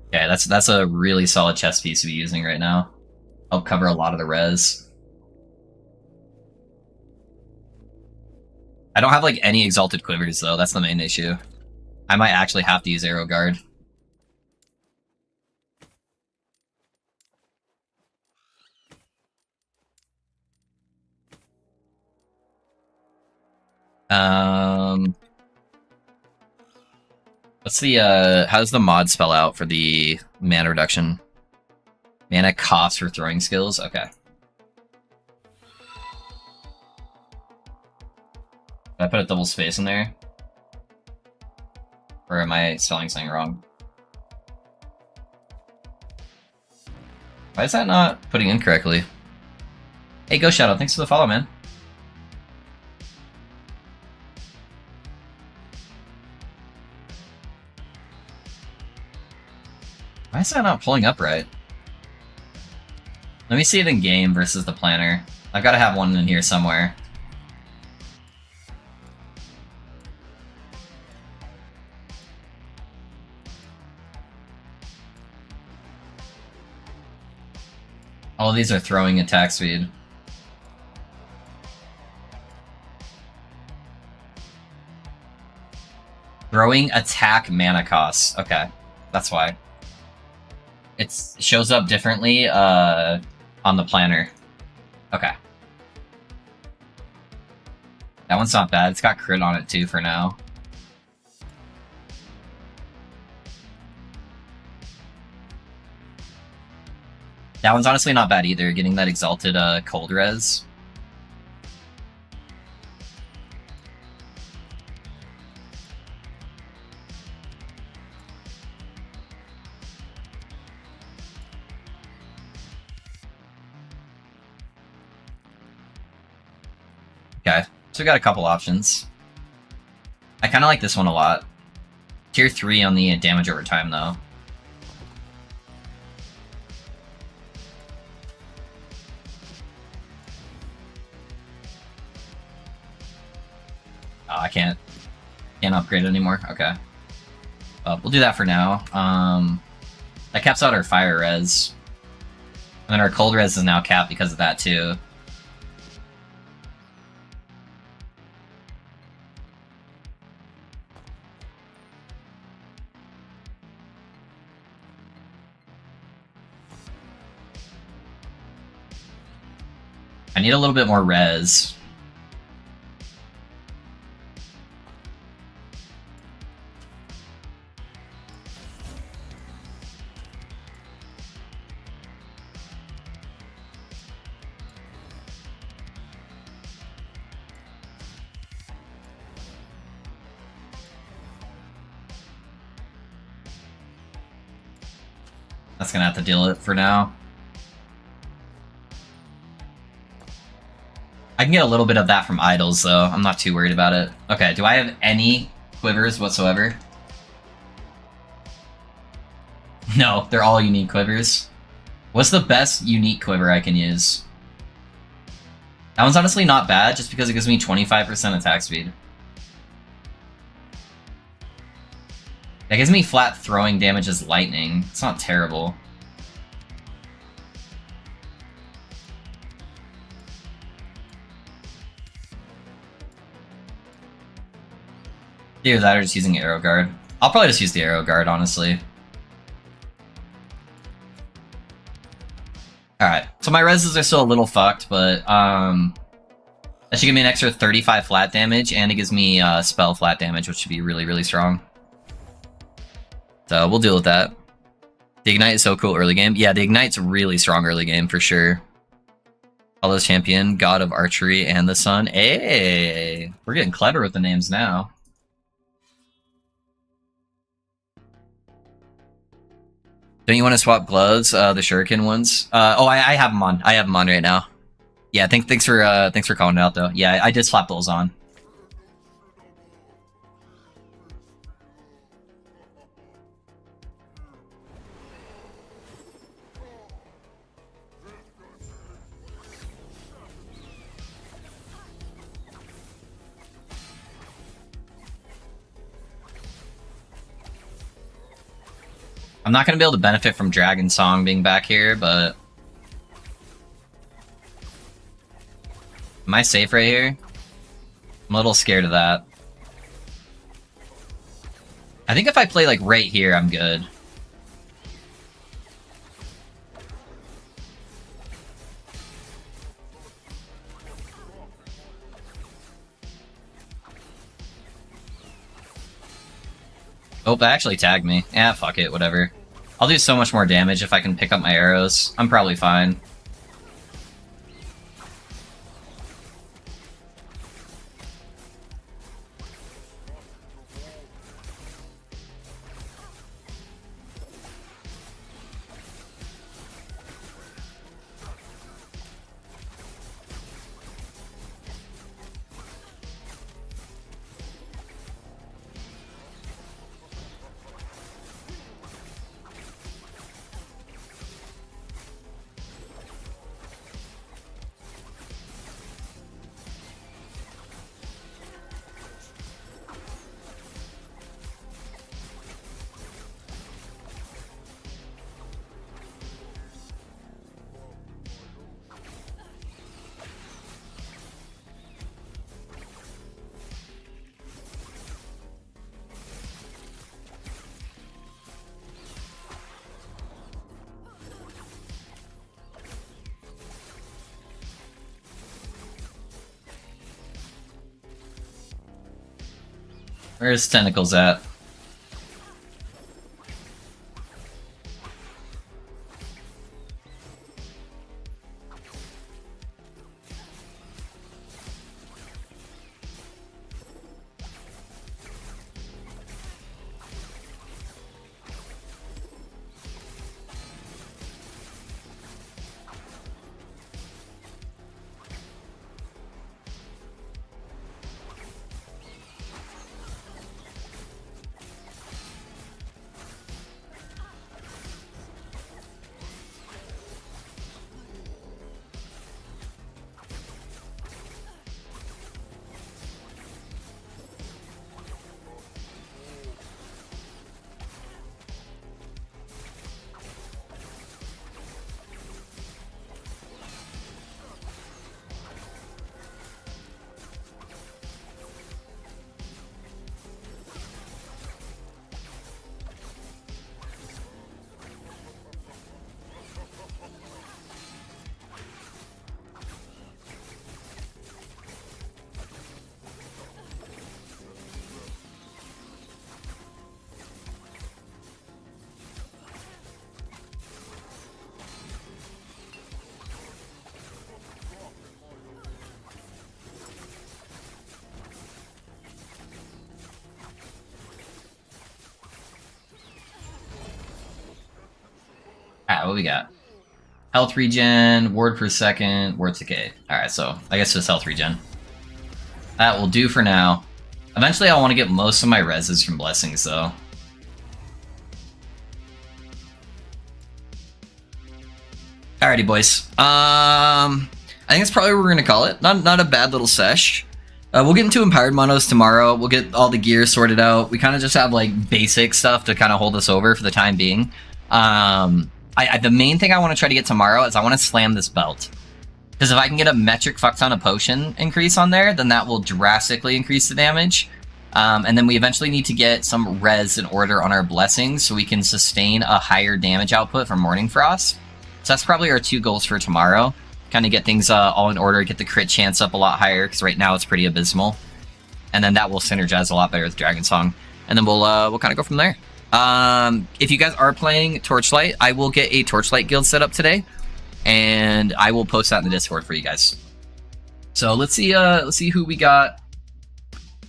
Okay, that's a really solid chest piece to be using right now. Help cover a lot of the res. I don't have like any exalted quivers though, that's the main issue. I might actually have to use arrow guard. What's the how does the mod spell out for the mana reduction? Mana cost for throwing skills? Okay. Did I put a double space in there? Or am I spelling something wrong? Why is that not putting in correctly? Hey, Ghost Shadow, thanks for the follow, man. Why is that not pulling up right? Let me see it in game versus the planner. I've got to have one in here somewhere. All of these are throwing attack speed. Throwing attack mana costs. Okay, that's why. It shows up differently on the planner. Okay. That one's not bad. It's got crit on it too for now. That one's honestly not bad either, getting that exalted cold res. Okay, so we got a couple options. I kind of like this one a lot. Tier 3 on the damage over time, though. Oh, I can't upgrade it anymore. Okay. We'll do that for now. That caps out our fire res. And then our cold res is now capped because of that, too. I need a little bit more res. That's gonna have to deal with it for now. I can get a little bit of that from idols, though. I'm not too worried about it. Okay, do I have any quivers whatsoever? No, they're all unique quivers. What's the best unique quiver I can use? That one's honestly not bad, just because it gives me 25% attack speed. That gives me flat throwing damage as lightning. It's not terrible. Either that or just using Arrow Guard. I'll probably just use the Arrow Guard, honestly. Alright, so my reses are still a little fucked, but that should give me an extra 35 flat damage, and it gives me spell flat damage, which should be really, really strong. So we'll deal with that. The Ignite is so cool early game. Yeah, the Ignite's really strong early game, for sure. Apollo's champion, god of archery, and the sun. Hey! We're getting clever with the names now. Don't you want to swap gloves? The shuriken ones? Oh, I have them on. I have them on right now. Yeah, thanks for calling it out, though. Yeah, I did slap those on. I'm not going to be able to benefit from Dragon Song being back here, but... Am I safe right here? I'm a little scared of that. I think if I play, like, right here, I'm good. Oh, that actually tagged me. Eh, fuck it, whatever. I'll do so much more damage if I can pick up my arrows. I'm probably fine. Where's Tentacles at? got? What we got? Health regen, ward per second, ward decay. Alright, so I guess just health regen. That will do for now. Eventually I want to get most of my reses from blessings though. Alrighty boys. I think that's probably what we're gonna call it. Not a bad little sesh. We'll get into empowered monos tomorrow. We'll get all the gear sorted out. We kind of just have like basic stuff to kind of hold us over for the time being. The main thing I want to try to get tomorrow is I want to slam this belt. Because if I can get a metric fuck ton of potion increase on there, then that will drastically increase the damage. And then we eventually need to get some res in order on our blessings so we can sustain a higher damage output from Morning Frost. So that's probably our 2 goals for tomorrow. Kind of get things all in order, get the crit chance up a lot higher, because right now it's pretty abysmal. And then that will synergize a lot better with Dragon Song. And then we'll kind of go from there. If you guys are playing Torchlight, I will get a Torchlight guild set up today. And I will post that in the Discord for you guys. So let's see who we got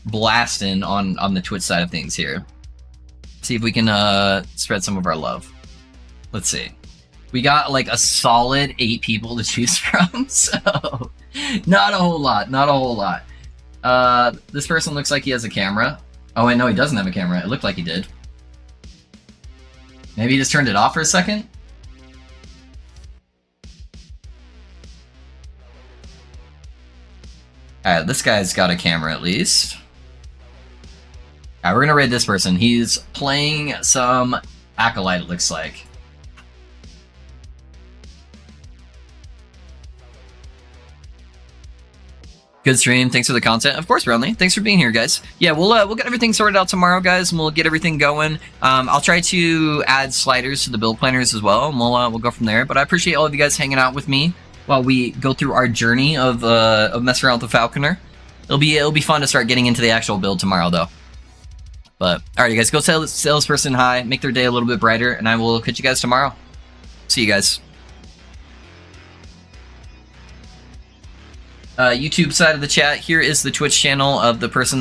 blasting on the Twitch side of things here. See if we can spread some of our love. Let's see. We got like a solid 8 people to choose from, so not a whole lot. This person looks like he has a camera. Oh wait, no, he doesn't have a camera. It looked like he did. Maybe he just turned it off for a second? Alright, this guy's got a camera at least. Alright, we're gonna raid this person. He's playing some Acolyte, it looks like. Good stream. Thanks for the content. Of course, Brownlee. Thanks for being here, guys. Yeah, we'll get everything sorted out tomorrow, guys, and we'll get everything going. I'll try to add sliders to the build planners as well, and we'll go from there. But I appreciate all of you guys hanging out with me while we go through our journey of messing around with the Falconer. It'll be fun to start getting into the actual build tomorrow, though. But alright, guys, go tell this salesperson hi, make their day a little bit brighter, and I will catch you guys tomorrow. See you guys. YouTube side of the chat, here is the Twitch channel of the person that